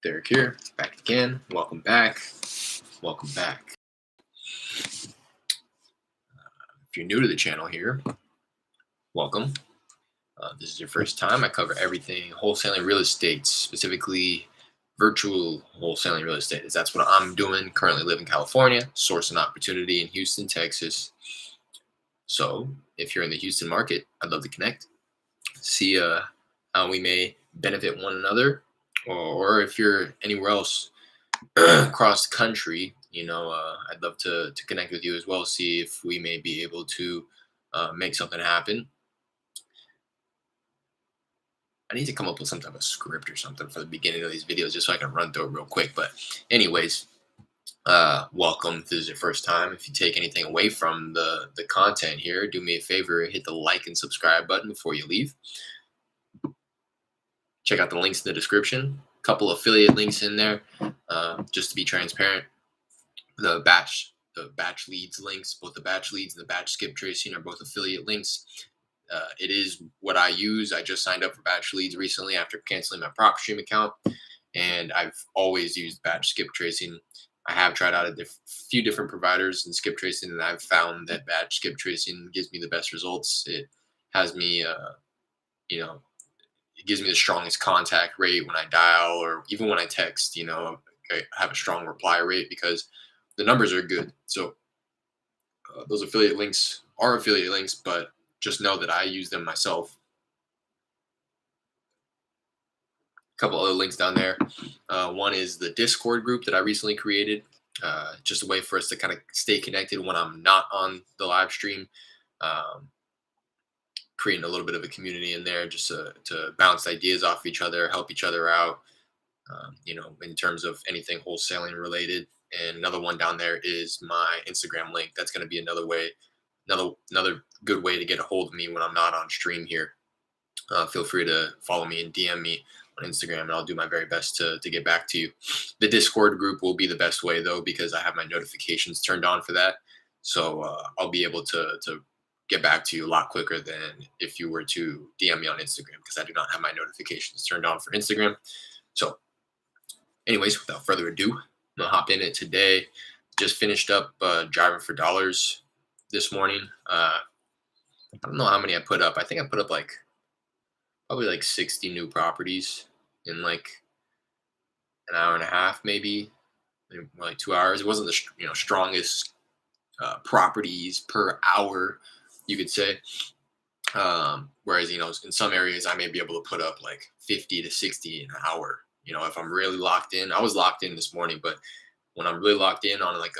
Derek here, back again. Welcome back. Welcome back. If you're new to the channel here, welcome. This is your first time. I cover everything wholesaling real estate, specifically virtual wholesaling real estate. That's what I'm doing. Currently live in California, sourcing opportunity in Houston, Texas. So if you're in the Houston market, I'd love to connect, see how we may benefit one another, or if you're anywhere else across the country, I'd love to connect with you as well, see if we may be able to make something happen. I need to come up with some type of script or something for the beginning of these videos just so I can run through it real quick. But anyways, welcome. If this is your first time. If you take anything away from the content here, do me a favor, hit the like and subscribe button before you leave. Check out the links in the description. A couple affiliate links in there, just to be transparent. The batch leads links, both the batch leads and the batch skip tracing are both affiliate links. It is what I use. I just signed up for batch leads recently after canceling my PropStream account, and I've always used batch skip tracing. I have tried out a few different providers in skip tracing, and I've found that batch skip tracing gives me the best results. It has me, it gives me the strongest contact rate when I dial or even when I text. I have a strong reply rate because the numbers are good. So those affiliate links are affiliate links, but just know that I use them myself. A couple other links down there. One is the Discord group that I recently created. Just a way for us to kind of stay connected when I'm not on the live stream. Creating a little bit of a community in there just to bounce ideas off each other, help each other out, in terms of anything wholesaling related. And another one down there is my Instagram link. That's going to be another good way to get a hold of me when I'm not on stream here. Feel free to follow me and DM me on Instagram, and I'll do my very best to get back to you. The Discord group will be the best way, though, because I have my notifications turned on for that. So I'll be able to get back to you a lot quicker than if you were to DM me on Instagram, because I do not have my notifications turned on for Instagram. So anyways, without further ado, I'm gonna hop in it today. Just finished up driving for dollars this morning. I don't know how many I put up. I think I put up probably like 60 new properties in like an hour and a half, maybe like 2 hours. It wasn't the strongest properties per hour, you could say. Whereas, in some areas I may be able to put up like 50 to 60 an hour. If I'm really locked in. I was locked in this morning, but when I'm really locked in on like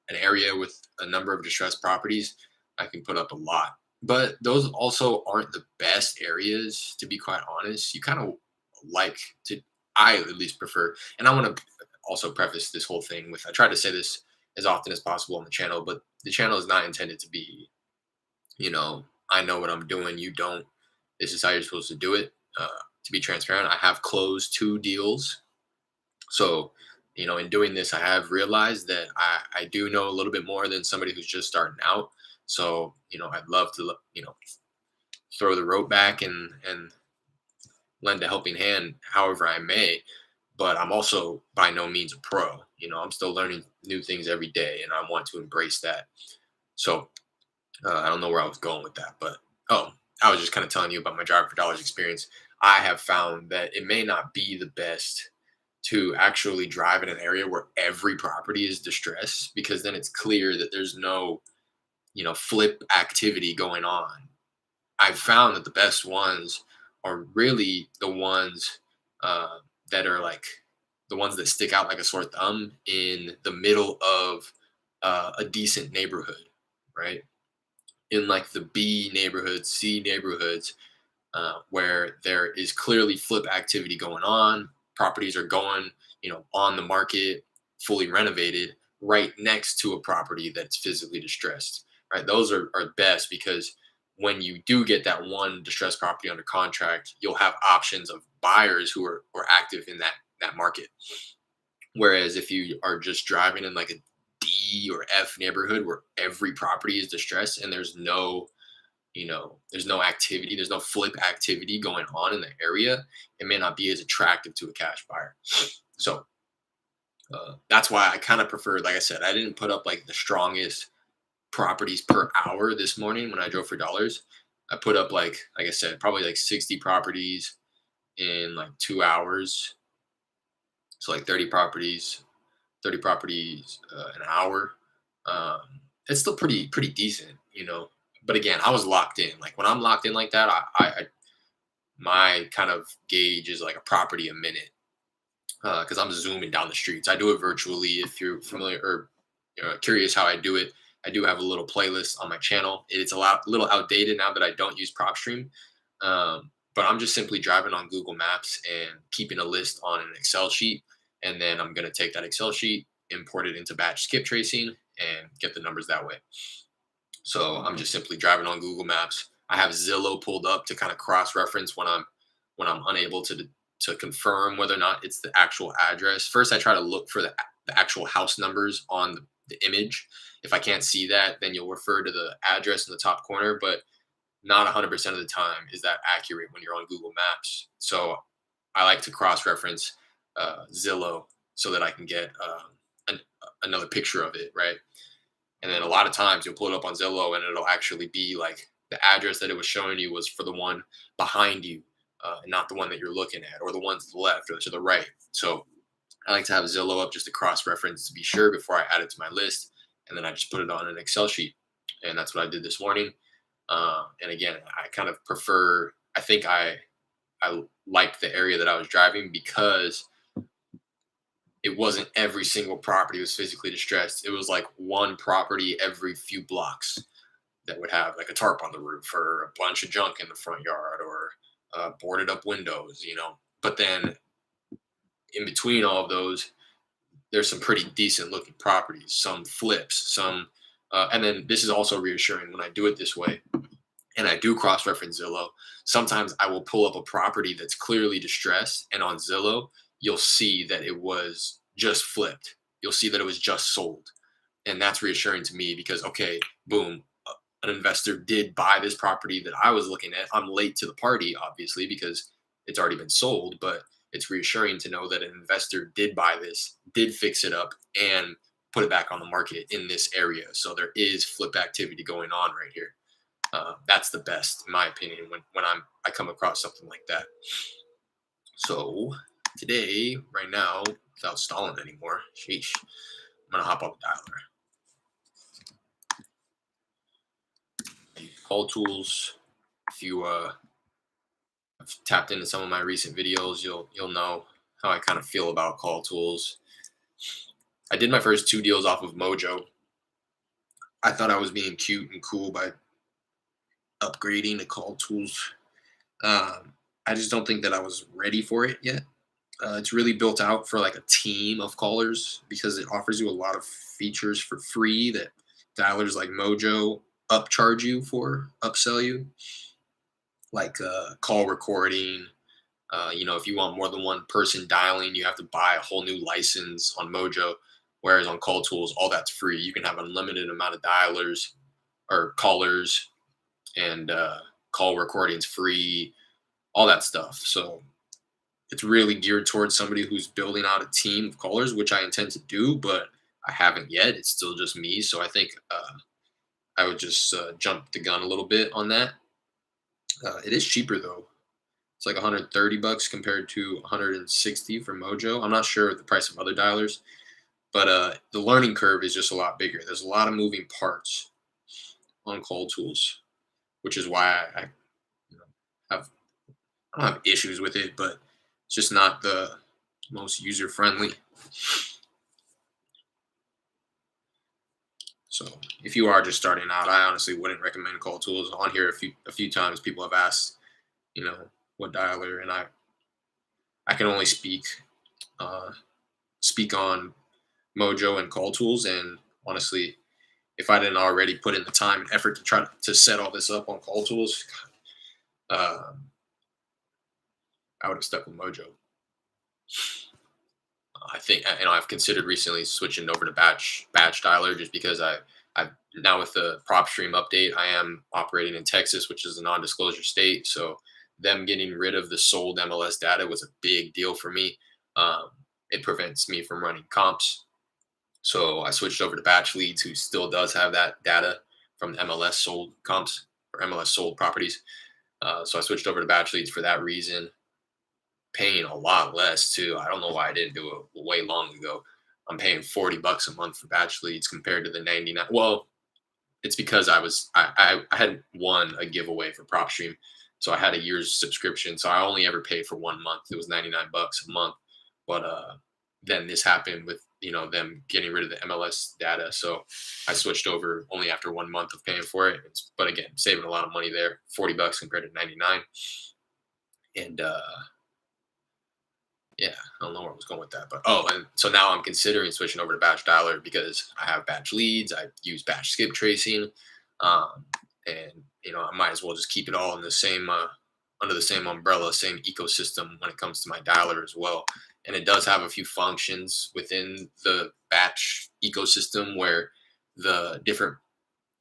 an area with a number of distressed properties, I can put up a lot. But those also aren't the best areas, to be quite honest. You kind of I at least prefer, and I want to also preface this whole thing with, I try to say this as often as possible on the channel, but the channel is not intended to be, I know what I'm doing, you don't. This is how you're supposed to do it. To be transparent, I have closed 2 deals. So, in doing this, I have realized that I do know a little bit more than somebody who's just starting out. So, I'd love to, throw the rope back and lend a helping hand however I may. But I'm also by no means a pro. I'm still learning new things every day, and I want to embrace that. So I don't know where I was going with that, but I was just kind of telling you about my driving for dollars experience. I have found that it may not be the best to actually drive in an area where every property is distressed, because then it's clear that there's no, flip activity going on. I've found that the best ones are really the ones that are like the ones that stick out like a sore thumb in the middle of a decent neighborhood, right? In like the B neighborhoods, C neighborhoods, where there is clearly flip activity going on. Properties are going, on the market, fully renovated, right next to a property that's physically distressed, right? Those are best, because when you do get that one distressed property under contract, you'll have options of buyers who are active in that market. Whereas if you are just driving in like a D or F neighborhood where every property is distressed and there's no activity, there's no flip activity going on in the area, it may not be as attractive to a cash buyer. So that's why I kind of preferred, like I said, I didn't put up like the strongest properties per hour this morning when I drove for dollars. I put up like I said, probably like 60 properties in like 2 hours. So like 30 properties an hour. Um, it's still pretty decent, you know. But again, I was locked in. Like when I'm locked in like that, I my kind of gauge is like a property a minute because I'm zooming down the streets. I do it virtually. If you're familiar or curious how I do it, I do have a little playlist on my channel. It's little outdated now that I don't use PropStream, but I'm just simply driving on Google Maps and keeping a list on an Excel sheet, and then I'm gonna take that Excel sheet, import it into batch skip tracing, and get the numbers that way. So I'm just simply driving on Google Maps. I have Zillow pulled up to kind of cross reference when I'm unable to confirm whether or not it's the actual address. First, I try to look for the actual house numbers on the image. If I can't see that, then you'll refer to the address in the top corner, but not 100% of the time is that accurate when you're on Google Maps. So I like to cross reference Zillow so that I can get an, another picture of it, right? And then a lot of times you'll pull it up on Zillow and it'll actually be like the address that it was showing you was for the one behind you, and not the one that you're looking at, or the one to the left or to the right. So I like to have Zillow up just to cross reference to be sure before I add it to my list. And then I just put it on an Excel sheet. And that's what I did this morning. And again, I kind of prefer, I liked the area that I was driving because it wasn't every single property was physically distressed. It was like one property every few blocks that would have like a tarp on the roof or a bunch of junk in the front yard or boarded up windows, you know. But then in between all of those, there's some pretty decent looking properties, some flips, and then this is also reassuring when I do it this way and I do cross reference Zillow. Sometimes I will pull up a property that's clearly distressed, and on Zillow, you'll see that it was just flipped. You'll see that it was just sold. And that's reassuring to me because, okay, boom, an investor did buy this property that I was looking at. I'm late to the party, obviously, because it's already been sold, but it's reassuring to know that an investor did buy this, did fix it up, and put it back on the market in this area. So there is flip activity going on right here. That's the best, in my opinion, when I come across something like that. So today, right now, without stalling anymore, sheesh, I'm gonna hop up the dialer. Call tools. If you have tapped into some of my recent videos, you'll know how I kind of feel about call tools. I did my first two deals off of Mojo. I thought I was being cute and cool by upgrading to call tools. I just don't think that I was ready for it yet. It's really built out for like a team of callers because it offers you a lot of features for free that dialers like Mojo upcharge you for, upsell you, like call recording. If you want more than one person dialing, you have to buy a whole new license on Mojo. Whereas on Call Tools, all that's free. You can have unlimited amount of dialers or callers, and call recordings free, all that stuff. So it's really geared towards somebody who's building out a team of callers, which I intend to do, but I haven't yet. It's still just me. So I think I would just jump the gun a little bit on that. It is cheaper though. It's like 130 bucks compared to 160 for Mojo. I'm not sure the price of other dialers, but the learning curve is just a lot bigger. There's a lot of moving parts on Call Tools, which is why I you know, have I don't have issues with it, but it's just not the most user friendly. So if you are just starting out, I honestly wouldn't recommend Call Tools. On here a few times, people have asked, you know, what dialer, and I can only uh, speak on Mojo and Call Tools, and honestly, if I didn't already put in the time and effort to try to set all this up on Call Tools, uh, I would have stuck with Mojo. I think I've considered recently switching over to batch dialer just because I now with the prop stream update I am operating in Texas, which is a non-disclosure state. So them getting rid of the sold MLS data was a big deal for me. Um, it prevents me from running comps. So I switched over to Batch Leads, who still does have that data from the MLS sold comps or MLS sold properties. So I switched over to Batch Leads for that reason, paying a lot less too. I don't know why I didn't do it way long ago. I'm paying $40 a month for Batch Leads compared to the 99. Well, it's because I had won a giveaway for PropStream, so I had a year's subscription. So I only ever paid for 1 month. It was $99 a month. But then this happened with them getting rid of the MLS data, so I switched over only after 1 month of paying for it. But again, saving a lot of money there, $40 compared to 99, and yeah, I don't know where I was going with that, but and so now I'm considering switching over to Batch Dialer because I have Batch Leads, I use Batch Skip Tracing, um, and I might as well just keep it all in the same under the same umbrella, same ecosystem when it comes to my dialer as well. And it does have a few functions within the Batch ecosystem where the different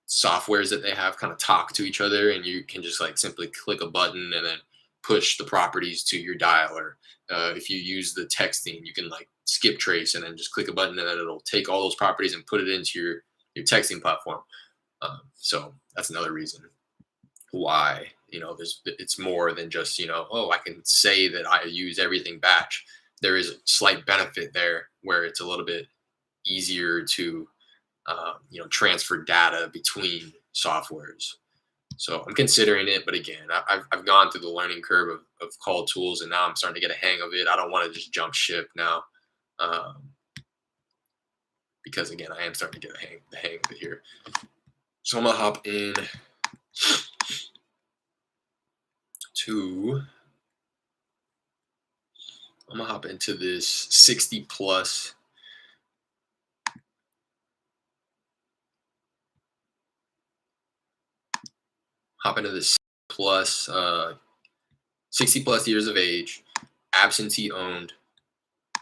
softwares that they have kind of talk to each other, and you can just like simply click a button and then push the properties to your dialer. If you use the texting, you can like skip trace and then just click a button, and then it'll take all those properties and put it into your texting platform. So that's another reason why it's more than just I can say that I use everything batch. There is a slight benefit there where it's a little bit easier to transfer data between softwares. So I'm considering it, but again, I've gone through the learning curve of call tools, and now I'm starting to get a hang of it. I don't want to just jump ship now, because again, I am starting to get the hang of it here. So I'm gonna hop in to into this 60 plus. Hop into this plus 60 plus years of age, absentee owned.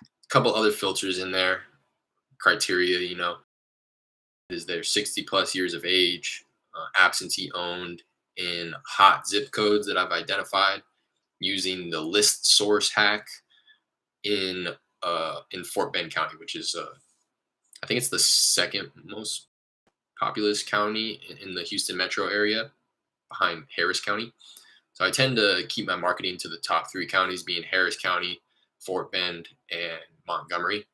A couple other filters in there, criteria. Is there 60 plus years of age, absentee owned in hot zip codes that I've identified using the list source hack in Fort Bend County, which is I think it's the second most populous county in the Houston metro area, behind Harris County. So I tend to keep my marketing to the top 3 counties, being Harris County, Fort Bend, and Montgomery,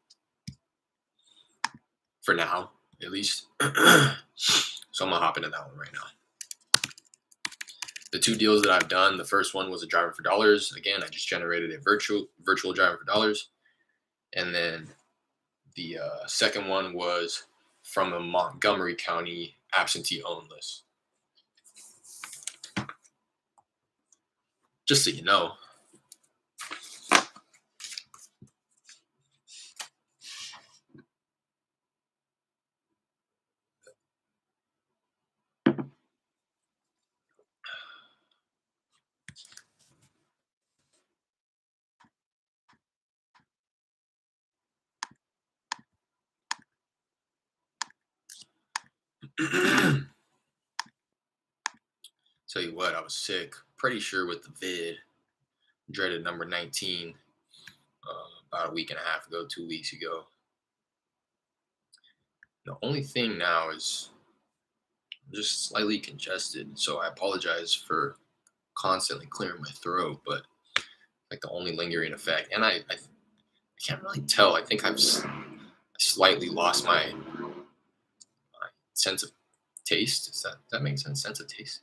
for now at least. So I'm gonna hop into that one right now. The 2 deals that I've done, the first one was a driver for dollars. Again, I just generated a virtual driver for dollars. And then the second one was from a Montgomery County absentee owned list. Just so you know. Tell you what, I was sick. Pretty sure with the vid, dreaded number 19, about a week and a half ago, 2 weeks ago. The only thing now is I'm just slightly congested, so I apologize for constantly clearing my throat, but like the only lingering effect, and I can't really tell. I think I've slightly lost my sense of taste. Does that make sense? Sense of taste.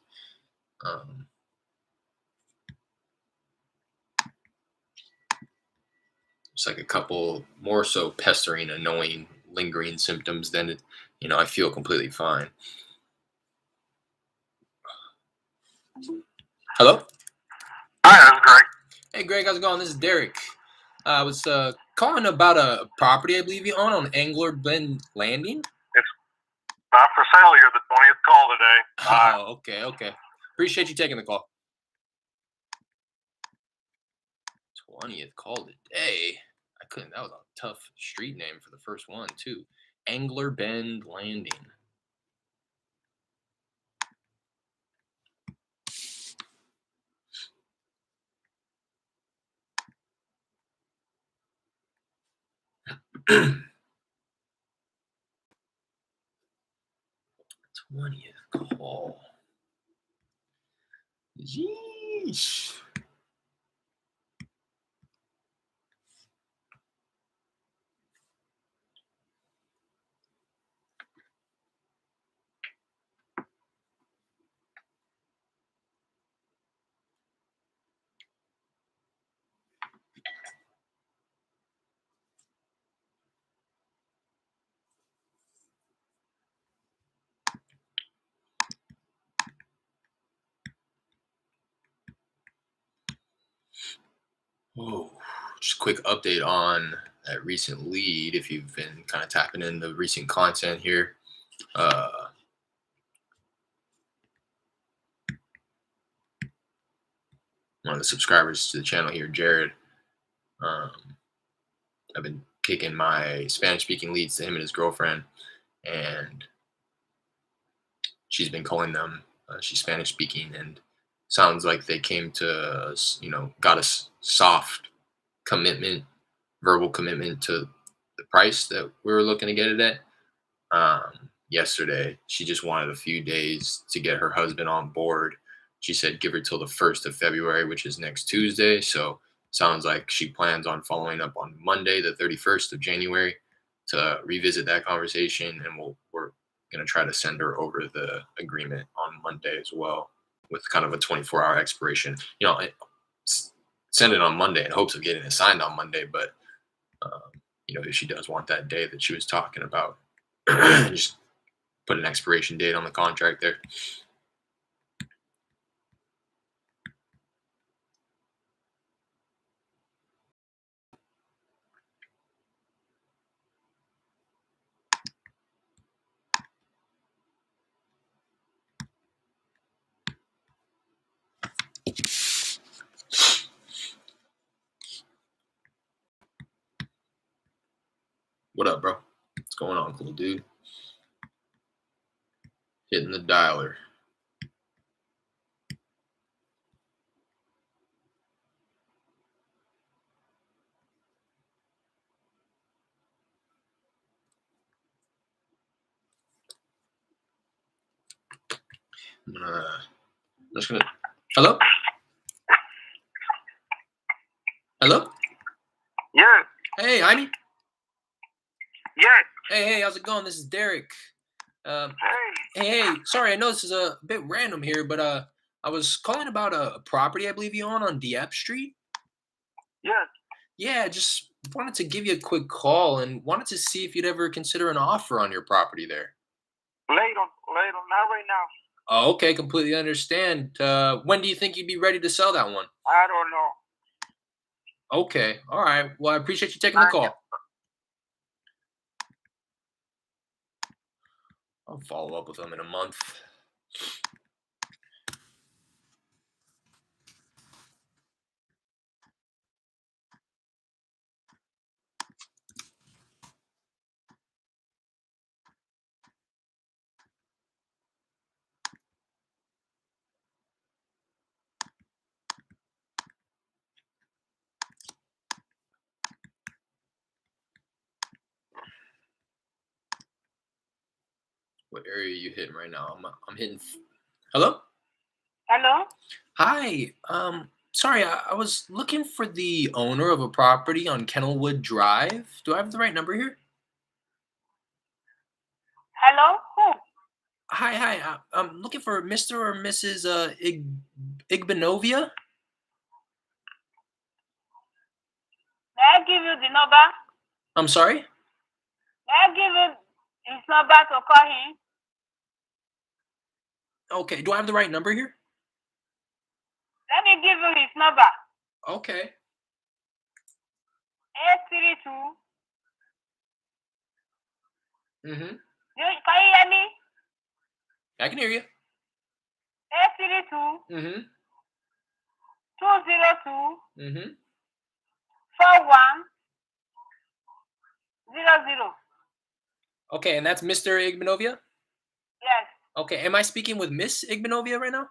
It's like a couple more so pestering, annoying, lingering symptoms than I feel completely fine. Hello? Hi, I'm Greg. Hey, Greg, how's it going? This is Derek. I was calling about a property I believe you own on Angler Bend Landing. It's not for sale. You're the 20th call today. Oh, okay. Appreciate you taking the call. 20th call today. I couldn't. That was a tough street name for the first one too. Angler Bend Landing. 20th call. Yeesh. Whoa. Just a quick update on that recent lead. If you've been kind of tapping in the recent content here, uh, one of the subscribers to the channel here, Jared, um, I've been kicking my Spanish speaking leads to him and his girlfriend, and she's been calling them. She's Spanish speaking, and sounds like they came to got a soft commitment, verbal commitment to the price that we were looking to get it at. Yesterday, she just wanted a few days to get her husband on board. She said give her till the 1st of February, which is next Tuesday. So sounds like she plans on following up on Monday, the 31st of January, to revisit that conversation, and we're gonna try to send her over the agreement on Monday as well, with kind of a 24-hour expiration. Send it on Monday in hopes of getting it signed on Monday, but um, if she does want that day that she was talking about, just put an expiration date on the contract there. What up, bro? What's going on, cool dude? Hitting the dialer. I'm just gonna. Hello? Hello? Yeah, Hey, Amy. yeah. Hey, how's it going? This is Derek. Um, Hey, hey, sorry, I know this is a bit random here, but I was calling about a property I believe you own on Dieppe Street. yeah. Yeah, just wanted to give you a quick call and wanted to see if you'd ever consider an offer on your property there. Later, not right now. Oh, okay, completely understand. When do you think you'd be ready to sell that one? I don't know. Okay, all right. Well, I appreciate you taking the Thank you. call. I'll follow up with them in a month. What area are you hitting right now? I'm hitting. Hello. Hello? Hi. Sorry, I was looking for the owner of a property on Kennelwood Drive. Do I have the right number here? Hello? Who? Hi. I'm looking for Mr. or Mrs. Igbenovia. May I give you the number? I'm sorry. May I give you his number to call him? Okay. Do I have the right number here? Let me give you his number. Okay. 832. Mm-hmm. Can you hear me? I can hear you. 832 Mm-hmm. 202 Mm-hmm. 4100. Okay, and that's Mr. Igbenovia? Yes. Okay. Am I speaking with Miss Igbenovia right now?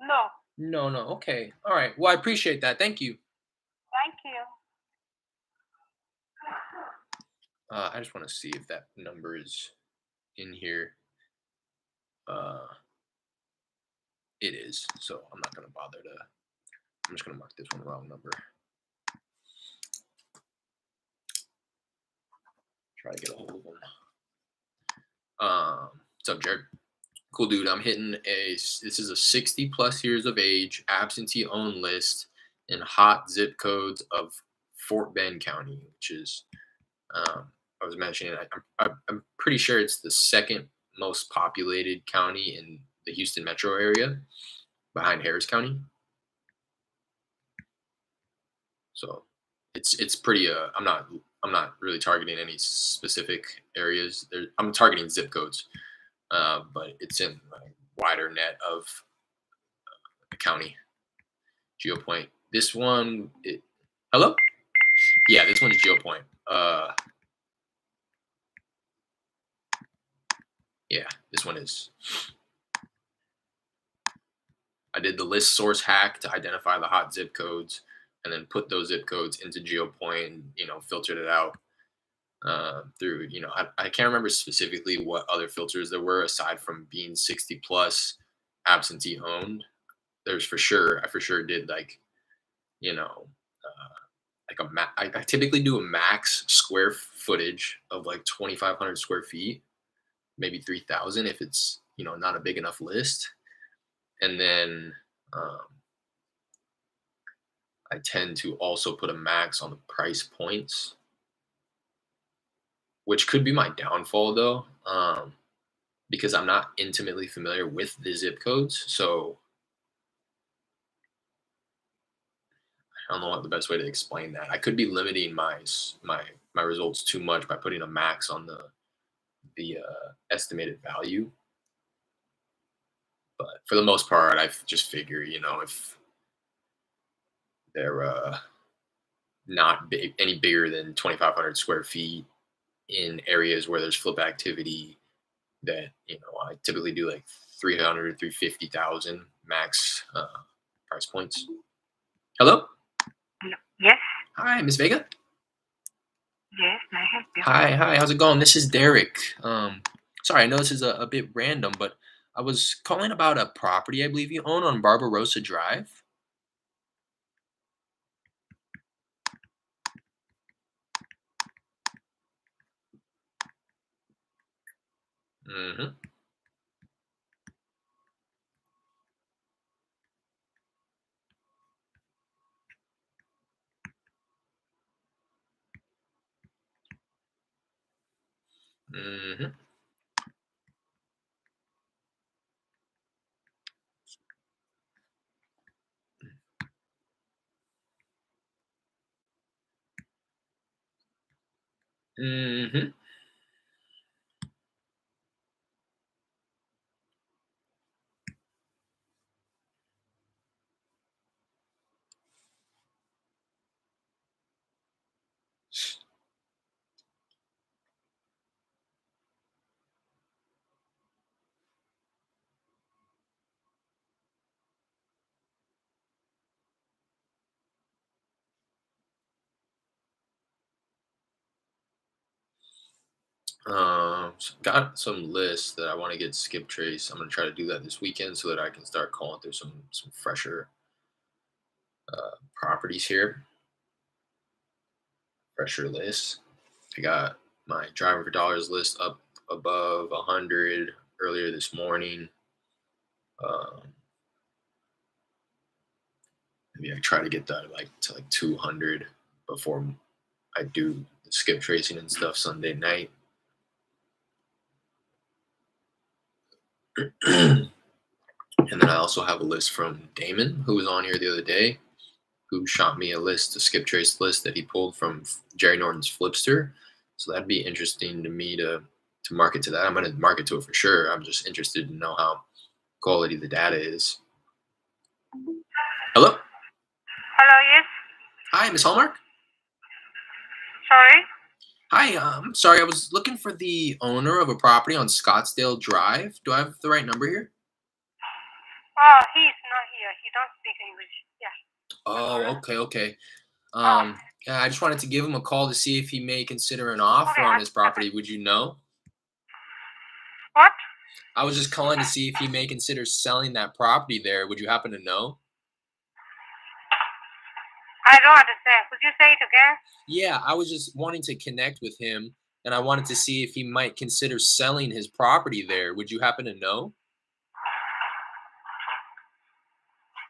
No. No. Okay. All right. Well, I appreciate that. Thank you. Thank you. I just want to see if that number is in here. It is, so I'm not gonna bother to. I'm just gonna mark this one wrong number. Try to get a hold of him. What's up, Jared? Cool dude. I'm hitting this is a 60 plus years of age absentee owned list in hot zip codes of Fort Bend County, which is I was mentioning. I'm pretty sure it's the second most populated county in the Houston metro area, behind Harris County. So it's pretty. I'm not really targeting any specific areas. I'm targeting zip codes, but it's in a wider net of the county. GeoPoint. This one. Hello. Yeah, this one is GeoPoint. Yeah, this one is. I did the list source hack to identify the hot zip codes, and then put those zip codes into GeoPoint, and filtered it out through. I can't remember specifically what other filters there were aside from being 60 plus absentee owned. There's for sure. I for sure did like I typically do a max square footage of like 2,500 square feet, maybe 3,000 if it's not a big enough list, and then I tend to also put a max on the price points, which could be my downfall though, because I'm not intimately familiar with the zip codes. So I don't know what the best way to explain that. I could be limiting my results too much by putting a max on the estimated value. But for the most part, I just figure, if they're not big, any bigger than 2,500 square feet in areas where there's flip activity, that I typically do like 300, 350,000 max price points. Hello. Yes. Hi, Miss Vega. Yes, may I help you? Hi. How's it going? This is Derek. Sorry, I know this is a bit random, but I was calling about a property I believe you own on Barbarossa Drive. Mm-hmm. Mm-hmm. Mm-hmm. Got some lists that I want to get skip trace. I'm gonna try to do that this weekend so that I can start calling through some fresher properties here, fresher lists. I got my driving for dollars list up above 100 earlier this morning. Um, Maybe I try to get that to 200 before I do the skip tracing and stuff Sunday night. And then I also have a list from Damon, who was on here the other day, who shot me a list, a skip trace list that he pulled from Jerry Norton's Flipster. So that'd be interesting to me to market to that. I'm going to market to it for sure. I'm just interested to know how quality the data is. Hello? Hello, yes. Hi, Miss Hallmark. Sorry. Hi, sorry, I was looking for the owner of a property on Scottsdale Drive. Do I have the right number here? Oh, he's not here. He don't speak English. Yeah. Oh, okay. Oh, Yeah, I just wanted to give him a call to see if he may consider an offer okay. on his property. Would you know? What? I was just calling to see if he may consider selling that property there. Would you happen to know? I don't understand. Could you say it again? Yeah, I was just wanting to connect with him and I wanted to see if he might consider selling his property there. Would you happen to know?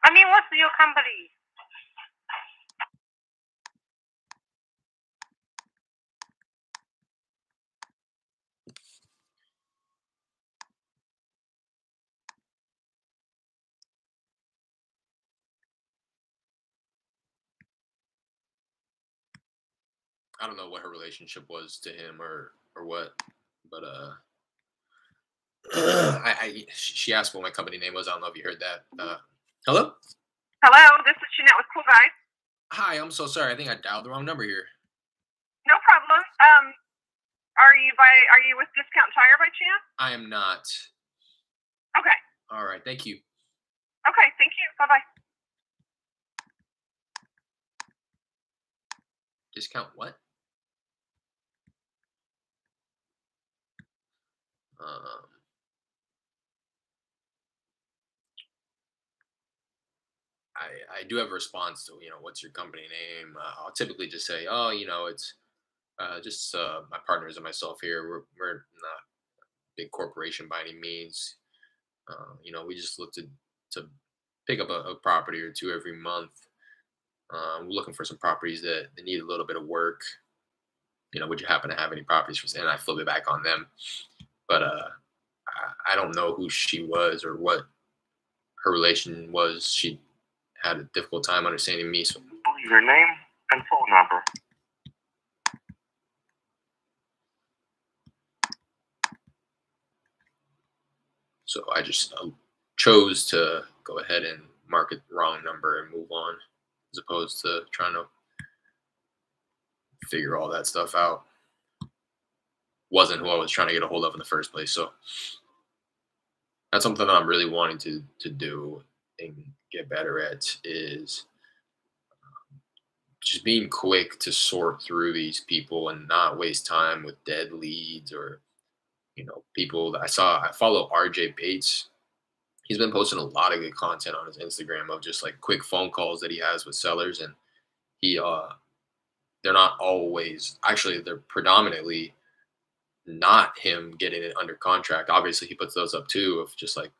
I mean, what's your company? I don't know what her relationship was to him or what, but she asked what my company name was. I don't know if you heard that. Hello? Hello, this is Jeanette with Cool Guys. Hi, I'm so sorry. I think I dialed the wrong number here. No problem. Are you with Discount Tire by chance? I am not. Okay. All right, thank you. Okay. Thank you. Bye bye. Discount what? Um, I do have a response to what's your company name. I'll typically just say, oh, it's just my partners and myself here. We're not a big corporation by any means. We just look to pick up a property or two every month. We're looking for some properties that need a little bit of work. Would you happen to have any properties for sale? And I flip it back on them. But I don't know who she was or what her relation was. She had a difficult time understanding me. Your name and phone number. So I just chose to go ahead and market the wrong number and move on, as opposed to trying to figure all that stuff out. Wasn't who I was trying to get a hold of in the first place. So that's something that I'm really wanting to do and get better at is just being quick to sort through these people and not waste time with dead leads or people that I follow RJ Bates. He's been posting a lot of good content on his Instagram of just like quick phone calls that he has with sellers, and he they're not always, actually they're predominantly not him getting it under contract. Obviously he puts those up too of just like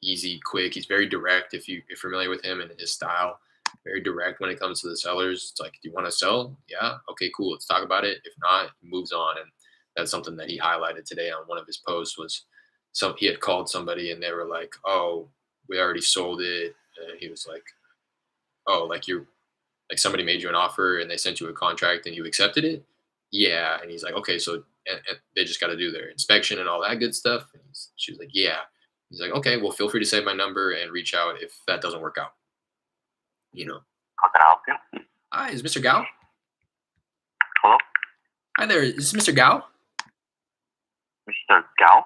easy, quick. He's very direct. If you're familiar with him and his style, very direct when it comes to the sellers. It's like, do you want to sell? Yeah. Okay, cool. Let's talk about it. If not, he moves on. And that's something that he highlighted today on one of his posts was he had called somebody and they were like, oh, we already sold it. And he was like, oh, like you're like somebody made you an offer and they sent you a contract and you accepted it. Yeah. And he's like, okay, so and they just got to do their inspection and all that good stuff. And she was like, yeah. He's like, okay, well, feel free to save my number and reach out if that doesn't work out. You know, How can I help you? hi, is Mr. Gao? Hello, Hi there, is this Mr. Gao? Mr. Gao.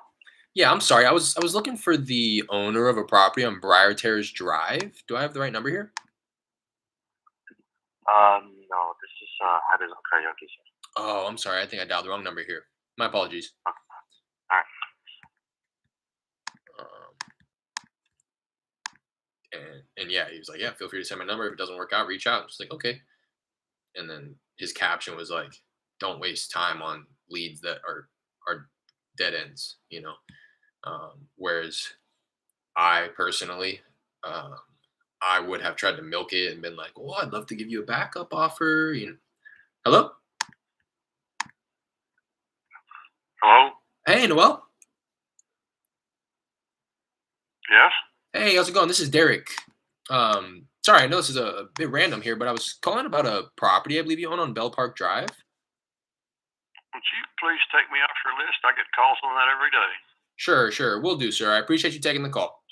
Yeah, I'm sorry. I was looking for the owner of a property on Briar Terrace Drive. Do I have the right number here? No, this is Harrison Karaoke, sir. Oh, I'm sorry. I think I dialed the wrong number here. My apologies. Alright. Um, and yeah, he was like, yeah, feel free to send my number. If it doesn't work out, reach out. Just like, okay. And then his caption was like, don't waste time on leads that are dead ends, whereas I personally, um, I would have tried to milk it and been like, "Oh, I'd love to give you a backup offer." Hello, Hello. hey, Noel, Yes. hey, how's it going? This is Derek. Sorry, I know this is a bit random here, but I was calling about a property I believe you own on Bell Park Drive. Would you please take me off your list? I get calls on that every day. Sure, we'll do, sir. I appreciate you taking the call.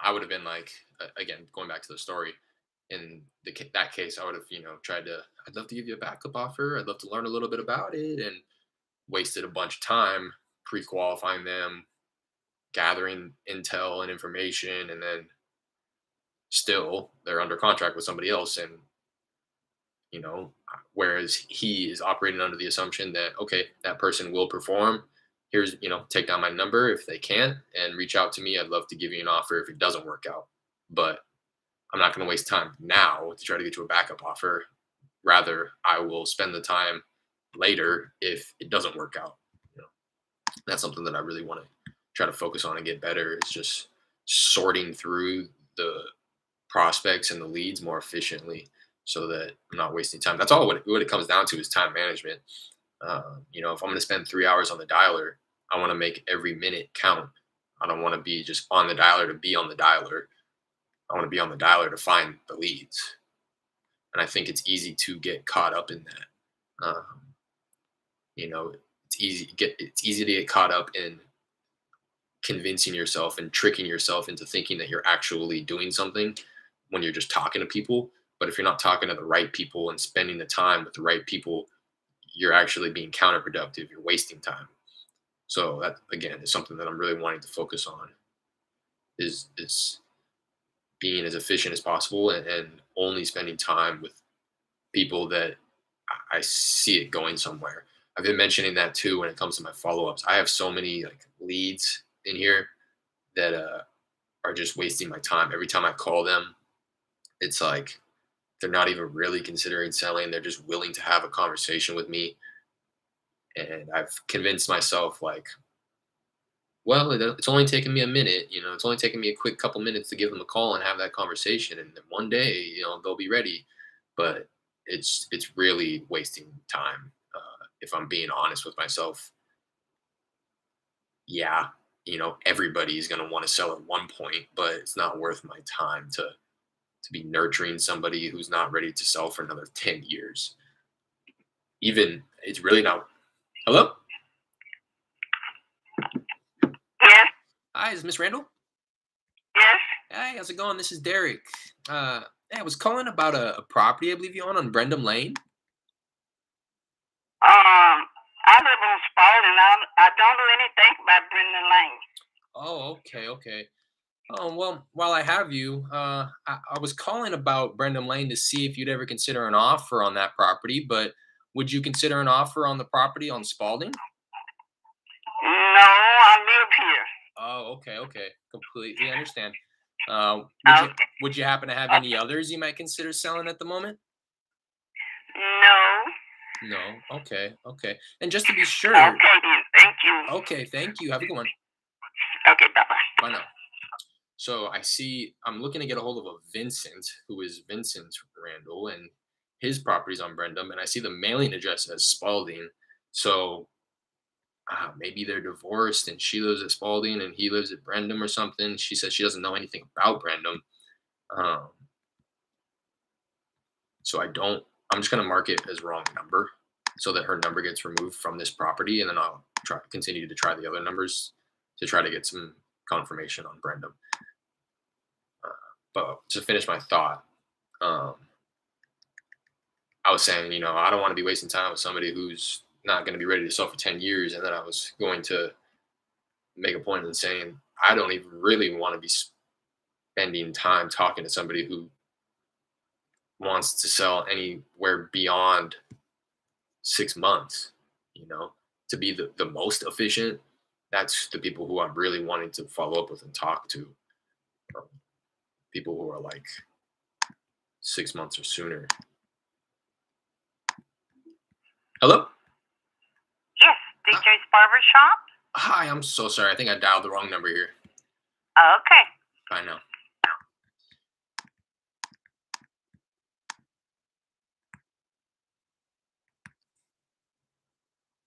I would have been like, again, going back to the story. In that case, I would have, tried to. I'd love to give you a backup offer. I'd love to learn a little bit about it, and wasted a bunch of time pre-qualifying them, gathering intel and information, and then still they're under contract with somebody else. And whereas he is operating under the assumption that, okay, that person will perform. Here's, take down my number if they can't, and reach out to me. I'd love to give you an offer if it doesn't work out, but I'm not going to waste time now to try to get you a backup offer. Rather, I will spend the time later if it doesn't work out. You know, that's something that I really want to try to focus on and get better. Is just sorting through the prospects and the leads more efficiently, so that I'm not wasting time. That's all what it comes down to is time management. If I'm going to spend 3 hours on the dialer, I want to make every minute count. I don't want to be just on the dialer to be on the dialer. I want to be on the dialer to find the leads. And I think it's easy to get caught up in that. You know, it's easy to get caught up in convincing yourself and tricking yourself into thinking that you're actually doing something when you're just talking to people. But if you're not talking to the right people and spending the time with the right people, you're actually being counterproductive. You're wasting time. So that again is something that I'm really wanting to focus on is being as efficient as possible, and only spending time with people that I see it going somewhere. I've been mentioning that too when it comes to my follow-ups. I have so many like leads in here that are just wasting my time. Every time I call them, it's like they're not even really considering selling. They're just willing to have a conversation with me. And I've convinced myself, like, well, it's only taken me a minute. It's only taken me a quick couple minutes to give them a call and have that conversation. And then one day, they'll be ready. But it's really wasting time. If I'm being honest with myself, yeah, everybody's going to want to sell at one point, but it's not worth my time to be nurturing somebody who's not ready to sell for another 10 years. Even it's really not. Hello? Yes, Hi, is Miss Randall? yes. Hey, how's it going? This is Derek. Hey, I was calling about a property I believe you own on Brendam Lane. I live on Spalding. I don't do anything about Brendan Lane. Oh, okay, okay. Oh, well, while I have you, I was calling about Brendam Lane to see if you'd ever consider an offer on that property, but would you consider an offer on the property on Spalding? No, I live here. Oh, okay, okay. Completely understand. Would you Okay. would you happen to have any others you might consider selling at the moment? No. No. Okay, okay. And just to be sure, Okay then. Thank you. okay, thank you. Have a good one. Okay, bye bye. Bye now. So I'm looking to get a hold of a Vincent, who is Vincent Randall, and his property's on Brendam, and I see the mailing address as Spalding. So maybe they're divorced and she lives at Spalding and he lives at Brendam or something. She says she doesn't know anything about Brendam. Um, so I'm just going to mark it as wrong number so that her number gets removed from this property. And then I'll continue to try the other numbers to try to get some confirmation on Brendam. But to finish my thought, um, I was saying, I don't want to be wasting time with somebody who's not going to be ready to sell for 10 years. And then I was going to make a point in saying, I don't even really want to be spending time talking to somebody who wants to sell anywhere beyond 6 months. To be the most efficient, that's the people who I'm really wanting to follow up with and talk to. um, People who are like 6 months or sooner. Hello? Yes, DJ's Barber Shop. Hi, I'm so sorry. I think I dialed the wrong number here. Okay. Bye now.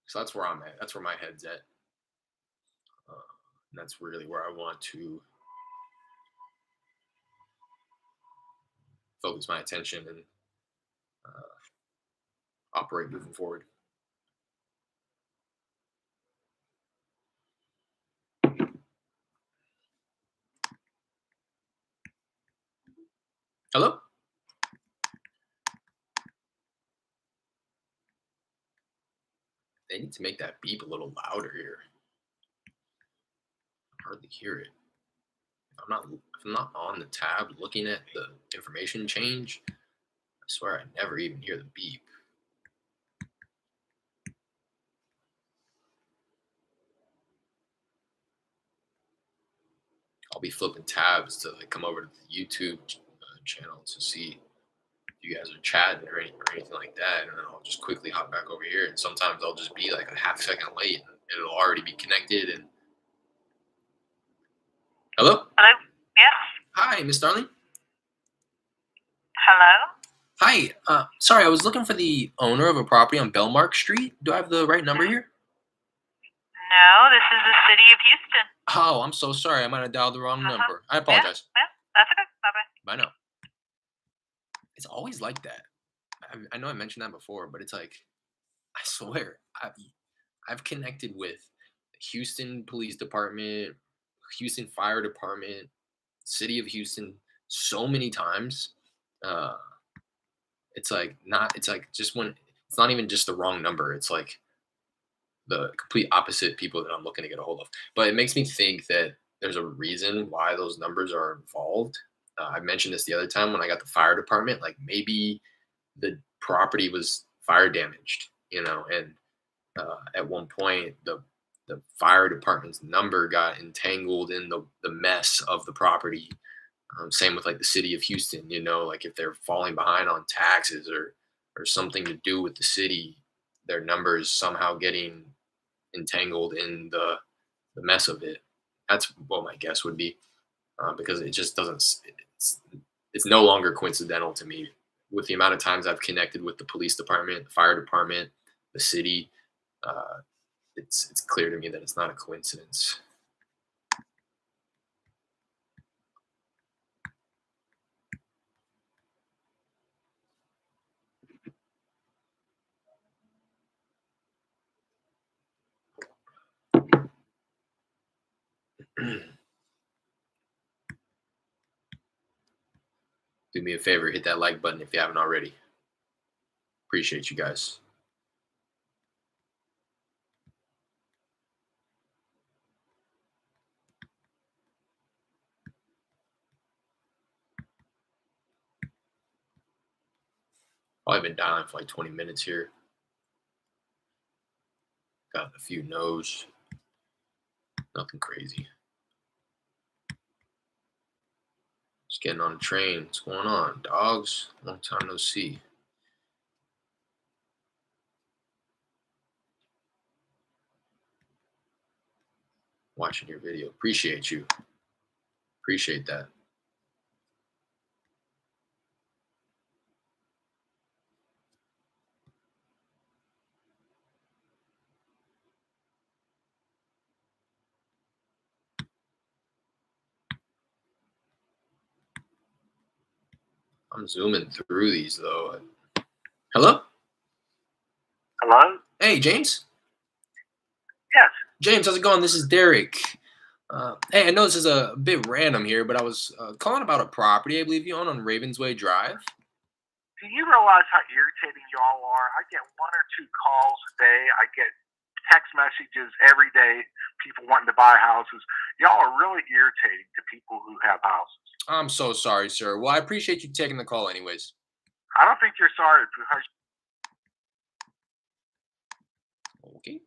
So that's where I'm at. That's where my head's at. And that's really where I want to focus my attention and operate moving forward. Hello? They need to make that beep a little louder here. hardly hear it. If I'm not on the tab looking at the information change, I swear I never even hear the beep. I'll be flipping tabs to like come over to the YouTube channel to see if you guys are chatting or anything like that, and then I'll just quickly hop back over here. And sometimes I'll just be like a half second late, and it'll already be connected. And hello, Hello? Yes. hi, Miss Darling. Hello? Hi, sorry, I was looking for the owner of a property on Belmark Street. Do I have the right number here? No, this is the city of Houston. Oh, I'm so sorry. I might have dialed the wrong number. I Yeah, apologize. yeah, that's okay. Bye-bye. Bye now. It's always like that. I know I mentioned that before, but it's like, I swear, I've connected with Houston Police Department, Houston Fire Department, City of Houston so many times. Uh, it's like not. It's like just when it's not even just the wrong number. It's like the complete opposite people that I'm looking to get a hold of. But it makes me think that there's a reason why those numbers are involved. I mentioned this the other time when I got the fire department. Like maybe the property was fire damaged, and at one point the fire department's number got entangled in the mess of the property. Same with like the city of Houston, like if they're falling behind on taxes or something to do with the city, their numbers somehow getting entangled in the mess of it. That's what my guess would be, because it just doesn't. It's no longer coincidental to me with the amount of times I've connected with the police department, the fire department, the city. Uh, it's clear to me that it's not a coincidence. Do me a favor, hit that like button if you haven't already. Appreciate you guys. I've been dialing for like 20 minutes here. Got a few no's. Nothing crazy. Just getting on a train. What's going on, dogs? Long time no see. Watching your video. Appreciate you. Appreciate that. I'm zooming through these though. Hello? Hello? Hey, James? Yes. James, how's it going? This is Derek. Hey, I know this is a bit random here, but I was calling about a property I believe you own on Ravensway Drive. Do you realize how irritating y'all are? I get one or two calls a day. I get text messages every day, people wanting to buy houses. Y'all are really irritating to people who have houses. I'm so sorry, sir. Well, I appreciate you taking the call anyways. I don't think you're sorry because Okay.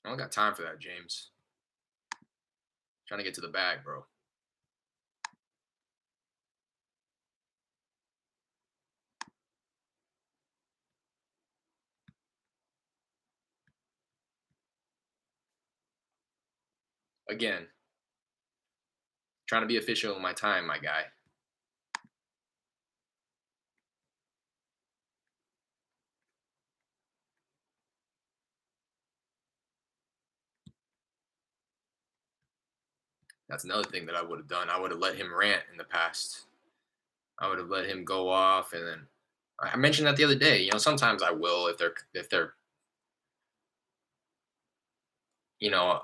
I don't got time for that, James. Trying to get to the bag, bro. Again, trying to be official in my time, my guy. That's another thing that I would have done. I would have let him rant in the past. I would have let him go off, and then I mentioned that the other day. Sometimes I will if they're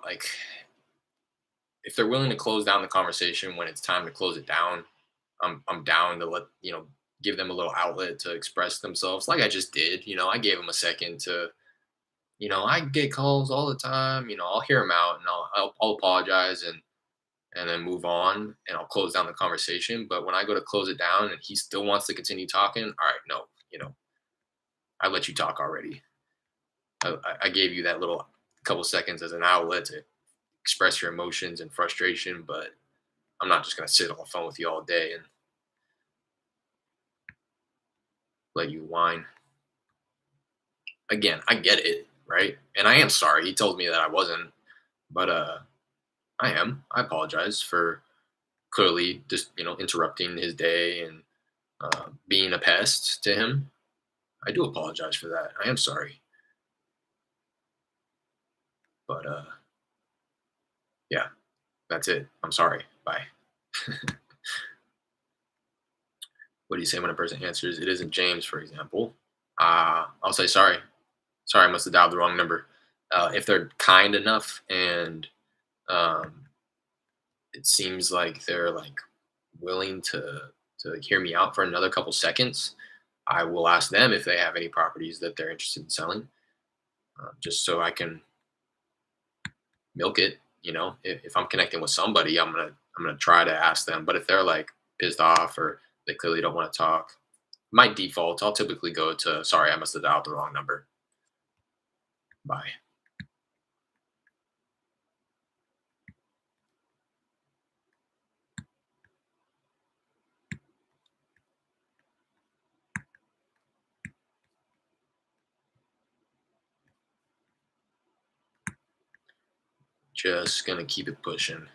like if they're willing to close down the conversation when it's time to close it down. I'm down to let give them a little outlet to express themselves, like I just did. I gave them a second to. I get calls all the time. I'll hear them out and I'll apologize and then move on and I'll close down the conversation. But when I go to close it down and he still wants to continue talking, all right, no, I let you talk already. I gave you that little couple seconds as an outlet to express your emotions and frustration, but I'm not just gonna sit on the phone with you all day and let you whine. Again, I get it, right? And I am sorry. He told me that I wasn't, but I am. I apologize for clearly just interrupting his day and being a pest to him. I do apologize for that. I am sorry, but yeah, that's it. I'm sorry. Bye. What do you say when a person answers, "It isn't James," for example? I'll say sorry. Sorry, I must have dialed the wrong number. If they're kind enough and um, it seems like they're like willing to hear me out for another couple seconds, I will ask them if they have any properties that they're interested in selling, just so I can milk it. If I'm connecting with somebody, I'm gonna try to ask them. But if they're like pissed off or they clearly don't want to talk, my default, I'll typically go to, "Sorry, I must have dialed the wrong number. Bye." Just gonna keep it pushing.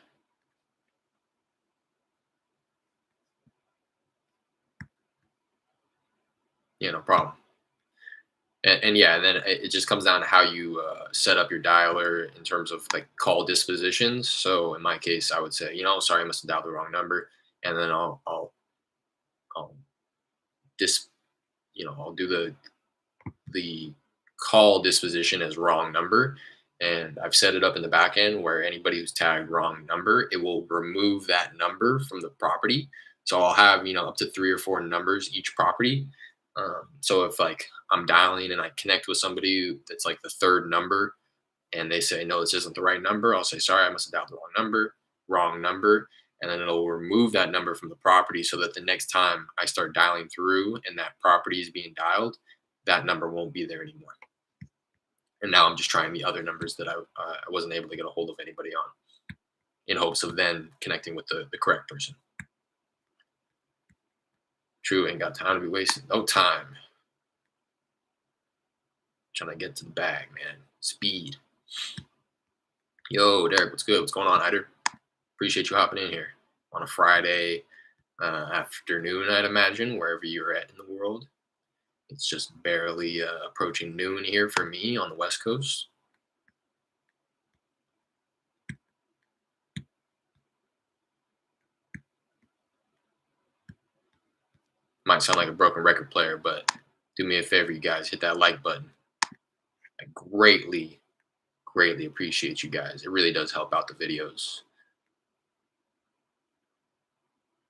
Yeah, no problem. And yeah, and then it just comes down to how you set up your dialer in terms of like call dispositions. So in my case, I would say, "Sorry, I must have dialed the wrong number," and then I'll dis, I'll do the call disposition as wrong number. And I've set it up in the back end where anybody who's tagged wrong number, it will remove that number from the property. So I'll have, up to 3 or 4 numbers each property. So if like I'm dialing and I connect with somebody that's like the third number and they say, "No, this isn't the right number," I'll say, "Sorry, I must have dialed the wrong number, wrong number." And then it'll remove that number from the property so that the next time I start dialing through and that property is being dialed, that number won't be there anymore. And now I'm just trying the other numbers that I wasn't able to get a hold of anybody on, in hopes of then connecting with the correct person. True, ain't got time to be wasting. No time. Trying to get to the bag, man. Speed. Yo, Derek, what's good? What's going on, Hyder? Appreciate you hopping in here on a Friday afternoon, I'd imagine, wherever you're at in the world. It's just barely approaching noon here for me on the West Coast. Might sound like a broken record player, but do me a favor, you guys, hit that like button. I greatly appreciate you guys. It really does help out the videos.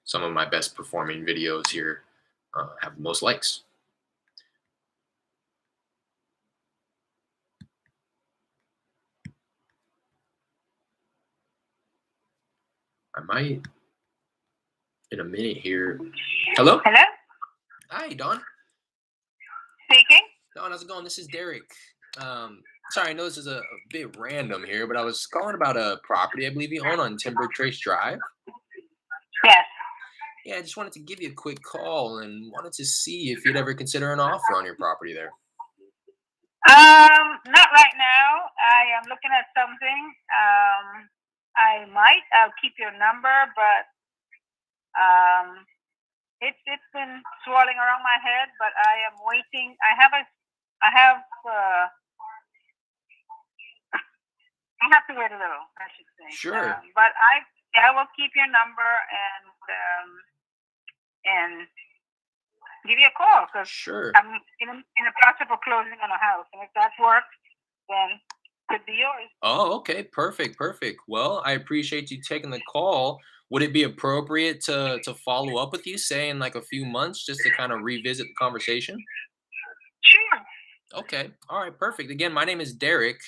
Some of my best performing videos here have the most likes. I might, in a minute here. Hello? Hello? Hi, Don. Speaking? Don, how's it going? This is Derek. Sorry, I know this is a bit random here, but I was calling about a property I believe you own on Timber Trace Drive. Yes. Yeah, I just wanted to give you a quick call and wanted to see if you'd ever consider an offer on your property there. Not right now. I am looking at something. I might. I'll keep your number, but it's been swirling around my head. But I am waiting. I have to wait a little, I should say. Sure. But I will keep your number and give you a call because Sure. I'm in the process of closing on a house, and if that works, then could be yours. Oh, okay. Perfect. Perfect. Well, I appreciate you taking the call. Would it be appropriate to follow up with you, say in like a few months, just to kind of revisit the conversation? Sure. Okay. All right. Perfect. Again, my name is Derek.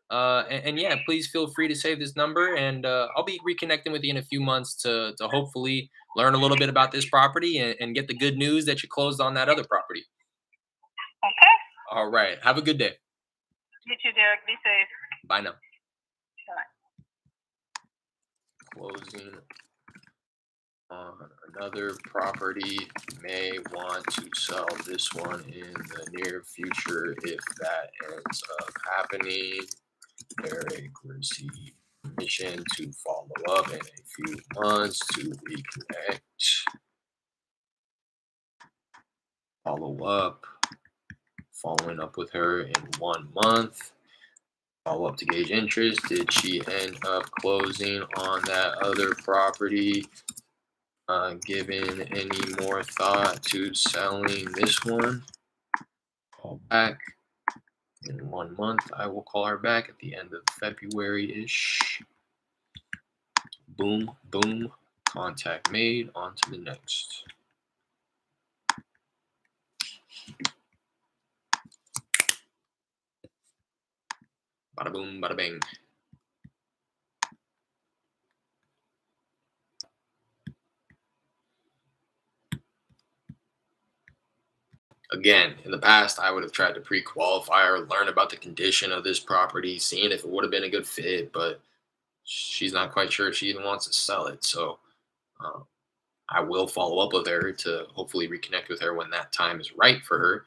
And yeah, please feel free to save this number, and I'll be reconnecting with you in a few months to hopefully learn a little bit about this property and get the good news that you closed on that other property. Okay. All right. Have a good day. You too, Derek. Be safe. Bye now. Bye. Closing on another property. May want to sell this one in the near future. If that ends up happening, Eric received permission to follow up in a few months to reconnect. Follow up. Following up with her in 1 month. Follow up to gauge interest. Did she end up closing on that other property? Given any more thought to selling this one? Call back in 1 month. I will call her back at the end of February ish. Boom, boom. Contact made. On to the next. Bada boom, bada bang. Again, in the past, I would have tried to pre-qualify her, learn about the condition of this property, seeing if it would have been a good fit, but she's not quite sure if she even wants to sell it. So um, I will follow up with her to hopefully reconnect with her when that time is right for her.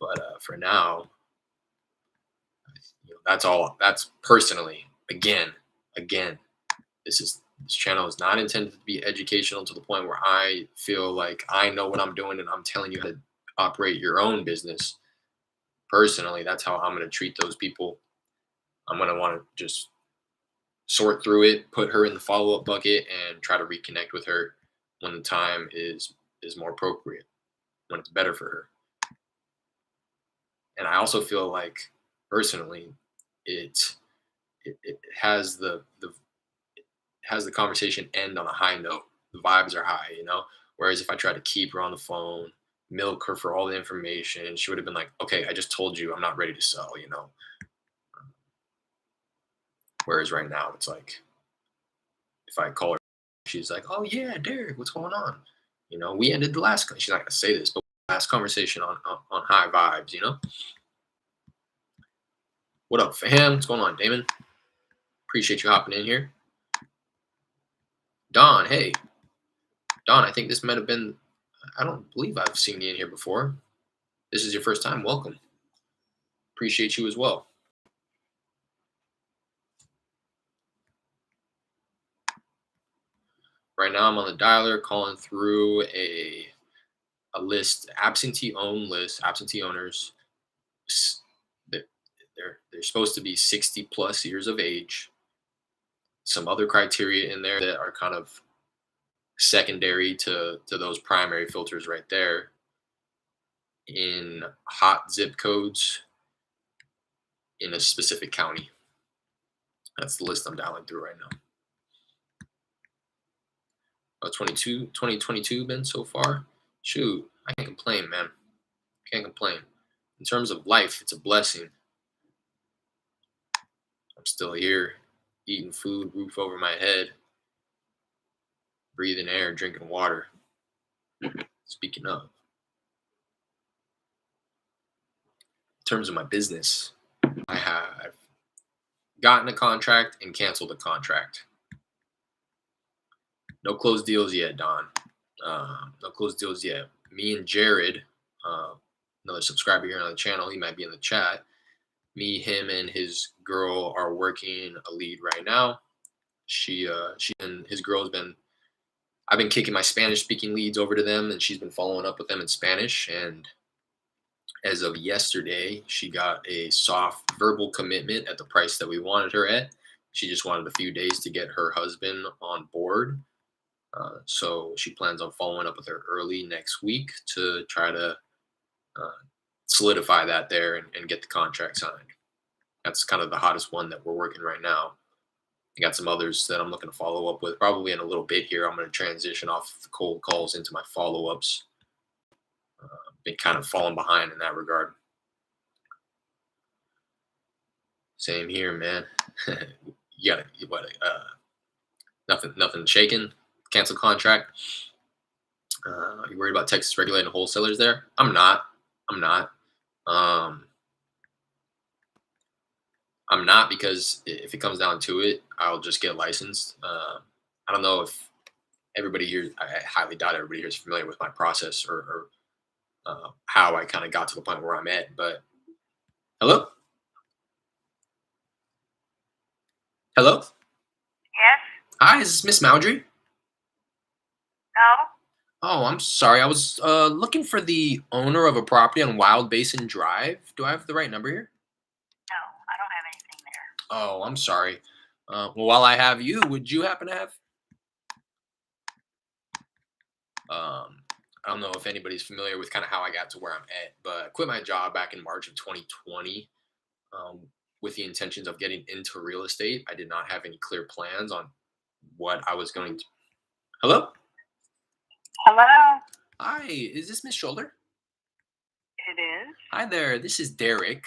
But for now, that's all. That's personally. Again, this channel is not intended to be educational to the point where I feel like I know what I'm doing and I'm telling you how to operate your own business. Personally, that's how I'm going to treat those people. I'm going to want to just sort through it, put her in the follow up bucket, and try to reconnect with her when the time is more appropriate, when it's better for her. And I also feel like personally, it has the has the conversation end on a high note. The vibes are high, you know. Whereas if I tried to keep her on the phone, milk her for all the information, she would have been like, "Okay, I just told you I'm not ready to sell," you know. Whereas right now, it's like if I call her, she's like, "Oh yeah, Derek, what's going on?" You know, we ended the last. She's not gonna say this, but last conversation on high vibes. You know, what up, fam? What's going on, Damon? Appreciate you hopping in here. Don, hey, Don, I think this might have been. I don't believe I've seen you in here before. This is your first time. Welcome. Appreciate you as well. Right now, I'm on the dialer calling through a list, absentee owned list, absentee owners. They're, they're supposed to be 60 plus years of age. Some other criteria in there that are kind of secondary to those primary filters right there in hot zip codes in a specific county. That's the list I'm dialing through right now. 2022 been so far. Shoot, I can't complain, man. Can't complain. In terms of life, it's a blessing. I'm still here, eating food, roof over my head, breathing air, drinking water. Speaking of, in terms of my business, I've gotten a contract and canceled a contract. No closed deals yet, Don. No closed deals yet. Me and Jared, another subscriber here on the channel, he might be in the chat. Me, him, and his girl are working a lead right now. She and his girl has been. I've been kicking my Spanish speaking leads over to them, and she's been following up with them in Spanish. And as of yesterday, she got a soft verbal commitment at the price that we wanted her at. She just wanted a few days to get her husband on board. So she plans on following up with her early next week to try to solidify that there and get the contract signed. That's kind of the hottest one that we're working right now. I got some others that I'm looking to follow up with probably in a little bit here. I'm going to transition off the cold calls into my follow ups. Been kind of falling behind in that regard. Same here, man. You got what? Nothing shaking. Cancel contract. You worried about Texas regulating wholesalers there? I'm not. I'm not. Um, I'm not because if it comes down to it, I'll just get licensed. I don't know if everybody here. I highly doubt everybody here is familiar with my process or how I kind of got to the point where I'm at. But hello, hello. Yes? Hi, is this Miss Mowdry? No? Oh, I'm sorry. I was looking for the owner of a property on Wild Basin Drive. Do I have the right number here? No, I don't have anything there. Oh, I'm sorry. Well, while I have you, would you happen to have? I don't know if anybody's familiar with kind of how I got to where I'm at, but I quit my job back in March of 2020 um, with the intentions of getting into real estate. I did not have any clear plans on what I was going to. Hello? Hello? Hi, is this Miss Shoulder? It is. Hi there, this is Derek.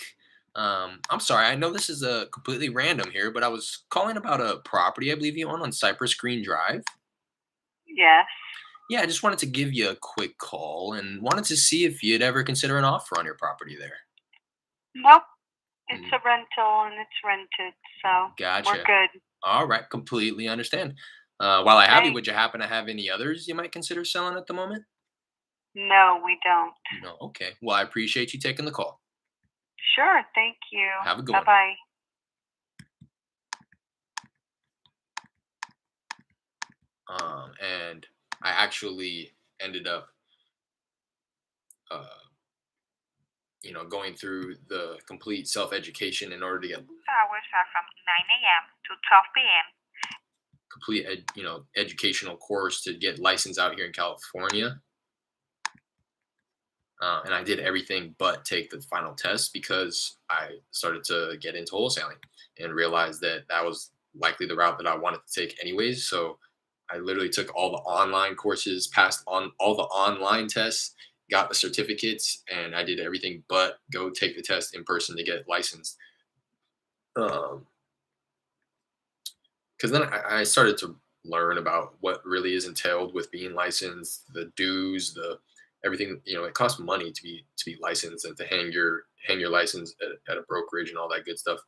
I'm sorry, I know this is a completely random here, but I was calling about a property I believe you own on Cypress Green Drive. Yes. Yeah, I just wanted to give you a quick call and wanted to see if you'd ever consider an offer on your property there. Nope. It's Mm, a rental and it's rented, so we're Gotcha. good. All right, completely understand. While I have you, Thanks. would you happen to have any others you might consider selling at the moment? No, we don't. No. Okay. Well, I appreciate you taking the call. Sure, thank you. Have a good Bye one. bye. And I actually ended up, uh, going through the complete self education in order to get Hours are from 9 a.m. to 12 p.m. educational course to get licensed out here in California. And I did everything but take the final test because I started to get into wholesaling and realized that that was likely the route that I wanted to take anyways. So I literally took all the online courses, passed on all the online tests, got the certificates, and I did everything but go take the test in person to get licensed. Um, because then I started to learn about what really is entailed with being licensed, the dues, the everything. It costs money to be licensed and to hang your license at a brokerage and all that good stuff.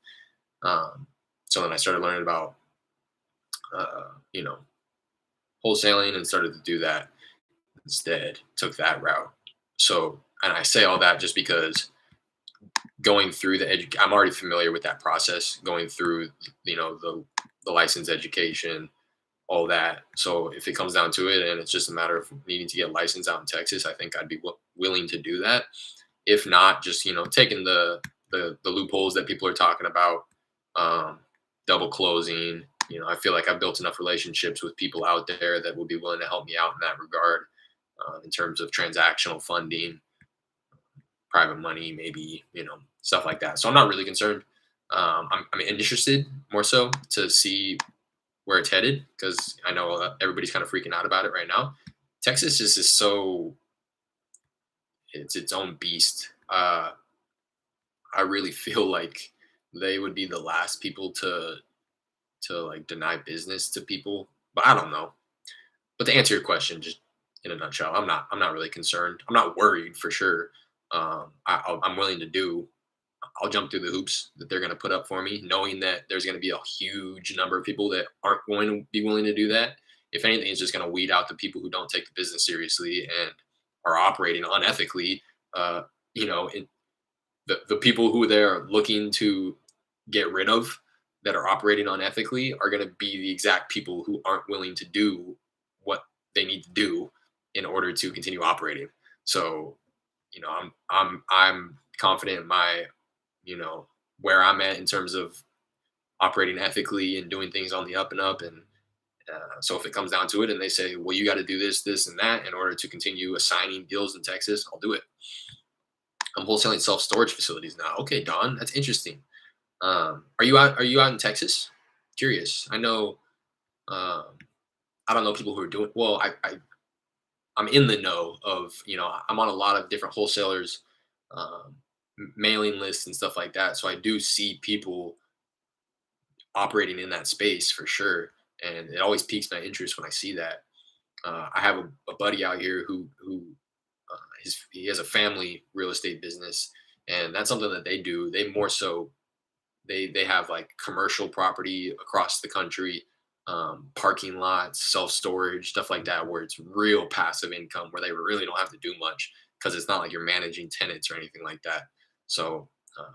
Um, so then I started learning about uh, you know wholesaling and started to do that instead. Took that route. So and I say all that just because going through I'm already familiar with that process. Going through the license education, all that. So if it comes down to it, and it's just a matter of needing to get licensed out in Texas, I think I'd be willing to do that. If not, just taking the loopholes that people are talking about, um, double closing. I feel like I've built enough relationships with people out there that will be willing to help me out in that regard, in terms of transactional funding, private money, maybe stuff like that. So I'm not really concerned. I'm interested more so to see where it's headed because I know everybody's kind of freaking out about it right now. Texas is so it's its own beast. I really feel like they would be the last people to like deny business to people, but I don't know. But to answer your question, just in a nutshell, I'm not really concerned. I'm not worried for sure. I'm willing to do. I'll jump through the hoops that they're going to put up for me, knowing that there's going to be a huge number of people that aren't going to be willing to do that. If anything, it's just going to weed out the people who don't take the business seriously and are operating unethically. Uh, the people who they're looking to get rid of that are operating unethically are going to be the exact people who aren't willing to do what they need to do in order to continue operating. So, I'm confident in my you know where I'm at in terms of operating ethically and doing things on the up and up. And so if it comes down to it, and they say, well, you got to do this, this, and that in order to continue assigning deals in Texas, I'll do it. I'm wholesaling self storage facilities now. Okay, Don, that's interesting. Are you out in Texas? Curious. I know. Um, I don't know people who are doing well. I'm in the know of, I'm on a lot of different wholesalers, mailing lists and stuff like that. So I do see people operating in that space for sure, and it always piques my interest when I see that. I have a buddy out here who he has a family real estate business, and that's something that they do. They more so they have like commercial property across the country, parking lots, self storage, stuff like that, where it's real passive income, where they really don't have to do much because it's not like you're managing tenants or anything like that. So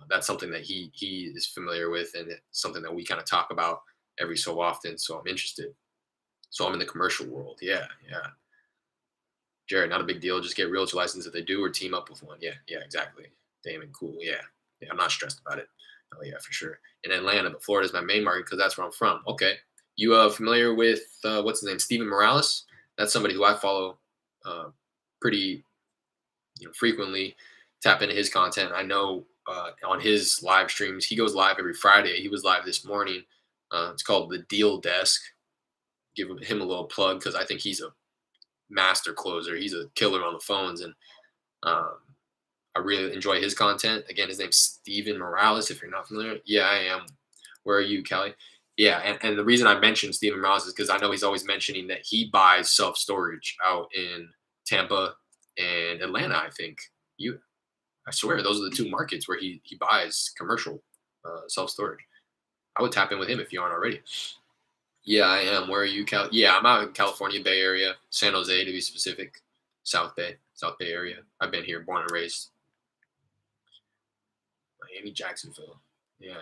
that's something that he is familiar with, and it's something that we kind of talk about every so often. So I'm interested. So I'm in the commercial world. Yeah, yeah. Jared, not a big deal. Just get realtor license if they do, or team up with one. Yeah, yeah, exactly. Damon, cool. Yeah, yeah. I'm not stressed about it. Oh yeah, for sure. In Atlanta, but Florida is my main market because that's where I'm from. Okay, you familiar with what's his name, Steven Morales? That's somebody who I follow pretty frequently. Tap into his content. I know on his live streams, he goes live every Friday. He was live this morning. It's called the Deal Desk. Give him a little plug because I think he's a master closer. He's a killer on the phones, and um, I really enjoy his content. Again, his name's Steven Morales. If you're not familiar, yeah, I am. Where are you, Kelly? Yeah, and the reason I mentioned Steven Morales is because I know he's always mentioning that he buys self storage out in Tampa and Atlanta. I think I swear those are the two markets where he buys commercial self storage. I would tap in with him if you aren't already. Yeah, I am. Where are you, Cal? Yeah, I'm out in California Bay Area, San Jose to be specific, South Bay Area. I've been here, born and raised. Miami, Jacksonville. Yeah,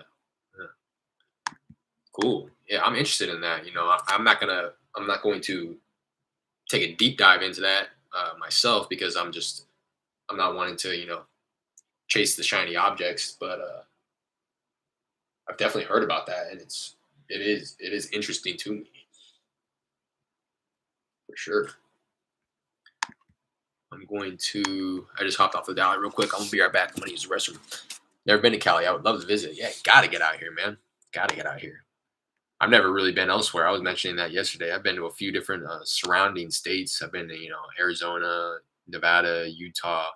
yeah. Cool. Yeah, I'm interested in that. I'm not going to take a deep dive into that myself because I'm not wanting to, chase the shiny objects. But I've definitely heard about that, and it is interesting to me for sure. I just hopped off the dial real quick. I'm gonna be right back. I'm gonna use the restroom. Never been to Cali. I would love to visit. Yeah, gotta get out here, man. Gotta get out here. I've never really been elsewhere. I was mentioning that yesterday. I've been to a few different surrounding states. I've been to, Arizona, Nevada, Utah,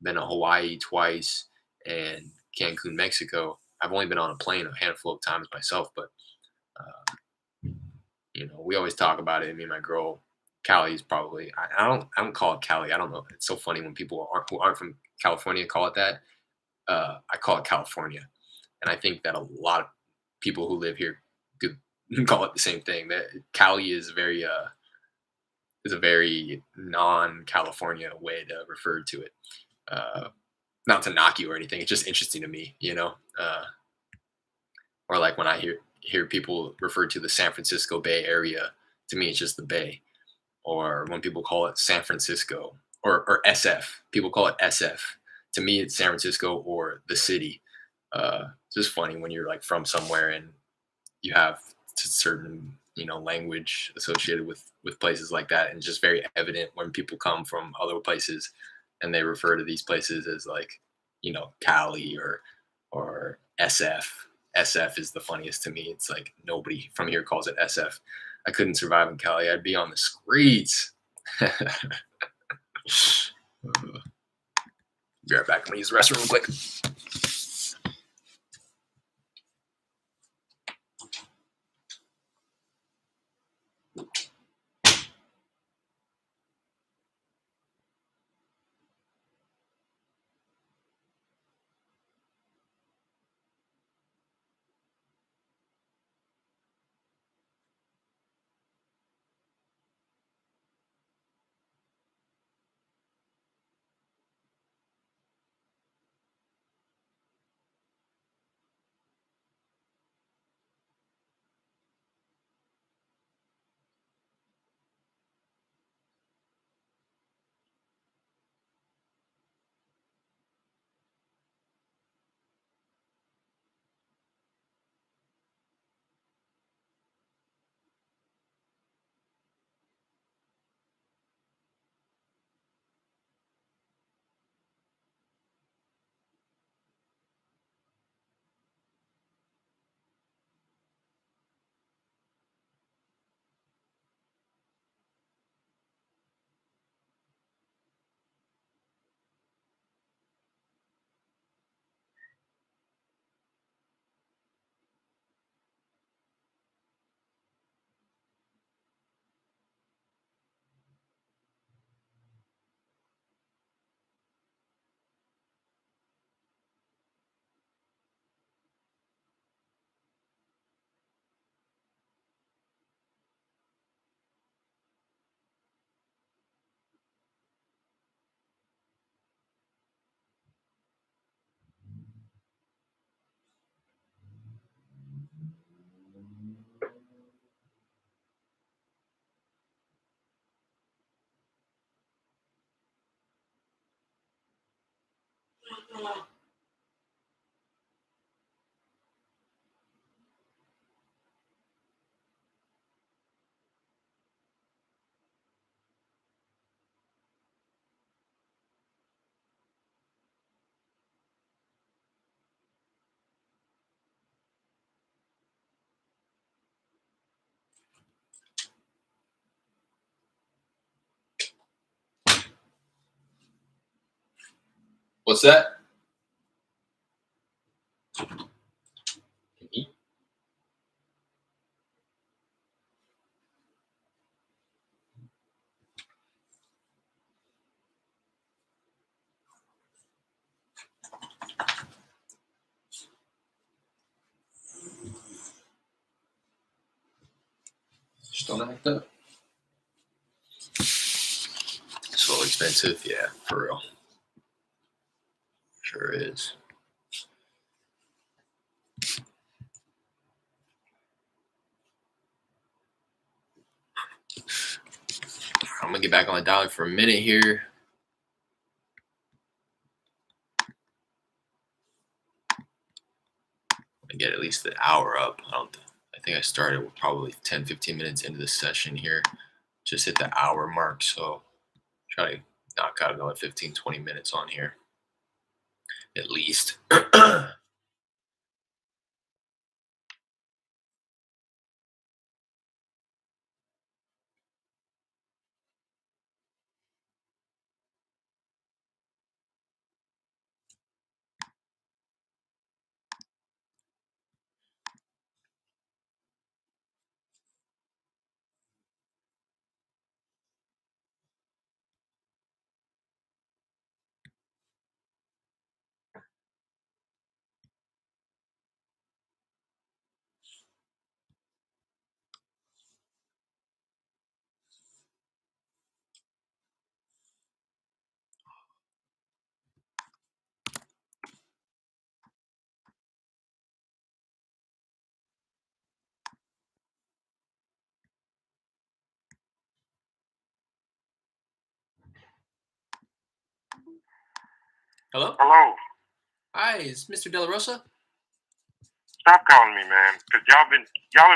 been to Hawaii twice, and Cancun, Mexico. I've only been on a plane a handful of times myself, but uh, we always talk about it. Me and my girl, Cali is probably. I don't call it Cali. I don't know. It's so funny when people who aren't from California call it that. I call it California, and I think that a lot of people who live here could call it the same thing. That Cali is a very non-California way to refer to it. Uh, Not to knock you or anything. It's just interesting to me, or like when I hear people refer to the San Francisco Bay Area. To me, it's just the Bay. Or when people call it San Francisco or SF, people call it SF. To me, it's San Francisco or the city. It's just funny when you're like from somewhere and you have certain language associated with places like that, and it's just very evident when people come from other places and they refer to these places as like Cali or SF. SF is the funniest to me. It's like nobody from here calls it SF. I couldn't survive in Cali. I'd be on the streets. Be right back. I'm gonna use the restroom real quick. What's that? Just don't act up. It's a little expensive, yeah, for real. Sure is. I'm gonna get back on the dial for a minute here. And get at least the hour up. I think I started with probably 10, 15 minutes into the session here. Just hit the hour mark, so try to knock out another 15, 20 minutes on here. At least. Hello? Hello. Hi, is Mr. De La Rosa? Stop calling me, man. Because y'all been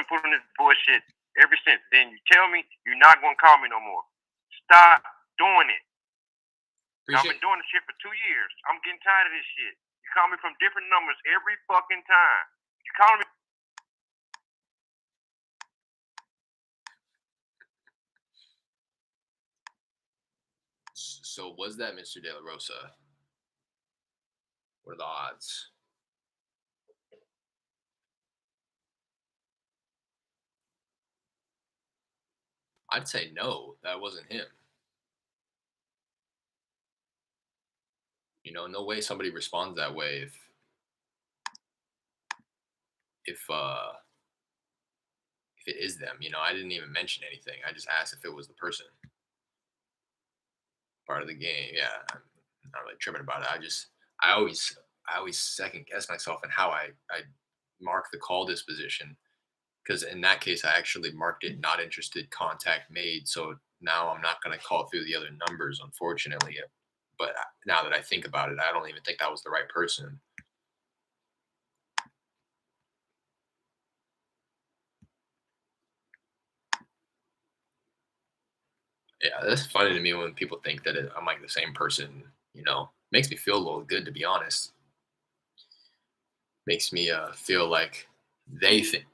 putting this bullshit ever since. Then you tell me you're not gonna call me no more. Stop doing it. Y'all been doing this shit for 2 years. I'm getting tired of this shit. You call me from different numbers every fucking time. You call me. So was that Mr. De La Rosa? What are the odds? I'd say no, that wasn't him. No way somebody responds that way if if it is them. I didn't even mention anything. I just asked if it was the person. Part of the game. Yeah, I'm not really tripping about it. I always second guess myself in how I mark the call disposition, because in that case I actually marked it not interested, contact made. So now I'm not going to call through the other numbers, unfortunately. But now that I think about it, I don't even think that was the right person. Yeah, that's funny to me when people think that I'm like the same person. Makes me feel a little good, to be honest. Makes me feel like they think.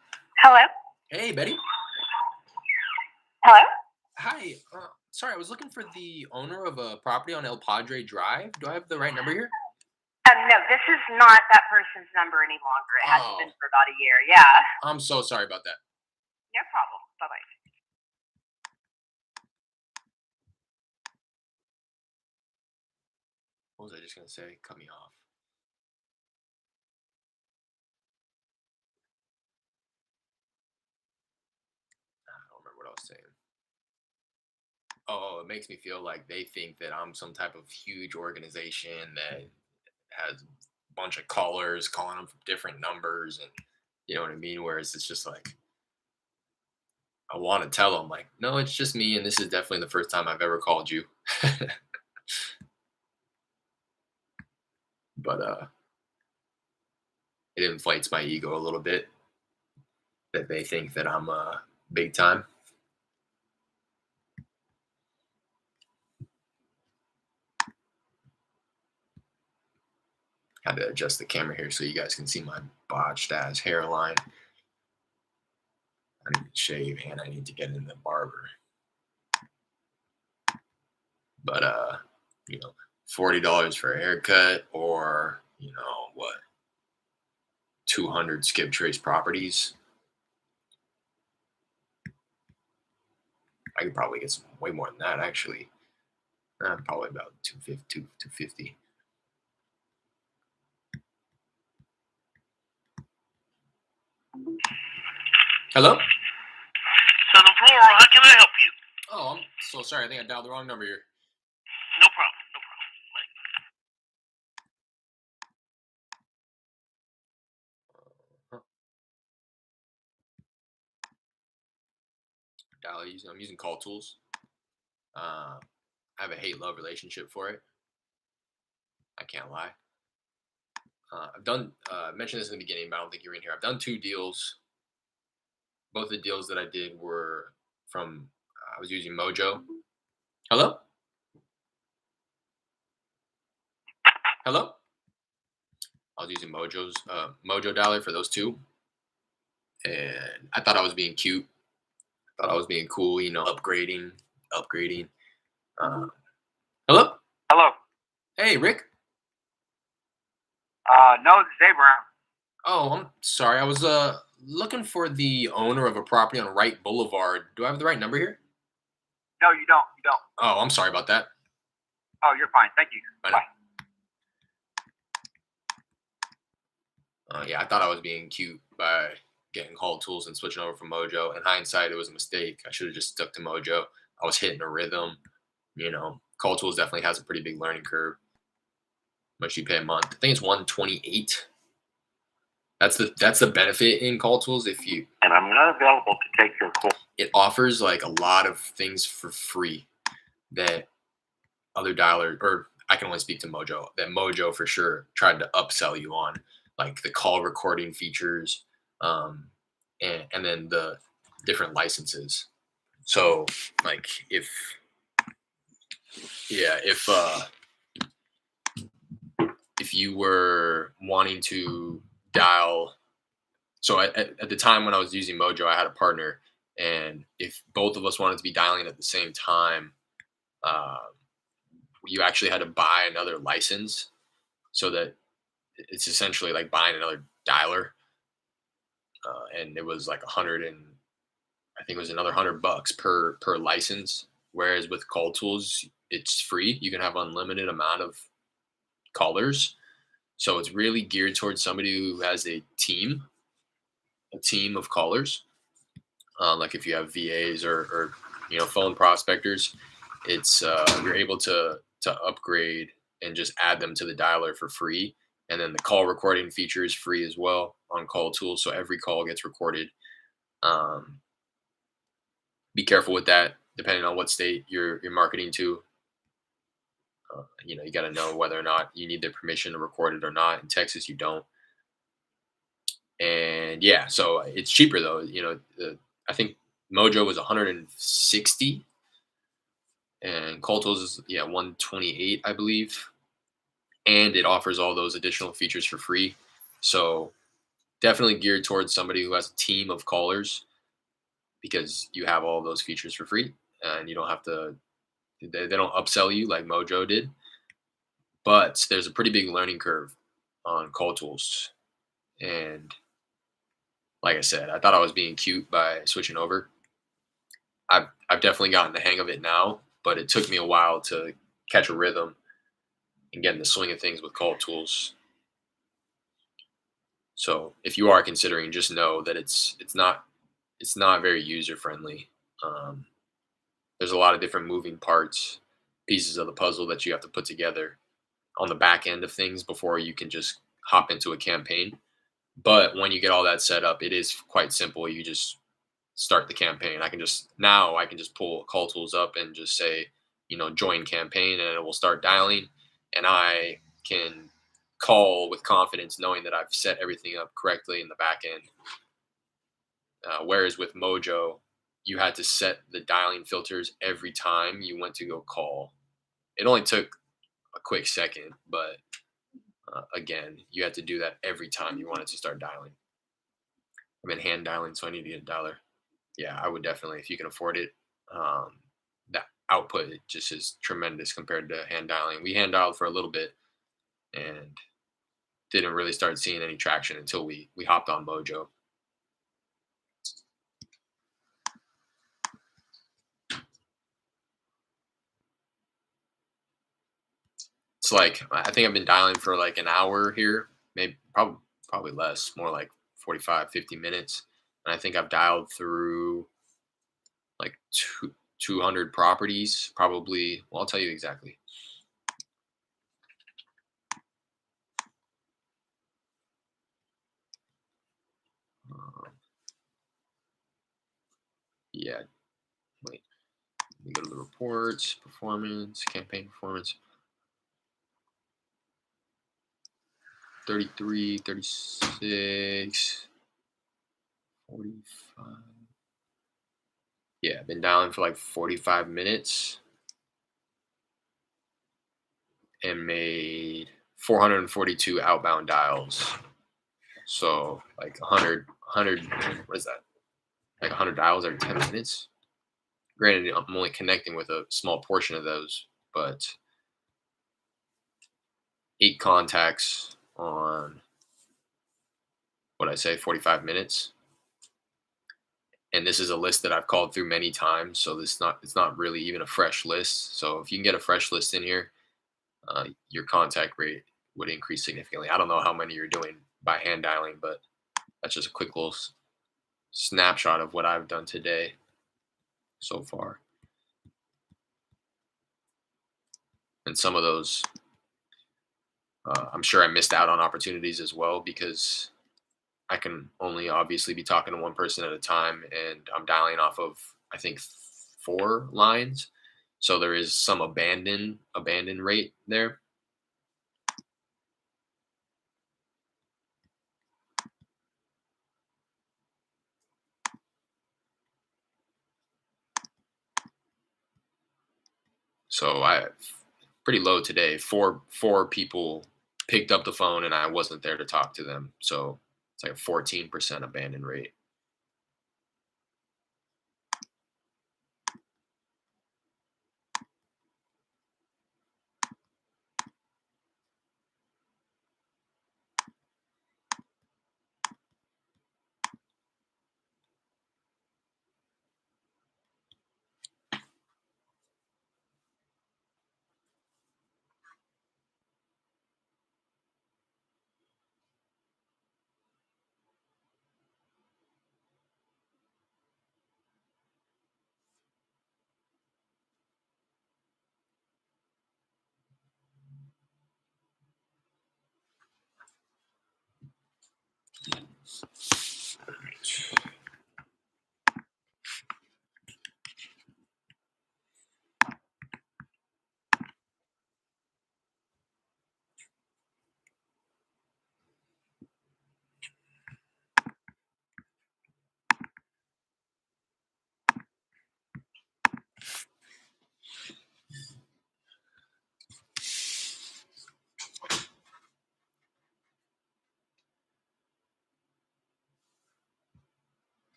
Hello? Hey, Betty. Hello? Hi. Sorry, I was looking for the owner of a property on El Padre Drive. Do I have the right number here? No, this is not that person's number any longer. It hasn't been for about a year. Yeah. I'm so sorry about that. No problem. Bye-bye. What was I just gonna say? Cut me off. I don't remember what I was saying. Oh, it makes me feel like they think that I'm some type of huge organization that has a bunch of callers calling them from different numbers, and you know what I mean. Whereas it's just like I want to tell them, like, no, it's just me, and this is definitely the first time I've ever called you. but it inflates my ego a little bit that they think that I'm big time. Had to adjust the camera here so you guys can see my botched ass hairline. I need to shave and I need to get in the barber. But $40 for a haircut, or what, 200 skip trace properties. I could probably get some way more than that actually. Probably about 250. Hello? Southern Floral, how can I help you? Oh, I'm so sorry. I think I dialed the wrong number here. No problem, no I'm using Call Tools. I have a hate-love relationship for it. I can't lie. I've done mentioned this in the beginning, but I don't think you're in here. I've done 2 deals. Both the deals that I did were from I was using Mojo. Hello? Hello? I was using Mojo's Mojo dialer for those 2, and I thought I was being cute. I thought I was being cool, upgrading. Hello? Hello. Hey, Rick. No, it's Dave Brown. Oh, I'm sorry. I was looking for the owner of a property on Wright Boulevard. Do I have the right number here? No, you don't. You don't. Oh, I'm sorry about that. Oh, you're fine. Thank you. Bye Bye. now. Yeah, I thought I was being cute by getting Call Tools and switching over from Mojo. In hindsight, it was a mistake. I should have just stuck to Mojo. I was hitting a rhythm. Call Tools definitely has a pretty big learning curve. How much you pay a month? I think it's $128. That's the benefit in Call Tools. And I'm not available to take your call. It offers like a lot of things for free that other dialers, or I can only speak to Mojo, that Mojo for sure tried to upsell you on, like the call recording features, and then the different licenses. So like if you were wanting to dial, so at the time when I was using Mojo, I had a partner, and if both of us wanted to be dialing at the same time, uh, you actually had to buy another license, so that it's essentially like buying another dialer, and it was like I think it was another $100 per license. Whereas with Call Tools, it's free. You can have unlimited amount of callers, so it's really geared towards somebody who has a team of callers. Like if you have VAs or phone prospectors, it's you're able to upgrade and just add them to the dialer for free. And then the call recording feature is free as well on Call Tools, so every call gets recorded. Be careful with that, depending on what state you're marketing to. You got to know whether or not you need the permission to record it or not. In Texas, you don't. And yeah, so it's cheaper though. I think Mojo was 160, and Call Tools is 128, I believe. And it offers all those additional features for free. So definitely geared towards somebody who has a team of callers, because you have all those features for free, and you don't have to. They don't upsell you like Mojo did. But there's a pretty big learning curve on Call Tools, and like I said, I thought I was being cute by switching over. I've definitely gotten the hang of it now, but it took me a while to catch a rhythm and get in the swing of things with Call Tools. So if you are considering, just know that it's not very user friendly. There's a lot of different moving parts, pieces of the puzzle that you have to put together on the back end of things before you can just hop into a campaign. But when you get all that set up, it is quite simple. You just start the campaign. I can just pull Call Tools up and just say, join campaign, and it will start dialing, and I can call with confidence, knowing that I've set everything up correctly in the back end. Whereas with Mojo, you had to set the dialing filters every time you went to go call. It only took a quick second, but again, you had to do that every time you wanted to start dialing. I'm in hand dialing, so I need to get a dialer. Yeah, I would definitely, if you can afford it. The output just is tremendous compared to hand dialing. We hand dialed for a little bit and didn't really start seeing any traction until we hopped on Mojo. It's like I think I've been dialing for like an hour here, maybe probably less, more like 45, 50 minutes. And I think I've dialed through like 200 properties, probably. Well, I'll tell you exactly. Yeah, wait. Let me go to the reports, performance, campaign performance. 33, 36, 45. Yeah, I've been dialing for like 45 minutes and made 442 outbound dials. So like 100, what is that? Like 100 dials every 10 minutes. Granted, I'm only connecting with a small portion of those, but 8 contacts on what I say, 45 minutes. And this is a list that I've called through many times, so it's not really even a fresh list. So if you can get a fresh list in here, your contact rate would increase significantly. I don't know how many you're doing by hand dialing, but that's just a quick little snapshot of what I've done today so far. And some of those, I'm sure I missed out on opportunities as well because I can only obviously be talking to one person at a time, and I'm dialing off of I think 4 lines, so there is some abandon rate there. So I pretty low today. Four people picked up the phone and I wasn't there to talk to them. So it's like a 14% abandon rate.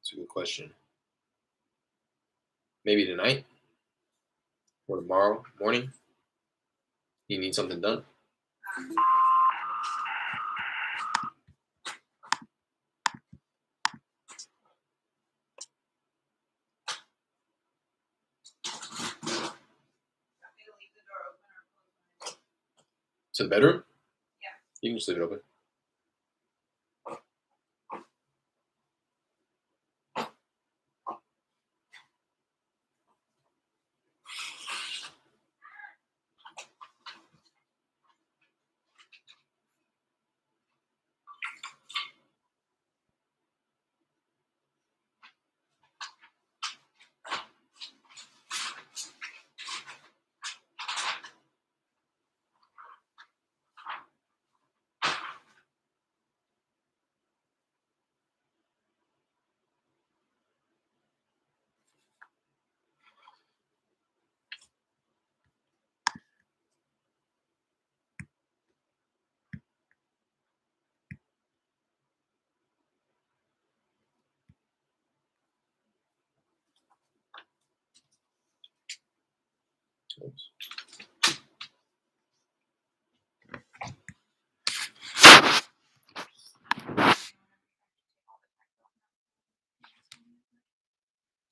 That's a good question. Maybe tonight or tomorrow morning. You need something done. To the bedroom? Yeah. You can just leave it open. Oops.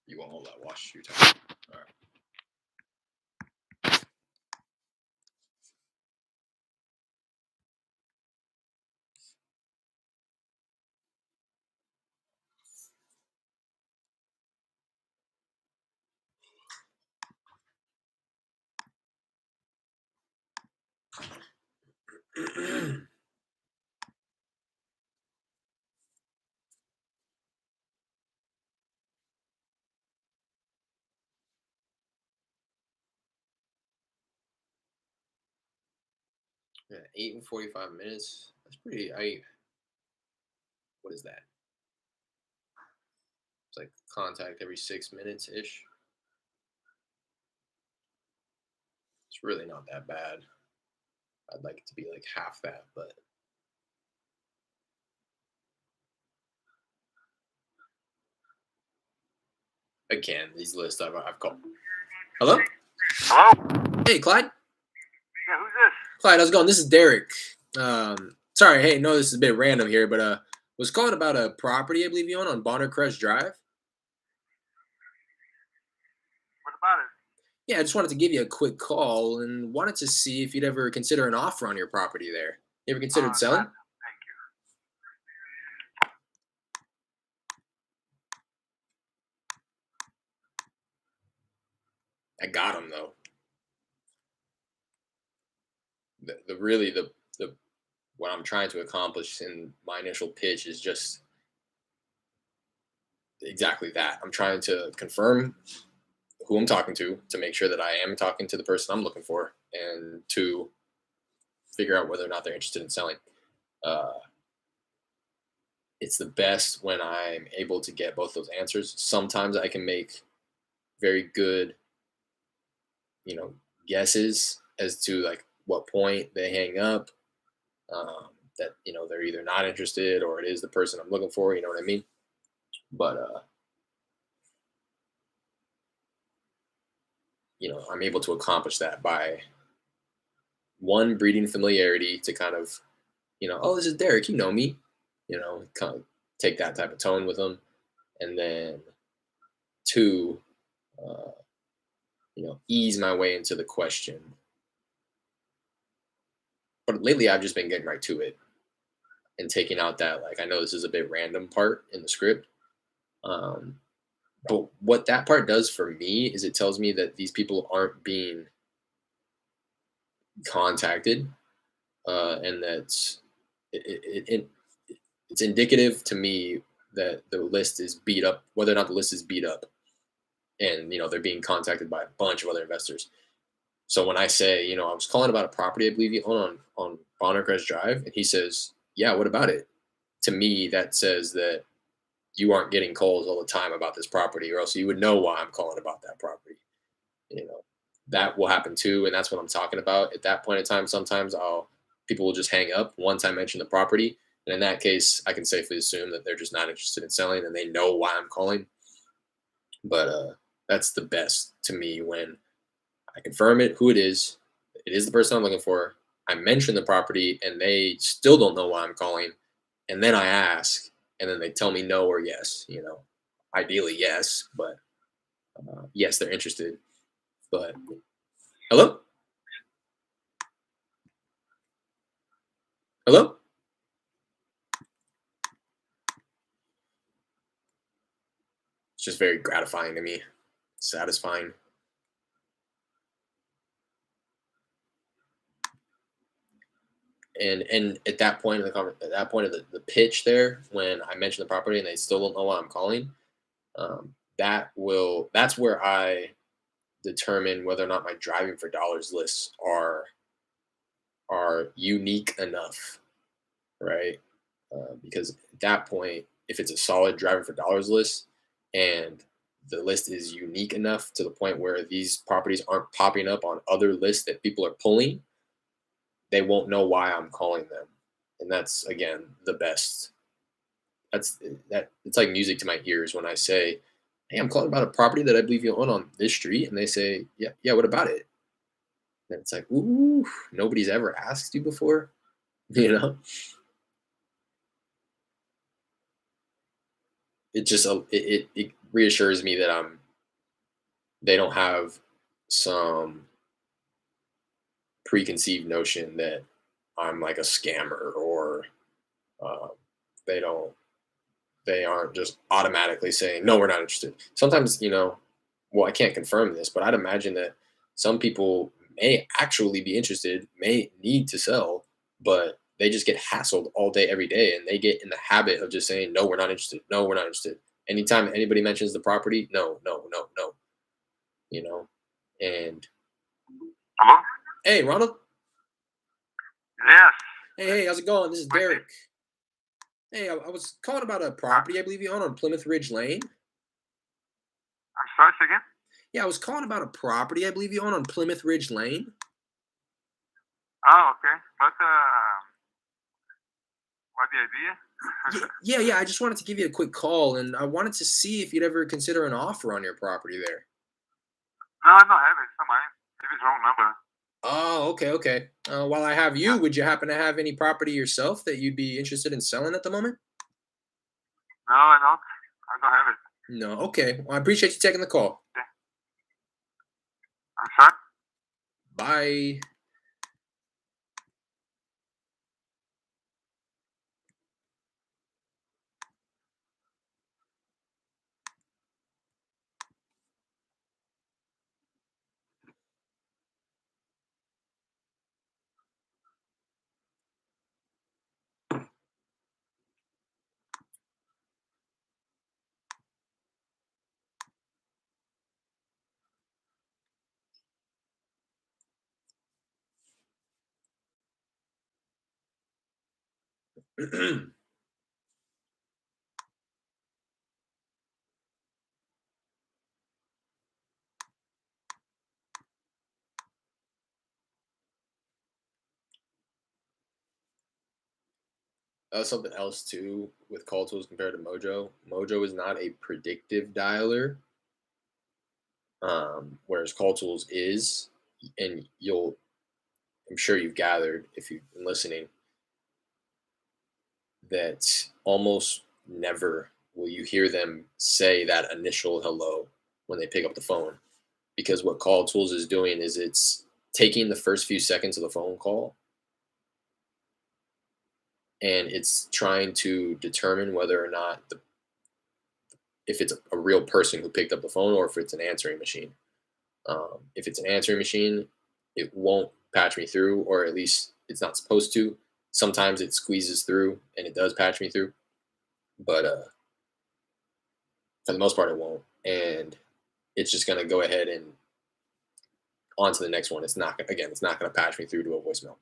You want all that wash your time. All right. Yeah, 8 and 45 minutes. That's pretty. What is that? It's like contact every 6 minutes ish. It's really not that bad. I'd like it to be like half that, but again, these lists I've called. Hello? Hello? Hey, Clyde. Yeah, who's this? Clyde, how's it going? This is Derek. Sorry, hey, no, this is a bit random here, but was calling about a property I believe you own on Bonner Crest Drive. What about it? Yeah, I just wanted to give you a quick call and wanted to see if you'd ever consider an offer on your property there. You ever considered selling? Thank you. I got him though. The really the what I'm trying to accomplish in my initial pitch is just exactly that. I'm trying to confirm who I'm talking to make sure that I am talking to the person I'm looking for, and to figure out whether or not they're interested in selling. Uh, it's the best when I'm able to get both those answers. Sometimes I can make very good, you know, guesses as to like what point they hang up. That they're either not interested or it is the person I'm looking for. You know what I mean? But I'm able to accomplish that by one breeding familiarity to kind of oh, this is Derek, you know me, kind of take that type of tone with them, and then two, uh, ease my way into the question. But lately, I've just been getting right to it and taking out that, like, I know this is a bit random part in the script. Um, but what that part does for me is it tells me that these people aren't being contacted, and that's it's indicative to me that the list is beat up, whether or not the list is beat up, and they're being contacted by a bunch of other investors. So when I say, I was calling about a property I believe you own on Bonner Crest Drive, and he says, yeah, what about it? To me, that says that you aren't getting calls all the time about this property, or else you would know why I'm calling about that property. You know, that will happen too, and that's what I'm talking about. At that point in time, sometimes people will just hang up once I mention the property, and in that case, I can safely assume that they're just not interested in selling, and they know why I'm calling. But that's the best to me when I confirm who it is. It is the person I'm looking for. I mention the property, and they still don't know why I'm calling, and then I ask, and then they tell me no or yes. Ideally yes, but yes, they're interested. But hello, hello. It's just very gratifying to me, satisfying. And at that point of at that point of the pitch there, when I mention the property and they still don't know why I'm calling, that's where I determine whether or not my driving for dollars lists are unique enough, right? Because at that point, if it's a solid driving for dollars list and the list is unique enough to the point where these properties aren't popping up on other lists that people are pulling, they won't know why I'm calling them. And that's again the best. That it's like music to my ears when I say, "Hey, I'm calling about a property that I believe you own on this street," and they say, "Yeah, yeah, what about it?" And it's like, ooh, nobody's ever asked you before, you know? It just it reassures me that they don't have some preconceived notion that I'm like a scammer or uh, they don't they aren't just automatically saying no, we're not interested. Sometimes, well, I can't confirm this, but I'd imagine that some people may actually be interested, may need to sell, but they just get hassled all day every day and they get in the habit of just saying no, we're not interested, no, we're not interested. Anytime anybody mentions the property, no, no, no, no, you know and Hello? hey, Ronald. Yes. Hey, how's it going? This is Wait, Derek. Hey, I was calling about a uh, property I believe you own on Plymouth Ridge Lane. I'm sorry, say again? Yeah, I was calling about a property I believe you own on Plymouth Ridge Lane. Oh, okay. What's the idea? Yeah. I just wanted to give you a quick call, and I wanted to see if you'd ever consider an offer on your property there. No, I don't have it. It's not mine. Maybe it's wrong number. Oh, okay. While I have Yeah. you, would you happen to have any property yourself that you'd be interested in selling at the moment? No, I don't. I don't have it. No. Okay. Well, I appreciate you taking the call. Yeah. I'm sorry? Bye. Something else too with call tools compared to Mojo. Mojo is not a predictive dialer, whereas call tools is, and I'm sure you've gathered if you've been listening that almost never will you hear them say that initial hello when they pick up the phone, because what call tools is doing is it's taking the first few seconds of the phone call and it's trying to determine whether or not if it's a real person who picked up the phone or if it's an answering machine. If it's an answering machine, it won't patch me through, or at least it's not supposed to. Sometimes it squeezes through and it does patch me through, but for the most part, it won't. And it's just going to go ahead and on to the next one. It's not going to patch me through to a voicemail.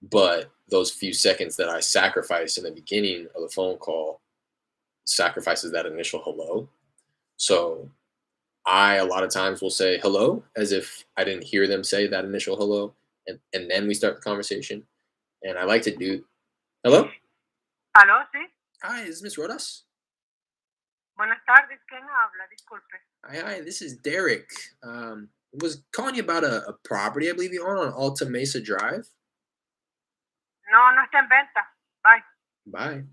But those few seconds that I sacrifice in the beginning of the phone call sacrifices that initial hello. So I a lot of times will say hello as if I didn't hear them say that initial hello, and then we start the conversation. And I like to do hello. ¿Aló? Sí. Hi, is Miss Rodas? Buenas tardes. ¿Quién habla? Disculpe. Hi, this is Derek. Was calling you about a property I believe you own on Alta Mesa Drive. No, no está en venta. Bye. Bye.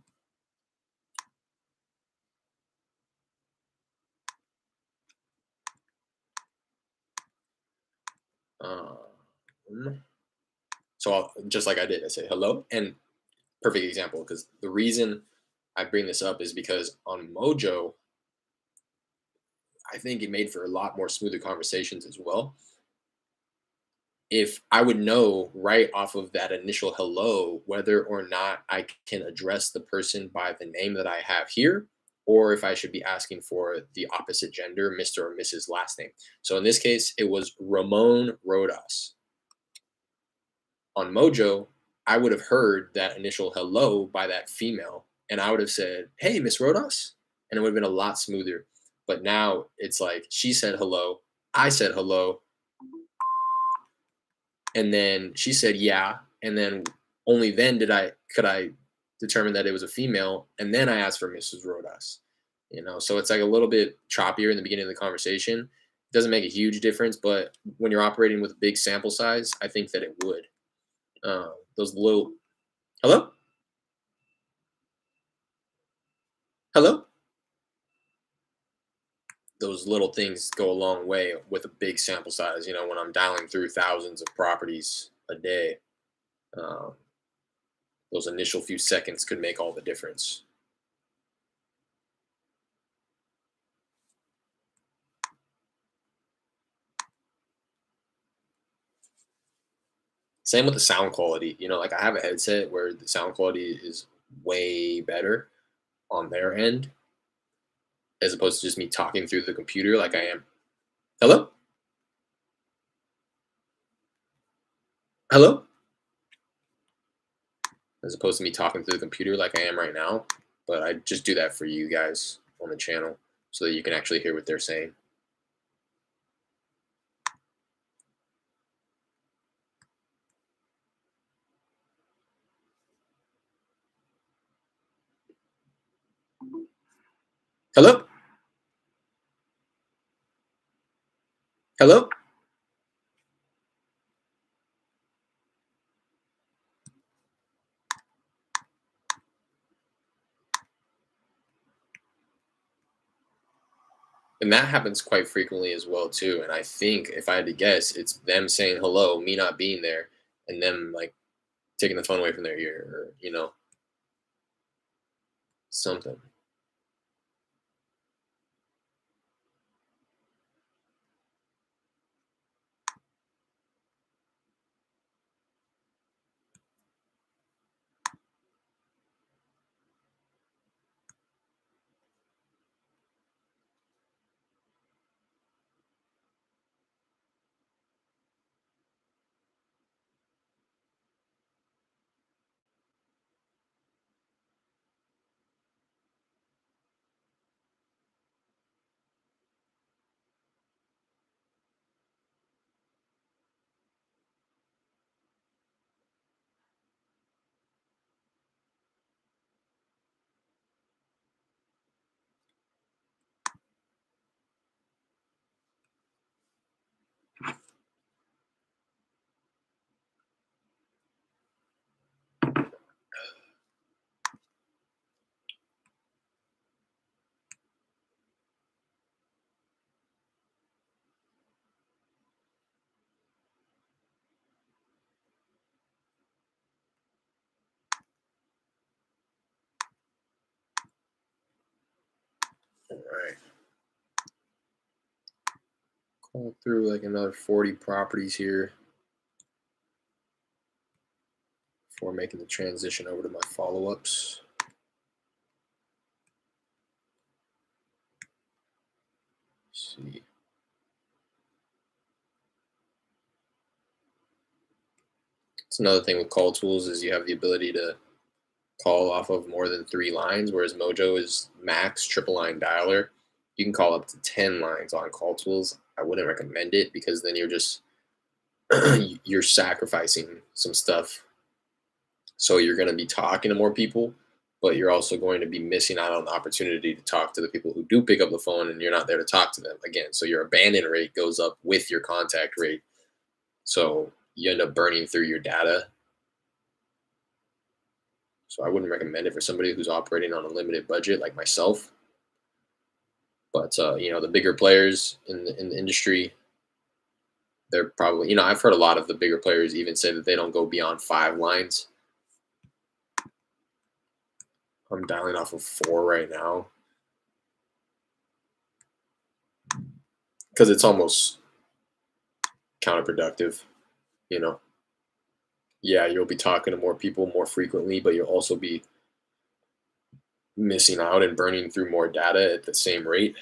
Um, so just like I did, I say hello, and perfect example because the reason I bring this up is because on Mojo, I think it made for a lot more smoother conversations as well. If I would know right off of that initial hello whether or not I can address the person by the name that I have here, or if I should be asking for the opposite gender, Mr. or Mrs. last name. So in this case, it was Ramon Rodas. On Mojo, I would have heard that initial hello by that female, and I would have said, "Hey, Miss Rodas," and it would have been a lot smoother. But now it's like she said hello, I said hello, and then she said yeah, and then only then could I determine that it was a female, and then I asked for Mrs. Rodas. So it's like a little bit choppier in the beginning of the conversation, Doesn't make a huge difference, but when you're operating with a big sample size, I think that it would. Those little hello, hello. Those little things go a long way with a big sample size. You know, when I'm dialing through thousands of properties a day, um, those initial few seconds could make all the difference. Same with the sound quality. You know, like I have a headset where the sound quality is way better on their end as opposed to just me talking through the computer like I am. Hello? Hello? As opposed to me talking through the computer like I am right now. But I just do that for you guys on the channel so that you can actually hear what they're saying. Hello? Hello? And that happens quite frequently as well too. And I think if I had to guess, it's them saying hello, me not being there, and them like taking the phone away from their ear or, you know, something. All right. Call through like another 40 properties here before making the transition over to my follow-ups. See. It's another thing with call tools is you have the ability to call off of more than 3 lines, whereas Mojo is max triple line dialer. You can call up to 10 lines on call tools. I wouldn't recommend it because then you're just you're sacrificing some stuff. So you're going to be talking to more people, but you're also going to be missing out on the opportunity to talk to the people who do pick up the phone and you're not there to talk to them again. So your abandon rate goes up with your contact rate. So you end up burning through your data. So I wouldn't recommend it for somebody who's operating on a limited budget like myself. But you know, the bigger players in the industry, they're probably, you know, I've heard a lot of the bigger players even say that they don't go beyond 5 lines. I'm dialing off of 4 right now because it's almost counterproductive. You know, yeah, you'll be talking to more people more frequently, but you'll also be missing out and burning through more data at the same rate.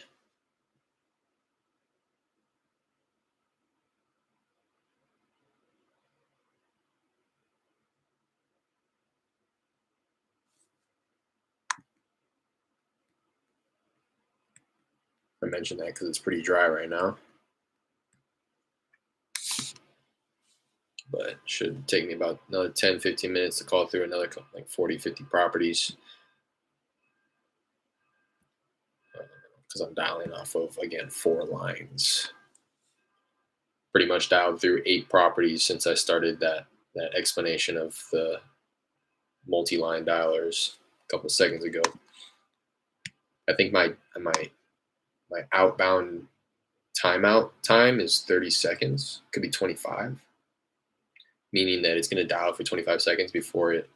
I mentioned that because it's pretty dry right now. But it should take me about another 10, 15 minutes to call through another like 40, 50 properties because I'm dialing off of, again, 4 lines. pretty much dialed through 8 properties since I started that explanation of the multi-line dialers a couple seconds ago. I think my outbound timeout time is 30 seconds. Could be 25, meaning that it's going to dial for 25 seconds before it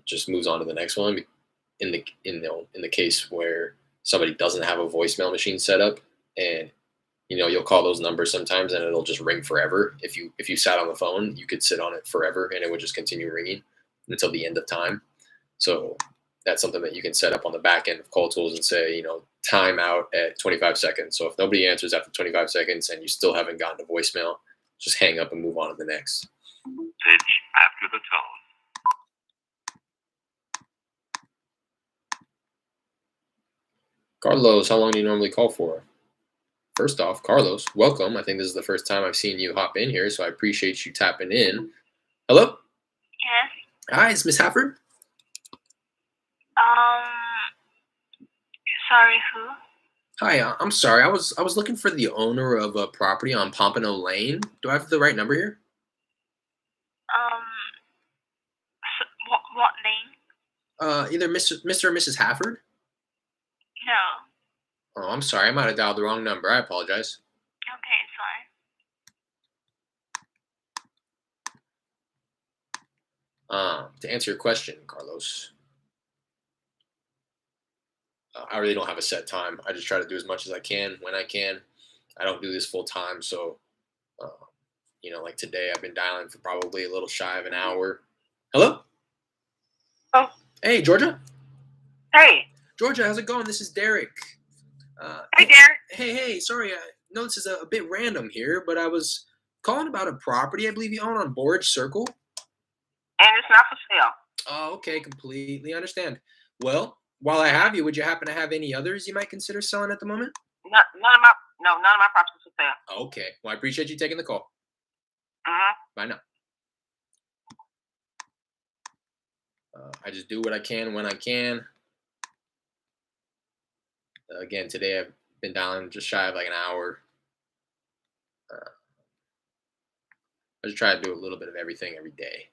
just moves on to the next one. In the case where somebody doesn't have a voicemail machine set up, and you'll call those numbers sometimes and it'll just ring forever. If you sat on the phone, you could sit on it forever and it would just continue ringing until the end of time. So that's something that you can set up on the back end of Call Tools and say, time out at 25 seconds. So if nobody answers after 25 seconds and you still haven't gotten to voicemail, just hang up and move on to the next. Pitch after the tone. Carlos, how long do you normally call for? First off, Carlos, welcome. I think this is the first time I've seen you hop in here, so I appreciate you tapping in. Hello? Yes. Hi, it's Miss Hafford. Sorry, who? Hi, I'm sorry. I was looking for the owner of a property on Pompano Lane. Do I have the right number here? What name? Either Mr. or Mrs. Hafford. No. Oh, I'm sorry. I might have dialed the wrong number. I apologize. Okay, it's fine. To answer your question, Carlos, I really don't have a set time. I just try to do as much as I can when I can. I don't do this full time, so like today, I've been dialing for probably a little shy of an hour. Hello? Oh. Hey, Georgia. Hey. Georgia, how's it going? This is Derek. Hey, Derek. Hey. Sorry, I know this is a bit random here, but I was calling about a property I believe you own on Borage Circle. And it's not for sale. Oh, okay, completely understand. Well, while I have you, would you happen to have any others you might consider selling at the moment? None of my properties for sale. Okay, well, I appreciate you taking the call. Bye now. I just do what I can when I can. Again, today I've been dialing just shy of like an hour. I just try to do a little bit of everything every day.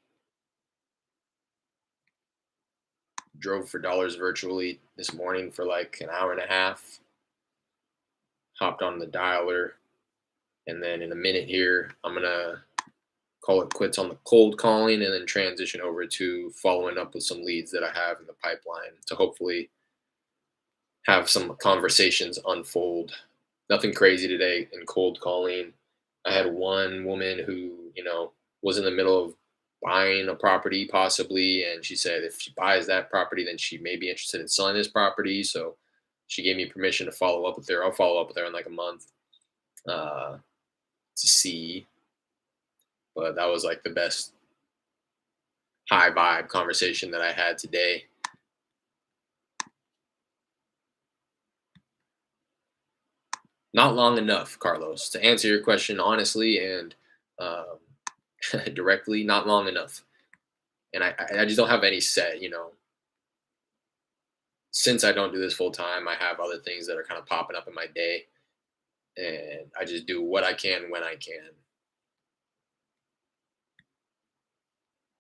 Drove for dollars virtually this morning for like an hour and a half. Hopped on the dialer. And then in a minute here, I'm going to call it quits on the cold calling and then transition over to following up with some leads that I have in the pipeline to hopefully have some conversations unfold. Nothing crazy today in cold calling. I had one woman who, was in the middle of buying a property possibly, and she said if she buys that property, then she may be interested in selling this property. So she gave me permission to follow up with her. I'll follow up with her in like a month to see. But that was like the best high vibe conversation that I had today. Not long enough, Carlos, to answer your question honestly and directly. Not long enough, and I just don't have any set. Since I don't do this full time, I have other things that are kind of popping up in my day, and I just do what I can when I can.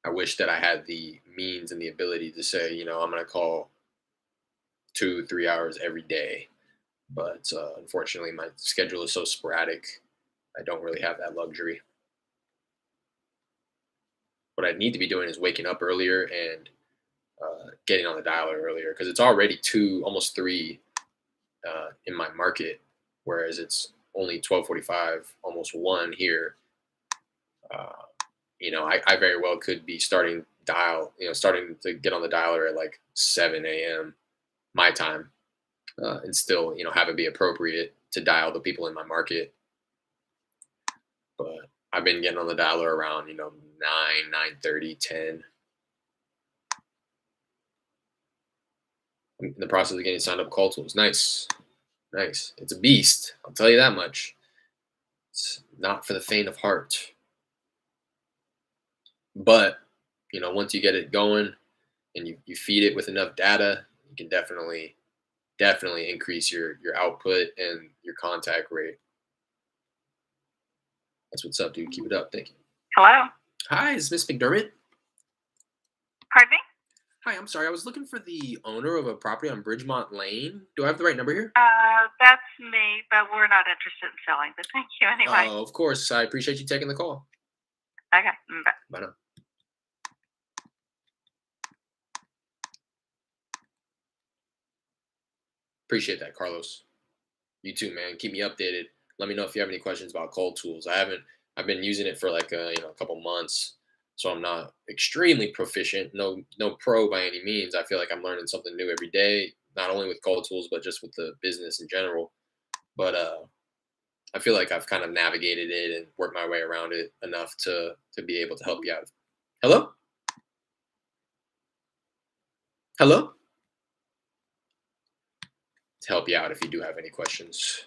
I wish that I had the means and the ability to say, I'm going to call 2-3 hours every day. But unfortunately, my schedule is so sporadic, I don't really have that luxury. What I need to be doing is waking up earlier and getting on the dialer earlier because it's already 2, almost 3 in my market, whereas it's only 12:45, almost 1 here. I very well could be starting to get on the dialer at like 7 a.m. my time. And still, have it be appropriate to dial the people in my market. But I've been getting on the dialer around, 9, 9:30, 10. I'm in the process of getting signed up Call Tools. Nice. It's a beast. I'll tell you that much. It's not for the faint of heart. But, once you get it going and you feed it with enough data, you can definitely increase your output and your contact rate. That's what's up, dude. Keep it up. Thank you. Hello. Hi, is Miss McDermott? Pardon me? Hi, I'm sorry. I was looking for the owner of a property on Bridgemont Lane. Do I have the right number here? That's me, but we're not interested in selling. But thank you anyway. Oh, of course. I appreciate you taking the call. Okay. Bye. Bye now. Appreciate that, Carlos. You too, man. Keep me updated. Let me know if you have any questions about cold tools. I've been using it for like a couple months, so I'm not extremely proficient. No pro by any means. I feel like I'm learning something new every day, not only with cold tools but just with the business in general. But I feel like I've kind of navigated it and worked my way around it enough to be able to help you out. Hello? Hello? To help you out if you do have any questions.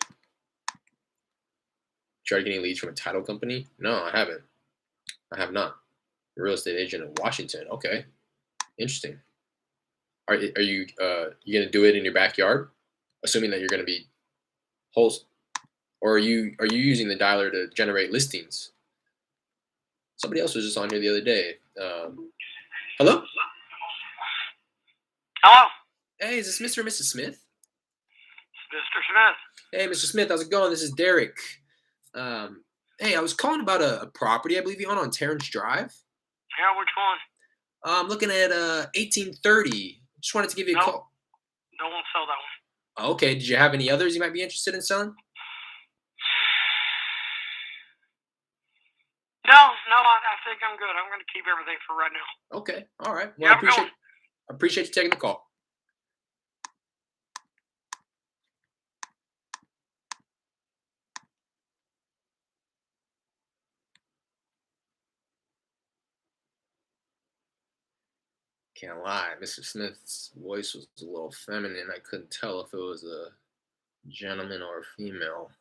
Try getting leads from a title company? No, I haven't. I have not. A real estate agent in Washington. Okay, interesting. Are you gonna do it in your backyard? Assuming that you're gonna be host, or are you using the dialer to generate listings? Somebody else was just on here the other day. Hello? Hello, Hey, is this Mr. or Mrs. Smith? Mr. Smith. Hey, Mr. Smith, how's it going? This is Derek. Hey, I was calling about a property I believe you own on Terrence Drive. Yeah, which one? I'm looking at 1830. Just wanted to give you a No. call. No one sell that one. Okay, did you have any others you might be interested in selling? No, I think I'm good. I'm going to keep everything for right now. Okay, all right. Yeah, Well, have a good one. I appreciate you taking the call. Can't lie, Mr. Smith's voice was a little feminine. I couldn't tell if it was a gentleman or a female.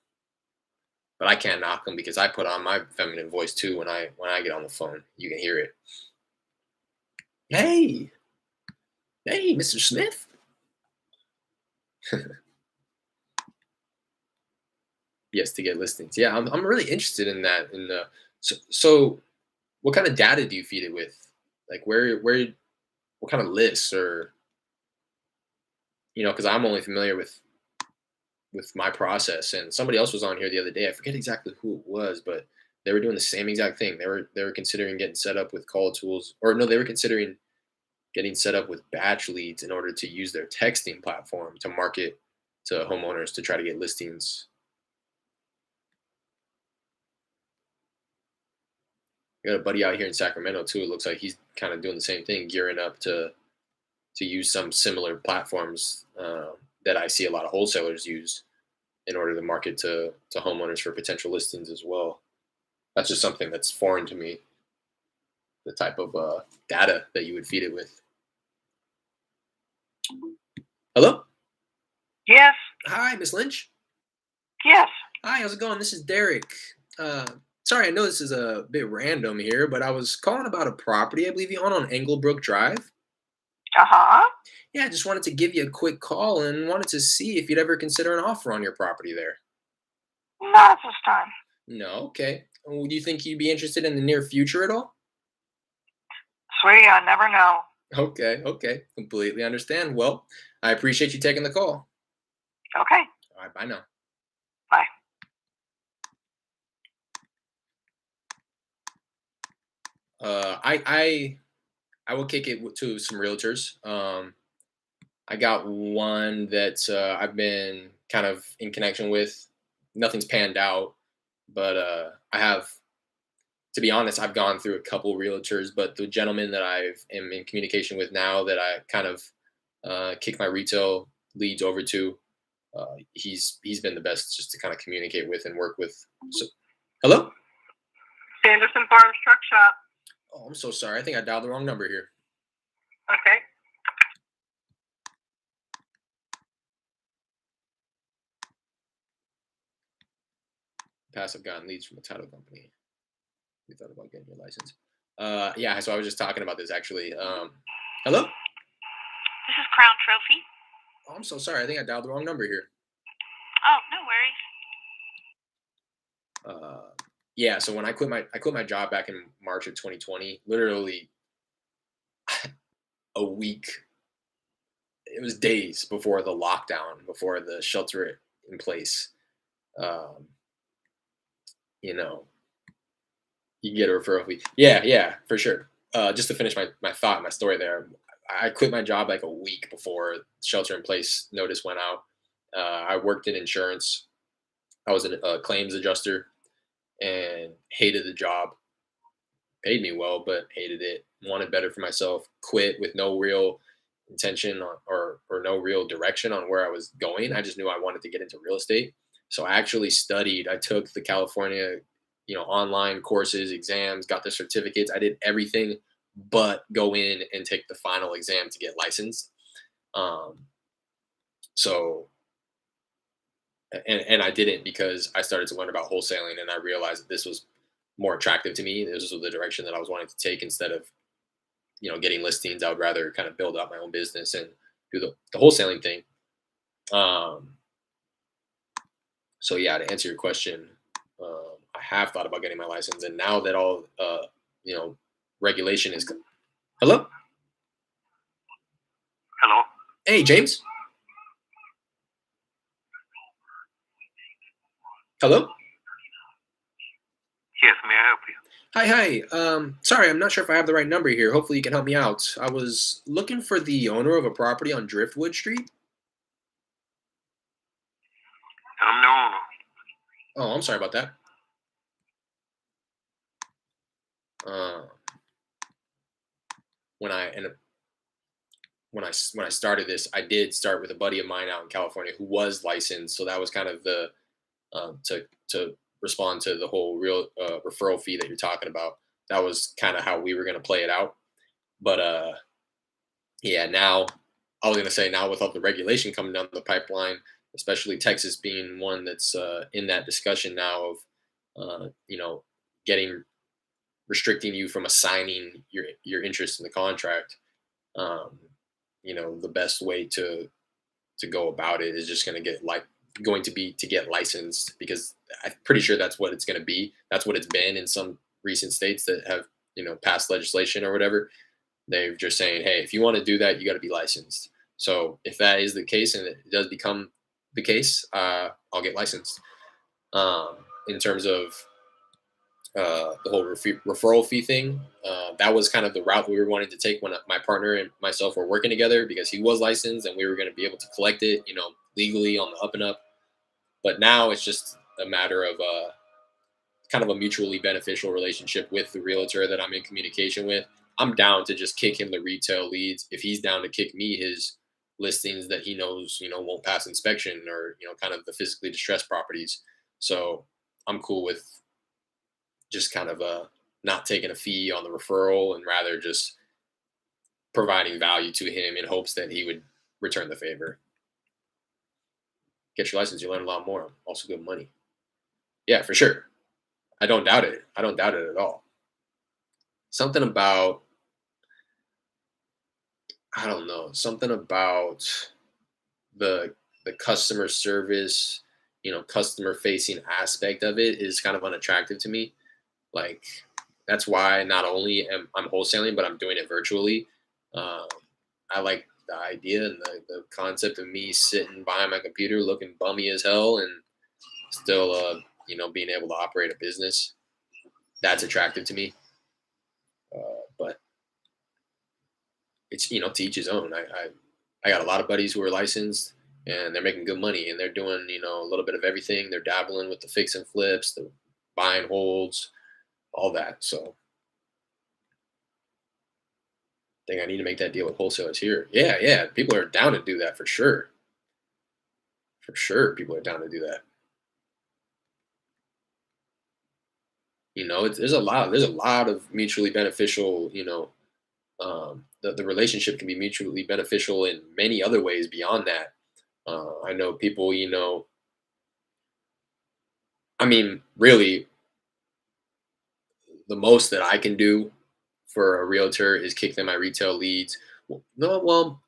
But I can't knock him because I put on my feminine voice too when I get on the phone. You can hear it. Hey, Mr. Smith. Yes, to get listings. Yeah, I'm really interested in that. In the so what kind of data do you feed it with? Like what kind of lists or because I'm only familiar with my process, and somebody else was on here the other day. I forget exactly who it was, but they were doing the same exact thing. They were considering getting set up with call tools, or no, they were considering getting set up with batch leads in order to use their texting platform to market to homeowners to try to get listings. I got a buddy out here in Sacramento too. It looks like he's kind of doing the same thing, gearing up to use some similar platforms that I see a lot of wholesalers use in order to market to homeowners for potential listings as well. That's just something that's foreign to me. The type of data that you would feed it with. Hello. Yes. Hi, Miss Lynch. Yes. Hi, how's it going? This is Derek. Sorry, I know this is a bit random here, but I was calling about a property I believe you own on Englebrook Drive. Uh-huh. Yeah, I just wanted to give you a quick call and wanted to see if you'd ever consider an offer on your property there. Not at this time. No, okay. Well, do you think you'd be interested in the near future at all? Sweetie, I never know. Okay. Completely understand. Well, I appreciate you taking the call. Okay. All right, bye now. Bye. I will kick it to some realtors. I got one that I've been kind of in connection with. Nothing's panned out, but I have, to be honest, I've gone through a couple realtors, but the gentleman that I am in communication with now that I kind of kick my retail leads over to, he's been the best just to kind of communicate with and work with. So, hello? Sanderson Farms Truck Shop. Oh, I'm so sorry. I think I dialed the wrong number here. Okay. Past, I've gotten leads from a title company. We thought about getting your license. Yeah, so I was just talking about this actually. Hello? This is Crown Trophy. Oh, I'm so sorry. I think I dialed the wrong number here. Oh, no worries. Yeah, so when I quit my job back in March of 2020, literally a week, it was days before the lockdown, before the shelter in place. Um, you know, you get a referral fee. Yeah, yeah, for sure. Just to finish my story there, I quit my job like a week before shelter in place notice went out. I worked in insurance. I was a claims adjuster and hated the job. Paid me well, but hated it. Wanted better for myself. Quit with no real intention or no real direction on where I was going. I just knew I wanted to get into real estate. So I actually studied. I took the California, online courses, exams, got the certificates. I did everything but go in and take the final exam to get licensed. Um, so and I didn't because I started to learn about wholesaling and I realized that this was more attractive to me. This was the direction that I was wanting to take instead of getting listings. I would rather kind of build out my own business and do the wholesaling thing. Um, so yeah, to answer your question, I have thought about getting my license, and now that all you know regulation is. Hello, Hello? hey James. Hello. Yes, may I help you? Hi, hi. Sorry, I'm not sure if I have the right number here. Hopefully, you can help me out. I was looking for the owner of a property on Driftwood Street. I'm the owner. Oh, I'm sorry about that. Uh, when I and when I started this, I did start with a buddy of mine out in California who was licensed, so that was kind of the to respond to the whole real referral fee that you're talking about. That was kind of how we were going to play it out. But yeah, now I was going to say now with all the regulation coming down the pipeline, especially Texas being one that's in that discussion now of getting restricting you from assigning your interest in the contract. Um, the best way to go about it is just going to be to get licensed because I'm pretty sure that's what it's going to be. That's what it's been in some recent states that have passed legislation or whatever. They're just saying, hey, if you want to do that, you got to be licensed. So if that is the case and it does become the case, I'll get licensed. In terms of the whole referral fee thing. That was kind of the route we were wanting to take when my partner and myself were working together because he was licensed and we were going to be able to collect it, legally on the up and up. But now it's just a matter of kind of a mutually beneficial relationship with the realtor that I'm in communication with. I'm down to just kick him the retail leads if he's down to kick me his listings that he knows, won't pass inspection or, kind of the physically distressed properties. So I'm cool with just kind of not taking a fee on the referral and rather just providing value to him in hopes that he would return the favor. Get your license, you learn a lot more. Also good money. Yeah, for sure. I don't doubt it. I don't doubt it at all. Something about I don't know, something about the customer service, customer facing aspect of it is kind of unattractive to me. Like that's why not only am I'm wholesaling, but I'm doing it virtually. Um, I like the idea and the concept of me sitting behind my computer looking bummy as hell and still, being able to operate a business. That's attractive to me. But it's, to each his own. I got a lot of buddies who are licensed and they're making good money and they're doing, a little bit of everything. They're dabbling with the fix and flips, the buy and holds, all that. So think I need to make that deal with wholesalers here. Yeah, yeah. People are down to do that for sure. For sure, people are down to do that. There's a lot of mutually beneficial. The relationship can be mutually beneficial in many other ways beyond that. I know people. I mean, really, the most that I can do for a realtor is kick them my retail leads. No, well,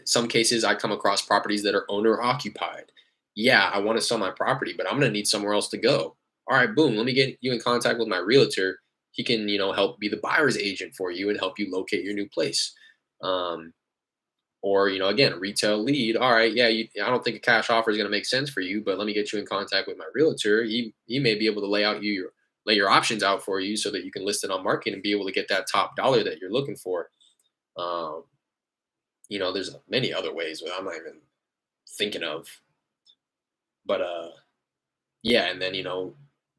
some cases I come across properties that are owner occupied. Yeah, I want to sell my property, but I'm going to need somewhere else to go. All right, boom, let me get you in contact with my realtor. He can, help be the buyer's agent for you and help you locate your new place. Um, or, again, retail lead. All right, yeah, I don't think a cash offer is going to make sense for you, but let me get you in contact with my realtor. He may be able to lay your options out for you so that you can list it on market and be able to get that top dollar that you're looking for. Um, there's many other ways that I'm not even thinking of, but yeah, and then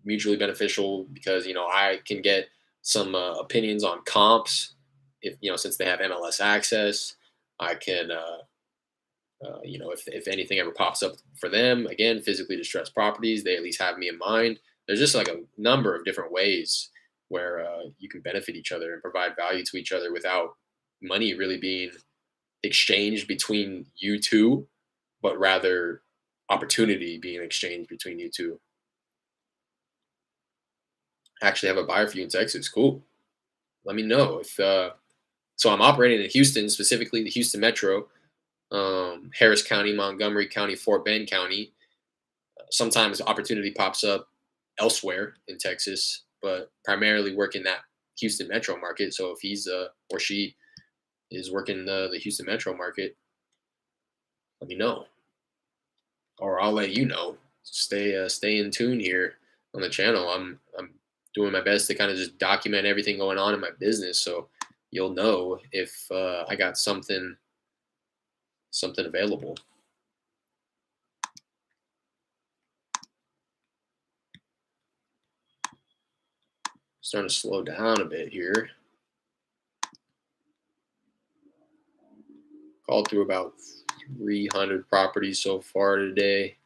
mutually beneficial because I can get some opinions on comps if since they have MLS access. I can if anything ever pops up for them, again, physically distressed properties, they at least have me in mind. There's just like a number of different ways where you can benefit each other and provide value to each other without money really being exchanged between you two, but rather opportunity being exchanged between you two. I actually have a buyer for you in Texas. Cool. Let me know if so. I'm operating in Houston, specifically the Houston Metro, Harris County, Montgomery County, Fort Bend County. Sometimes opportunity pops up elsewhere in Texas, but primarily work in that Houston metro market. So if he's or she is working the Houston metro market, let me know, or I'll let you know. Stay in tune here on the channel. I'm doing my best to kind of just document everything going on in my business, so you'll know if I got something available. Starting to slow down a bit here. Called through about 300 properties so far today.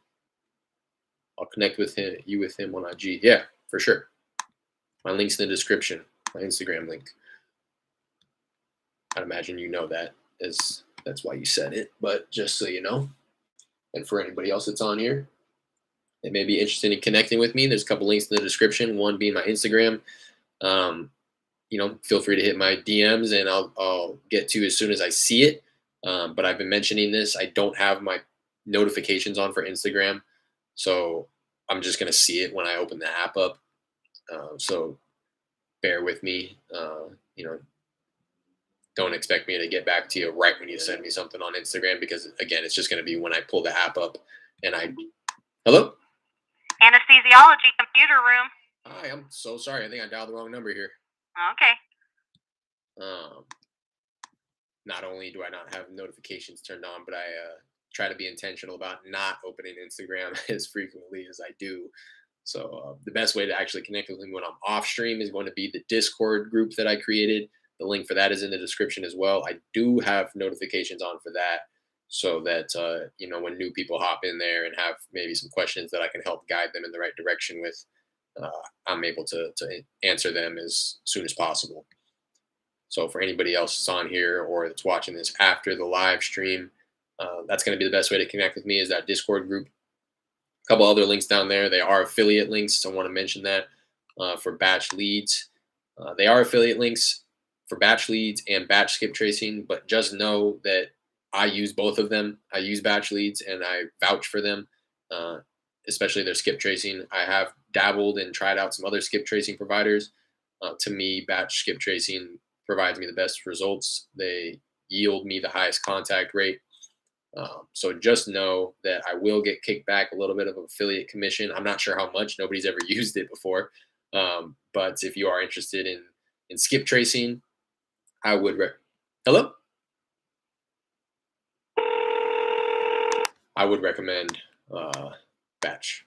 I'll connect with him on IG. Yeah, for sure. My link's in the description. My Instagram link. I'd imagine you know that, as that's why you said it. But just so you know, and for anybody else that's on here that may be interested in connecting with me, there's a couple links in the description. One being my Instagram. Um, feel free to hit my DMs and I'll get to you as soon as I see it. But I've been mentioning this. I don't have my notifications on for Instagram, so I'm just gonna see it when I open the app up. So bear with me. Don't expect me to get back to you right when you send me something on Instagram because again, it's just gonna be when I pull the app up and I. Hello. Anesthesiology computer room. Hi, I'm so sorry. I think I dialed the wrong number here. Okay. Um, Not only do I not have notifications turned on, but I try to be intentional about not opening Instagram as frequently as I do. So the best way to actually connect with me when I'm off stream is going to be the Discord group that I created. The link for that is in the description as well. I do have notifications on for that, so that when new people hop in there and have maybe some questions that I can help guide them in the right direction with, uh, I'm able to answer them as soon as possible. So for anybody else that's on here or that's watching this after the live stream, that's going to be the best way to connect with me is that Discord group. A couple other links down there. They are affiliate links. So I want to mention that for batch leads. They are affiliate links for batch leads and batch skip tracing, but just know that I use both of them. I use batch leads and I vouch for them, especially their skip tracing. I have dabbled and tried out some other skip tracing providers. To me, batch skip tracing provides me the best results. They yield me the highest contact rate. So just know that I will get kicked back a little bit of affiliate commission. I'm not sure how much. Nobody's ever used it before. But if you are interested in skip tracing, I would. Hello. I would recommend batch.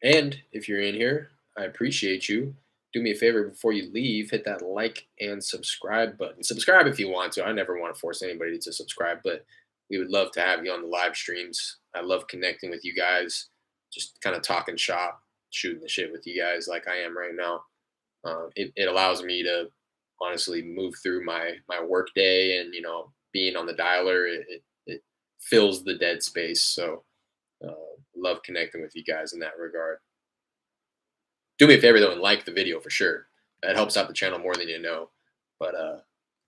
And if you're in here, I appreciate you. Do me a favor before you leave, hit that like and subscribe button. Subscribe if you want to. I never want to force anybody to subscribe, but we would love to have you on the live streams. I love connecting with you guys, just kind of talking shop, shooting the shit with you guys like I am right now. It allows me to honestly move through my work day and being on the dialer, it fills the dead space. So love connecting with you guys in that regard. Do me a favor though and like the video for sure. That helps out the channel more than you know. But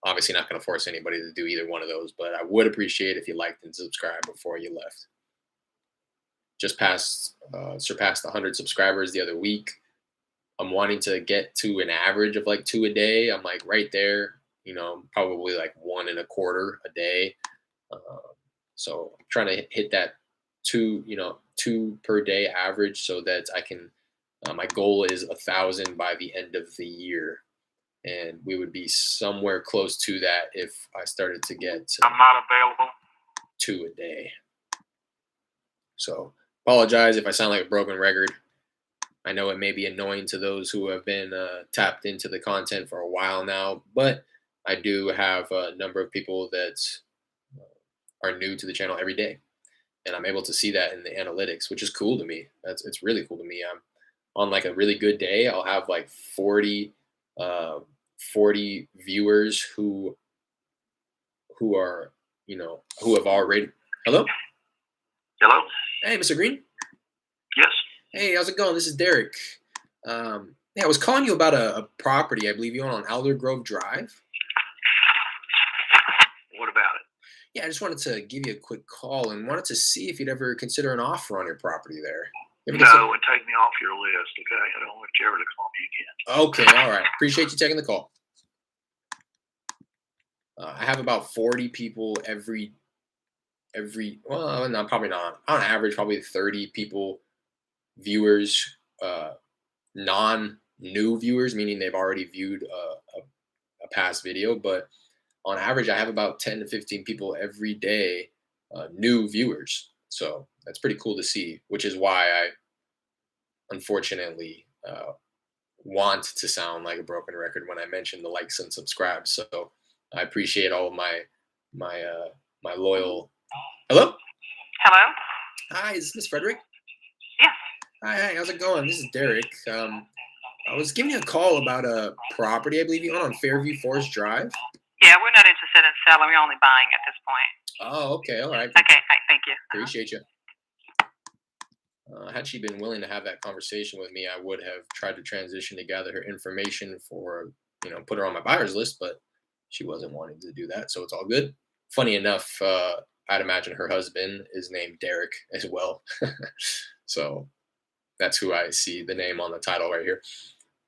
obviously not going to force anybody to do either one of those. But I would appreciate if you liked and subscribed before you left. Just surpassed 100 subscribers the other week. I'm wanting to get to an average of like 2 a day. I'm like right there, probably like 1.25 a day. So I'm trying to hit that 2 per day average so that I can, my goal is 1,000 by the end of the year. And we would be somewhere close to that if I started to get I'm not available. 2 a day. So apologize if I sound like a broken record. I know it may be annoying to those who have been tapped into the content for a while now, but I do have a number of people that are new to the channel every day. And I'm able to see that in the analytics, which is cool to me. It's really cool to me. I'm on like a really good day, I'll have like 40 viewers who are, who have already. Hello? Hello? Hey, Mr. Green. Yes. Hey, how's it going? This is Derek. Yeah, I was calling you about a property I believe you own on Elder Grove Drive. What about it? Yeah, I just wanted to give you a quick call and wanted to see if you'd ever consider an offer on your property there. No, and take me off your list, okay? I don't want you ever to call me again. Okay, all right. Appreciate you taking the call. I have about 40 people every well, no, probably not. On average, probably 30 people, viewers, non-new viewers, meaning they've already viewed a past video. But on average, I have about 10 to 15 people every day, new viewers. So that's pretty cool to see, which is why I unfortunately want to sound like a broken record when I mention the likes and subscribes. So I appreciate all of my loyal. Hello? Hello? Hi, is this Miss Frederick? Yes. Hi, how's it going? This is Derek. I was giving you a call about a property I believe you own on Fairview Forest Drive. Yeah, we're not interested in selling. We're only buying at this point. Oh, okay, all right. Okay, thank you. Appreciate you. Had she been willing to have that conversation with me, I would have tried to transition to gather her information for, put her on my buyer's list, but she wasn't wanting to do that, so it's all good. Funny enough, I'd imagine her husband is named Derek as well. So that's who I see the name on the title right here.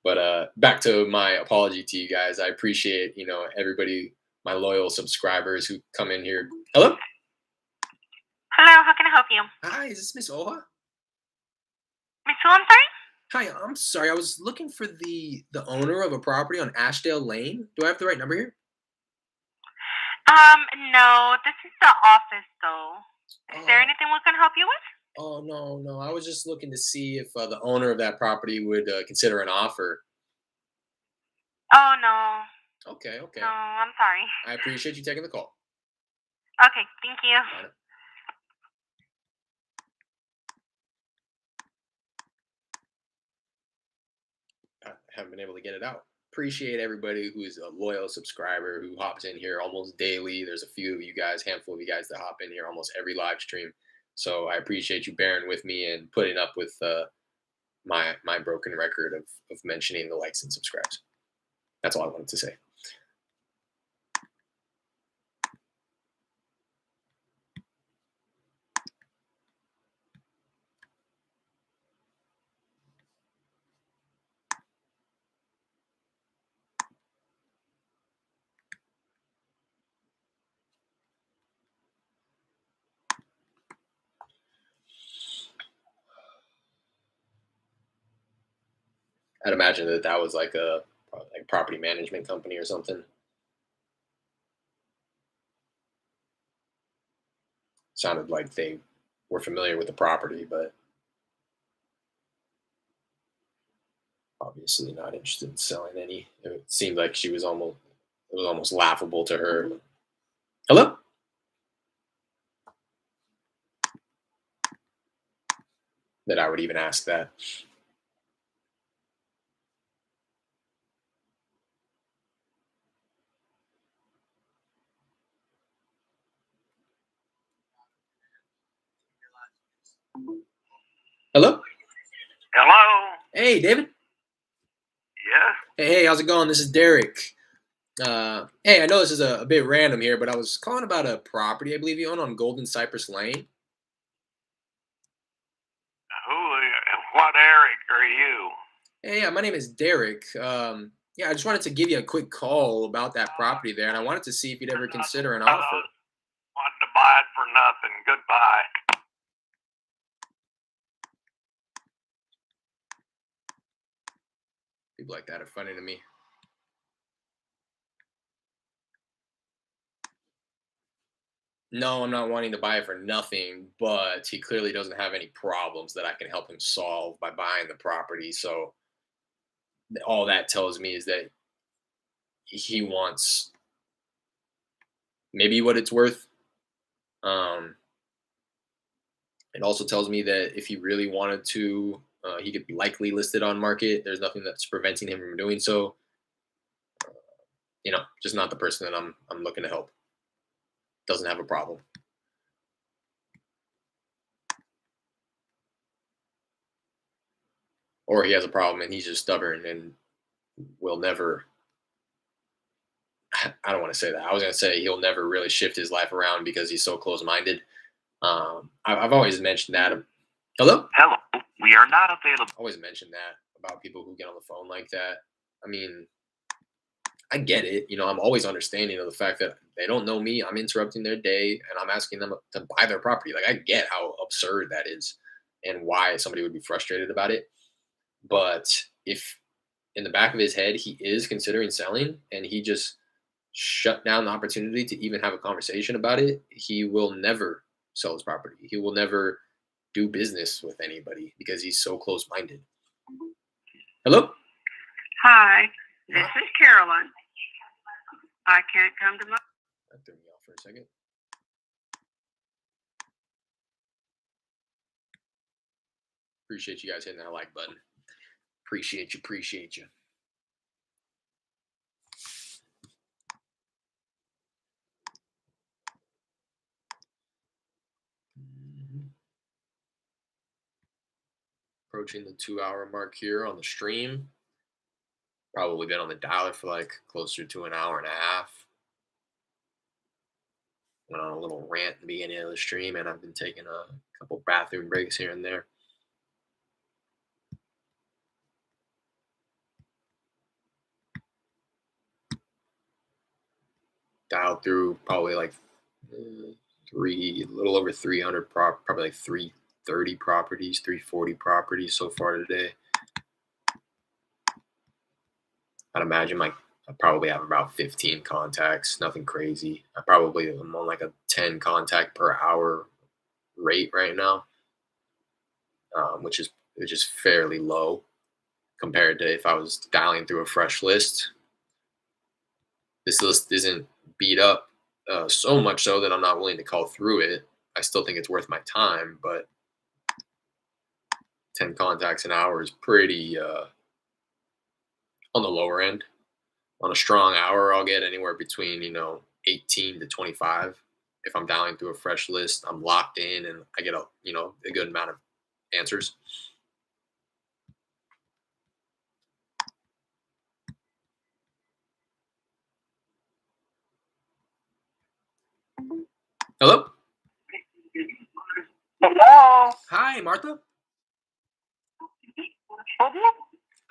But back to my apology to you guys. I appreciate, everybody, my loyal subscribers who come in here. Hello? Hello, how can I help you? Hi, is this Miss Oha? Miss who, I'm sorry? Hi, I'm sorry. I was looking for the owner of a property on Ashdale Lane. Do I have the right number here? No, this is the office, though. Is there anything we can help you with? Oh, no. I was just looking to see if the owner of that property would consider an offer. Oh, no. Okay. No, I'm sorry. I appreciate you taking the call. Okay, thank you. Bye now. I haven't been able to get it out. Appreciate everybody who's a loyal subscriber who hops in here almost daily. There's a few of you guys, handful of you guys that hop in here almost every live stream. So I appreciate you bearing with me and putting up with my broken record of mentioning the likes and subscribes. That's all I wanted to say. I'd imagine that was like a property management company or something. Sounded like they were familiar with the property, but obviously not interested in selling any. It seemed like it was almost laughable to her. Hello? That I would even ask that. Hello? Hello? Hey, David. Yes? Hey, how's it going? This is Derek. Hey, I know this is a bit random here, but I was calling about a property I believe you own on Golden Cypress Lane. What Eric are you? Hey, yeah, my name is Derek. Yeah, I just wanted to give you a quick call about that property there, and I wanted to see if you'd ever consider an offer. Wanted to buy it for nothing. Goodbye. People like that are funny to me. No, I'm not wanting to buy it for nothing, but he clearly doesn't have any problems that I can help him solve by buying the property. So all that tells me is that he wants maybe what it's worth. Um, it also tells me that if he really wanted to, he could likely list it on market. There's nothing that's preventing him from doing so. Just not the person that I'm looking to help. Doesn't have a problem. Or he has a problem and he's just stubborn and will never. I don't want to say that. I was going to say he'll never really shift his life around because he's so close-minded. I've always mentioned that. Hello? Hello. We are not available. Always mentioned that about people who get on the phone like that. I mean, I get it. I'm always understanding of the fact that they don't know me. I'm interrupting their day and I'm asking them to buy their property. Like, I get how absurd that is and why somebody would be frustrated about it. But if in the back of his head he is considering selling and he just shut down the opportunity to even have a conversation about it, he will never sell his property. He will never do business with anybody because he's so close minded. Hello? Hi, this is Carolyn. I can't come to my. That threw me off for a second. Appreciate you guys hitting that like button. Appreciate you. Appreciate you. Approaching the 2 hour mark here on the stream. Probably been on the dialer for like closer to an hour and a half. Went on a little rant at the beginning of the stream, and I've been taking a couple bathroom breaks here and there. Dialed through probably like a little over 300 probably like 330 properties, 340 properties so far today. I'd imagine I probably have about 15 contacts, nothing crazy. I probably am on like a 10 contact per hour rate right now, which is fairly low compared to if I was dialing through a fresh list. This list isn't beat up so much so that I'm not willing to call through it. I still think it's worth my time, but 10 contacts an hour is pretty on the lower end. On a strong hour, I'll get anywhere between 18 to 25. If I'm dialing through a fresh list, I'm locked in and I get a good amount of answers. Hello? Hello? Hi, Martha.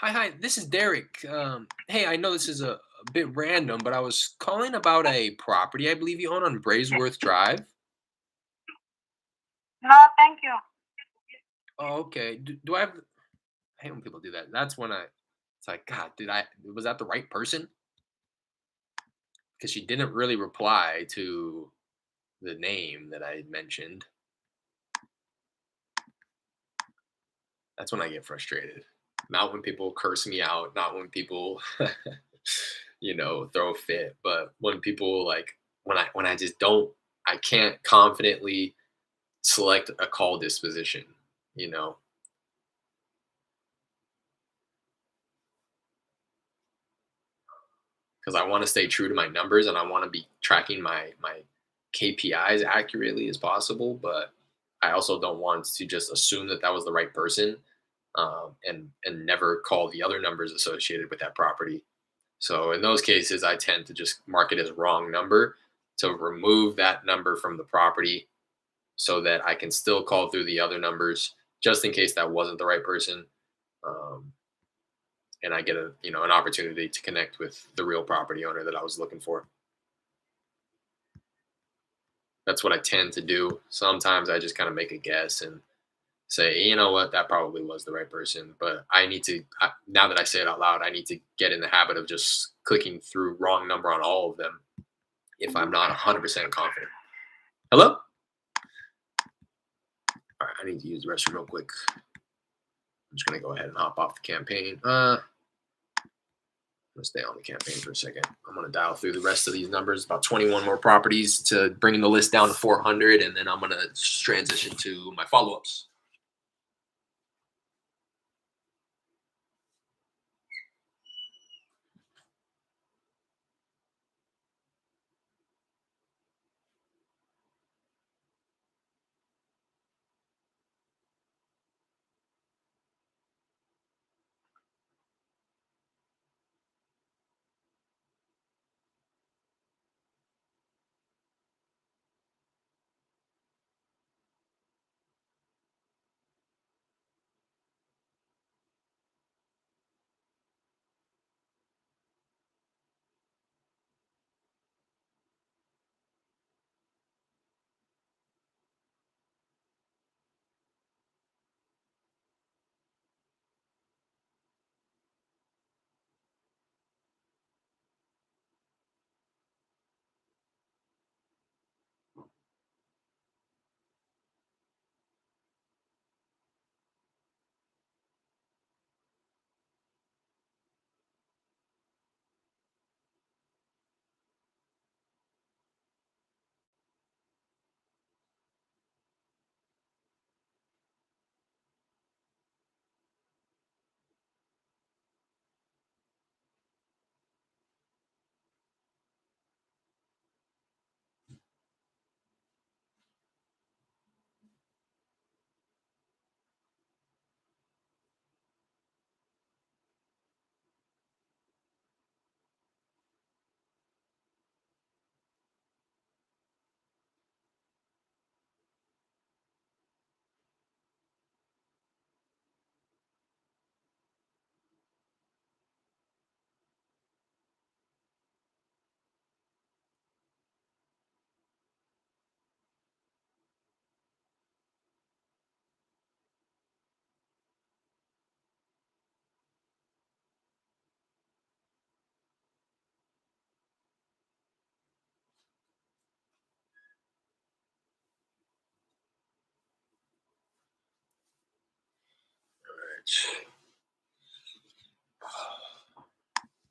Hi. This is Derek. Hey, I know this is a bit random, but I was calling about a property I believe you own on Braesworth Drive. No, thank you. Oh, okay. Do I have? I hate when people do that. That's when it's like, God, was that the right person? Because she didn't really reply to the name that I mentioned. That's when I get frustrated. Not when people curse me out, not when people, throw a fit, but when people when I just I can't confidently select a call disposition, because I want to stay true to my numbers and I want to be tracking my KPIs accurately as possible, but I also don't want to just assume that that was the right person, and never call the other numbers associated with that property. So in those cases, I tend to just mark it as wrong number to remove that number from the property so that I can still call through the other numbers just in case that wasn't the right person. Um, and I get an opportunity to connect with the real property owner that I was looking for. That's what I tend to do. Sometimes I just kind of make a guess and say, you know what, that probably was the right person. But now that I say it out loud, I need to get in the habit of just clicking through wrong number on all of them if I'm not 100% confident. Hello? All right, I need to use the restroom real quick. I'm just going to go ahead and hop off the campaign. I'm going to stay on the campaign for a second. I'm going to dial through the rest of these numbers, about 21 more properties to bringing the list down to 400, and then I'm going to transition to my follow-ups.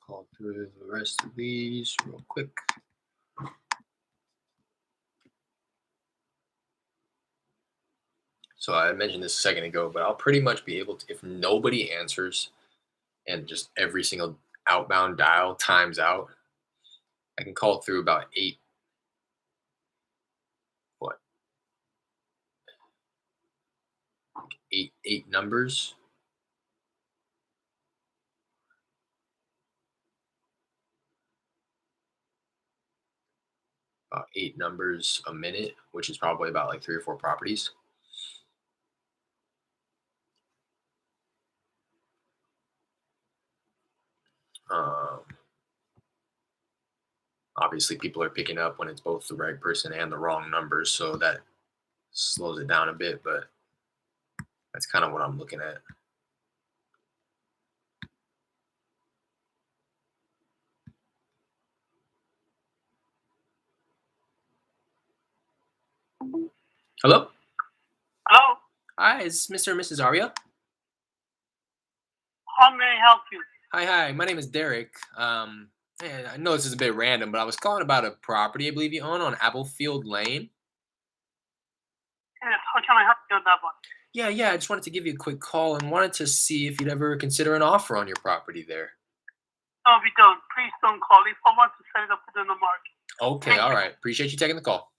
Call through the rest of these real quick. So I mentioned this a second ago, but I'll pretty much be able to, if nobody answers and just every single outbound dial times out, I can call through about what, eight numbers. About 8 numbers a minute, which is probably about like 3 or 4 properties. Um, Obviously, people are picking up when it's both the right person and the wrong numbers, so that slows it down a bit, but that's kind of what I'm looking at. Hello? Hello? Hi, is this Mr. and Mrs. Aria? How may I help you? Hi. My name is Derek. And I know this is a bit random, but I was calling about a property I believe you own on Applefield Lane. Yes, how can I help you on that one? Yeah. I just wanted to give you a quick call and wanted to see if you'd ever consider an offer on your property there. No, we don't. Please don't call. If I want to set it up within the market. Okay, all right. Appreciate you taking the call.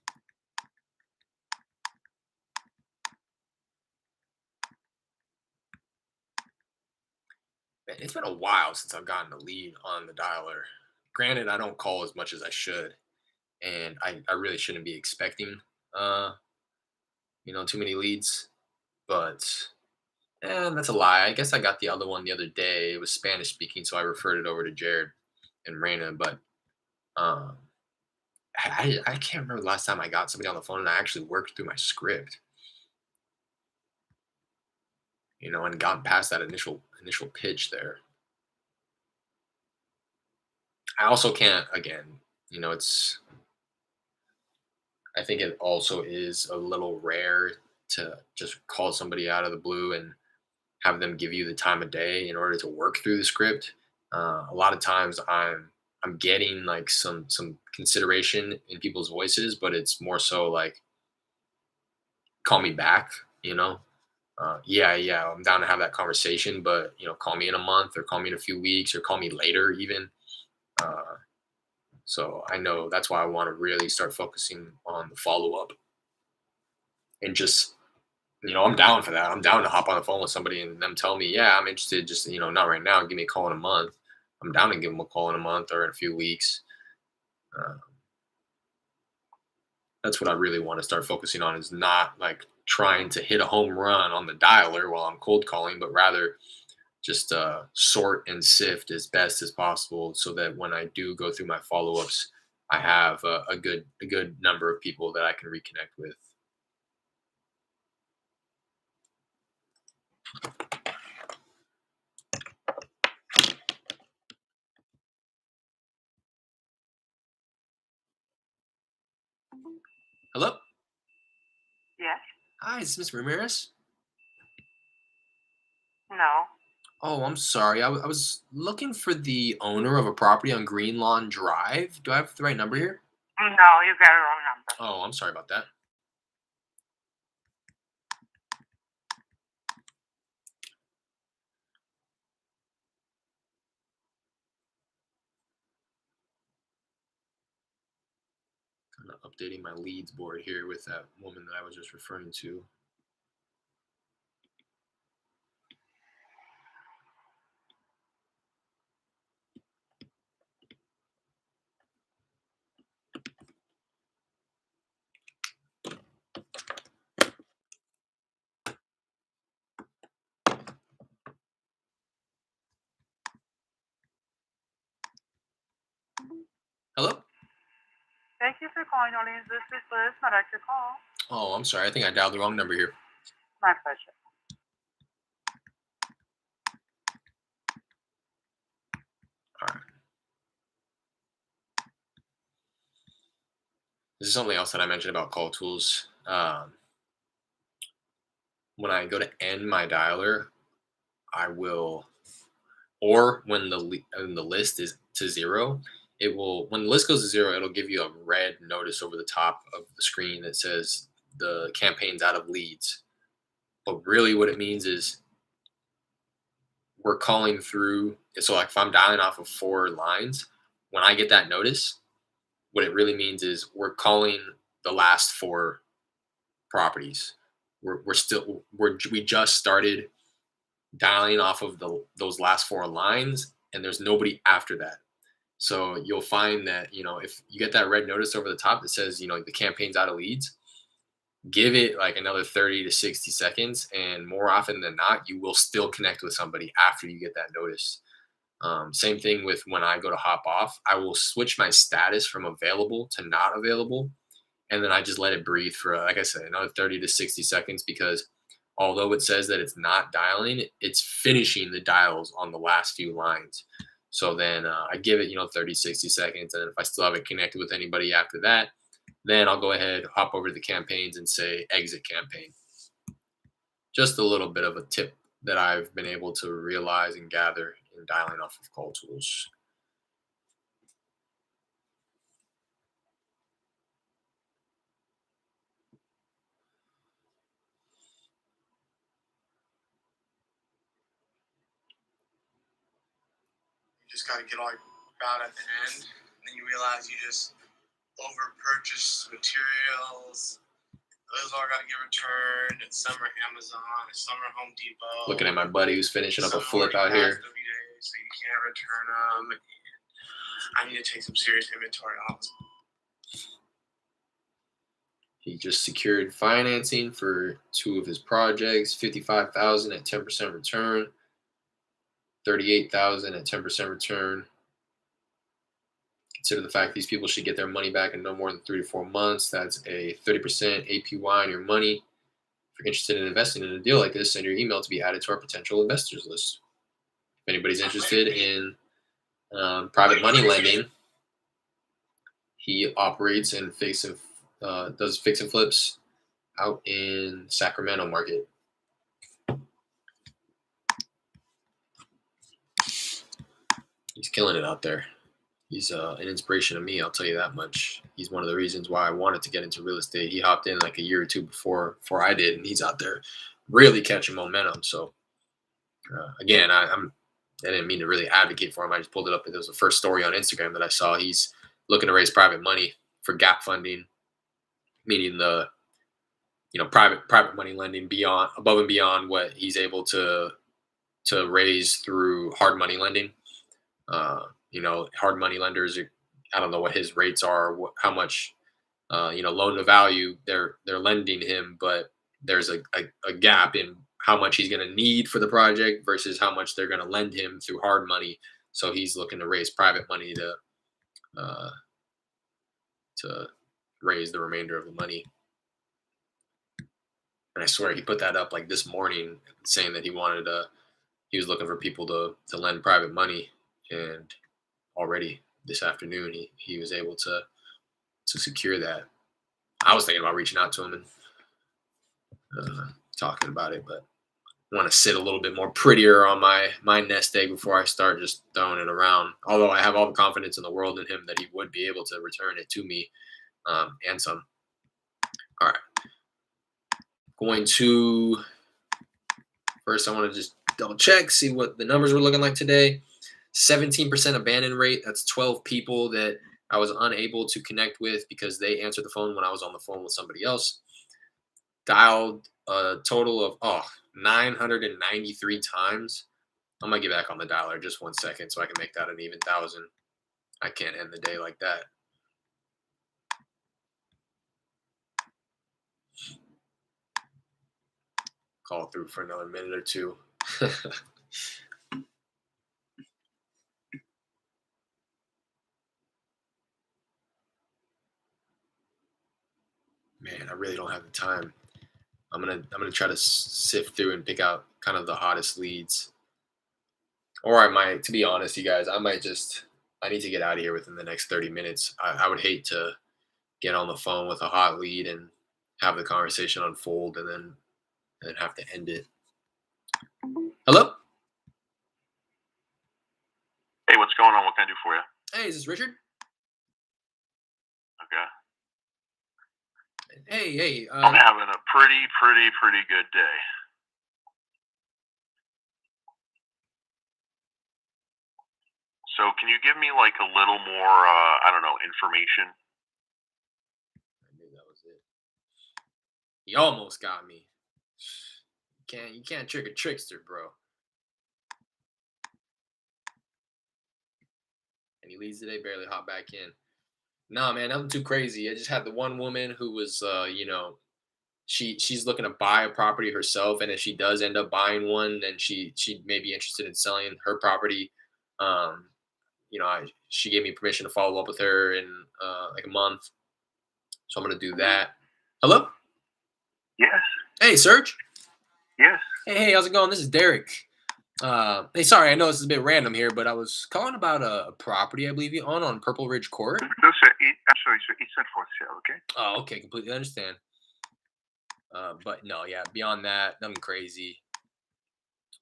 It's been a while since I've gotten a lead on the dialer. Granted, I don't call as much as I should, and I really shouldn't be expecting, uh, too many leads. But that's a lie. I guess I got the other one the other day. It was Spanish speaking, so I referred it over to Jared and Raina. But um, I can't remember the last time I got somebody on the phone and I actually worked through my script, and gotten past that initial pitch there. I also can't, again, it's I think it also is a little rare to just call somebody out of the blue and have them give you the time of day in order to work through the script. A lot of times I'm getting like some consideration in people's voices, but it's more so like call me back, yeah, I'm down to have that conversation, but call me in a month or call me in a few weeks or call me later even. Uh, so I know that's why I want to really start focusing on the follow up and just I'm down for that. I'm down to hop on the phone with somebody and them tell me, yeah, I'm interested. Just not right now. Give me a call in a month. I'm down to give them a call in a month or in a few weeks. Uh, that's what I really want to start focusing on. Is not like trying to hit a home run on the dialer while I'm cold calling, but rather just sort and sift as best as possible, so that when I do go through my follow ups, I have a good number of people that I can reconnect with. Hello. Yes. Hi, is this Miss Ramirez? No. Oh, I'm sorry. I was looking for the owner of a property on Green Lawn Drive. Do I have the right number here? No, you got a wrong number. Oh, I'm sorry about that. Kind of updating my leads board here with that woman that I was just referring to. Hello? Thank you for calling Orleans. This is Liz. I'd like your call. Oh, I'm sorry. I think I dialed the wrong number here. My pleasure. All right. This is something else that I mentioned about call tools. When I go to end my dialer, I will, or when the list is to zero, it will, when the list goes to zero, it'll give you a red notice over the top of the screen that says the campaign's out of leads. But really what it means is we're calling through. So like if I'm dialing off of 4 lines, when I get that notice, what it really means is we're calling the last 4 properties. We just started dialing off of those last 4 lines, and there's nobody after that. So you'll find that if you get that red notice over the top that says the campaign's out of leads, give it like another 30 to 60 seconds, and more often than not, you will still connect with somebody after you get that notice. Same thing with when I go to hop off, I will switch my status from available to not available, and then I just let it breathe for, like I said, another 30 to 60 seconds, because although it says that it's not dialing, it's finishing the dials on the last few lines. So then I give it 30, 60 seconds, and if I still haven't connected with anybody after that, then I'll go ahead, hop over to the campaigns and say exit campaign. Just a little bit of a tip that I've been able to realize and gather in dialing off of call tools. You just got to get all your about at the end, and then you realize you just over purchased materials. Those all got to get returned. It's summer Amazon. It's summer Home Depot. Looking at my buddy who's finishing up a flip out here. so you can't return them. I need to take some serious inventory off. He just secured financing for 2 of his projects, $55,000 at 10% return, $38,000 at 10% return. Consider the fact these people should get their money back in no more than 3 to 4 months. That's a 30% APY on your money. If you're interested in investing in a deal like this, send your email to be added to our potential investors list. If anybody's interested in private money lending, he operates and does fix and flips out in Sacramento market. He's killing it out there. He's an inspiration to me, I'll tell you that much. He's one of the reasons why I wanted to get into real estate. He hopped in like a year or two before I did, and he's out there really catching momentum. So again, I didn't mean to really advocate for him. I just pulled it up. It was the first story on Instagram that I saw. He's looking to raise private money for gap funding, meaning the private money lending above and beyond what he's able to raise through hard money lending. Hard money lenders, I don't know what his rates are, how much loan to value they're lending him, but there's a gap in how much he's going to need for the project versus how much they're going to lend him through hard money. So he's looking to raise private money to raise the remainder of the money. And I swear he put that up like this morning, saying that he was looking for people to lend private money, and already this afternoon he was able to secure that. I was thinking about reaching out to him and talking about it, but I want to sit a little bit more prettier on my nest egg before I start just throwing it around. Although I have all the confidence in the world in him that he would be able to return it to me and some. All right. First I want to just double check, see what the numbers were looking like today. 17% abandon rate. That's 12 people that I was unable to connect with because they answered the phone when I was on the phone with somebody else. Dialed a total of 993 times. I'm going to get back on the dialer just 1 second so I can make that an even 1,000. I can't end the day like that. Call through for another minute or two. Man, I really don't have the time. I'm gonna try to sift through and pick out kind of the hottest leads. Or I might, to be honest, you guys, I need to get out of here within the next 30 minutes. I would hate to get on the phone with a hot lead and have the conversation unfold and then have to end it. Hello? Hey, what's going on? What can I do for you? Hey, is this Richard? Okay. Hey. I'm having a pretty good day. So can you give me like a little more, information? I knew that was it. He almost got me. You can't trick a trickster, bro. And he leads today, barely hop back in. Nah, man, nothing too crazy. I just had the one woman who was, she's looking to buy a property herself, and if she does end up buying one, then she may be interested in selling her property. She gave me permission to follow up with her in like a month, so I'm gonna do that. Hello? Yes. Hey, Serge. Yes. Hey, how's it going? This is Derek. Hey, sorry, I know this is a bit random here, but I was calling about a property I believe you own on Purple Ridge Court. No, sir. Actually, sir, it's not for sale. Okay. Oh, okay, completely understand. But no, yeah, beyond that, nothing crazy.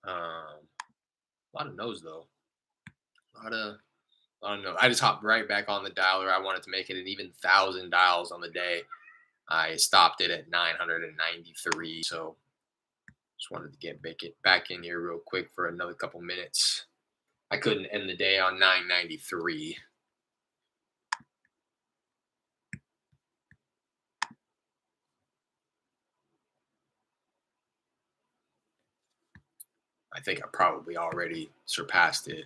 A lot of no's though. A lot of no's. I just hopped right back on the dialer. I wanted to make it an even 1,000 dials on the day. I stopped it at 993. So just wanted to get back in here real quick for another couple minutes. I couldn't end the day on 993. I think I probably already surpassed it.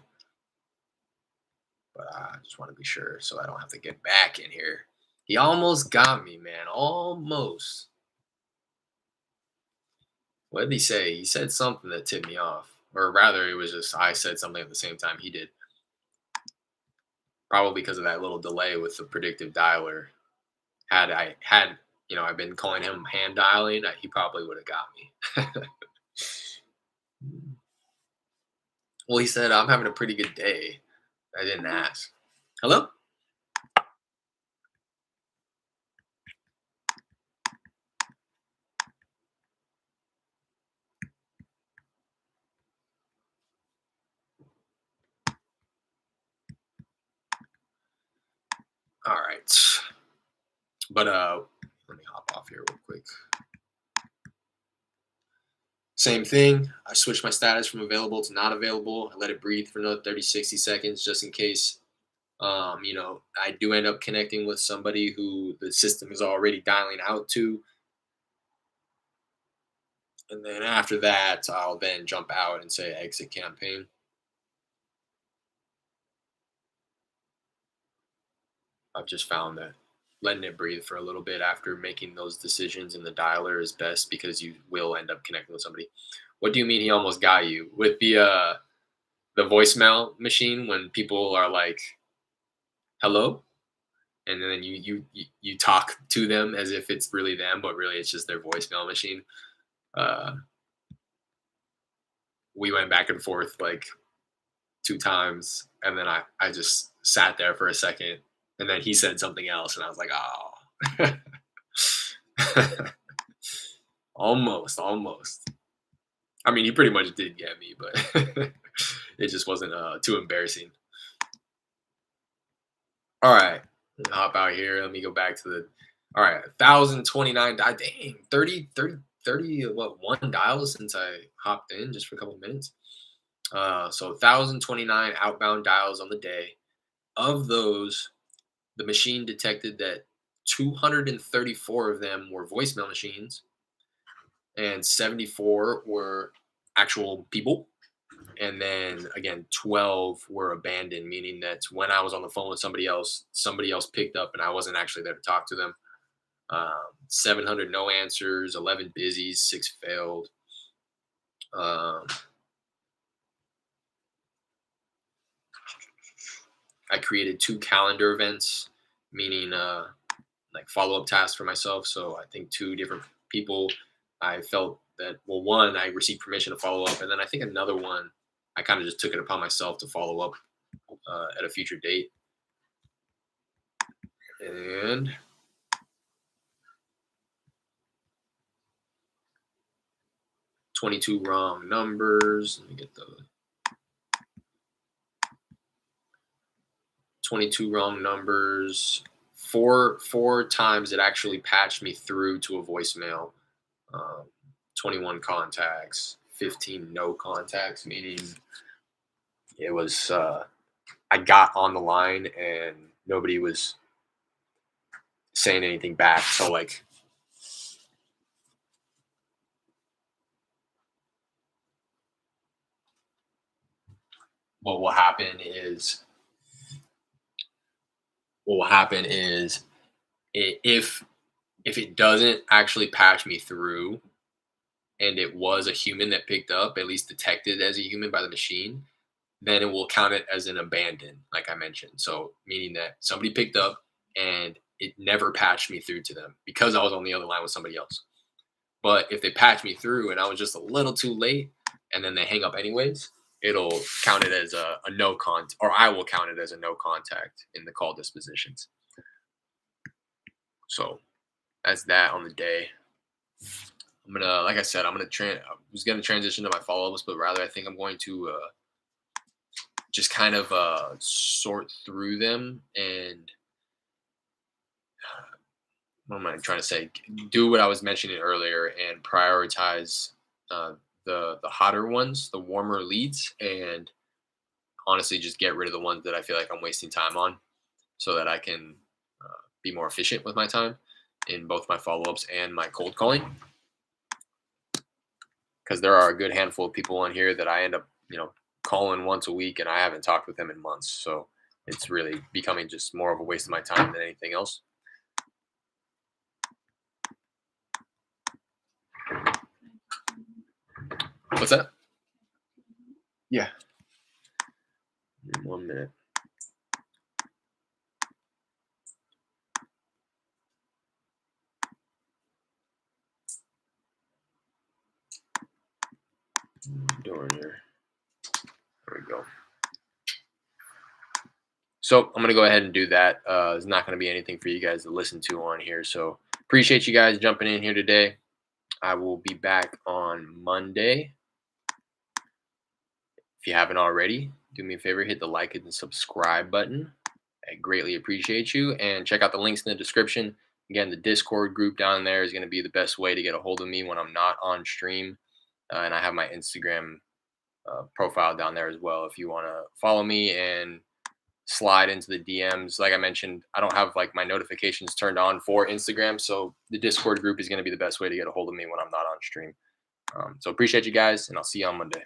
but I just want to be sure so I don't have to get back in here. He almost got me, man. Almost. What did he say? He said something that tipped me off. Or rather, it was just I said something at the same time he did. Probably because of that little delay with the predictive dialer. I've been calling him hand dialing, he probably would have got me. Well, he said, I'm having a pretty good day. I didn't ask. Hello? All right. But let me hop off here real quick. Same thing. I switched my status from available to not available. I let it breathe for another 30, 60 seconds just in case, I do end up connecting with somebody who the system is already dialing out to. And then after that, I'll then jump out and say exit campaign. I've just found that letting it breathe for a little bit after making those decisions in the dialer is best because you will end up connecting with somebody. What do you mean he almost got you? With the voicemail machine when people are like, hello? And then you talk to them as if it's really them, but really it's just their voicemail machine. We went back and forth like 2 times, and then I just sat there for a second, and then he said something else, and I was like, oh. Almost. I mean, he pretty much did get me, but it just wasn't too embarrassing. All right, let me hop out here. Let me go back to the. All right, 1,029. Dang, 30, what, one dials since I hopped in just for a couple of minutes. So 1,029 outbound dials on the day. Of those, the machine detected that 234 of them were voicemail machines and 74 were actual people. And then again, 12 were abandoned, meaning that when I was on the phone with somebody else picked up and I wasn't actually there to talk to them. 700 no answers, 11 busies, 6 failed. I created 2 calendar events, meaning like follow-up tasks for myself. So I think 2 different people, I felt that, well, one, I received permission to follow up. And then I think another one, I kind of just took it upon myself to follow up at a future date. And $22 wrong numbers. Let me get the 22 wrong numbers. Four times it actually patched me through to a voicemail. 21 contacts, 15 no contacts, meaning it was I got on the line and nobody was saying anything back. So like what will happen is if it doesn't actually patch me through and it was a human that picked up, at least detected as a human by the machine, then it will count it as an abandon, like I mentioned. So meaning that somebody picked up and it never patched me through to them because I was on the other line with somebody else. But if they patch me through and I was just a little too late and then they hang up anyways, it'll count it as a no contact, or I will count it as a no contact in the call dispositions. So that's that on the day. I'm gonna, like I said, I was gonna transition to my follow-ups, but rather I think I'm going to just kind of sort through them and what am I trying to say? Do what I was mentioning earlier and prioritize the hotter ones, the warmer leads, and honestly just get rid of the ones that I feel like I'm wasting time on, so that I can be more efficient with my time in both my follow-ups and my cold calling. Because there are a good handful of people on here that I end up, calling once a week, and I haven't talked with them in months. So it's really becoming just more of a waste of my time than anything else. What's that? Yeah. 1 minute. Doing here. There we go. So I'm going to go ahead and do that. There's not going to be anything for you guys to listen to on here. So appreciate you guys jumping in here today. I will be back on Monday. If you haven't already, do me a favor, hit the like and subscribe button. I greatly appreciate you. And check out the links in the description. Again, the Discord group down there is going to be the best way to get a hold of me when I'm not on stream. And I have my Instagram profile down there as well if you want to follow me and slide into the DMs. Like I mentioned, I don't have like my notifications turned on for Instagram, so the Discord group is going to be the best way to get a hold of me when I'm not on stream. So appreciate you guys, and I'll see you on Monday.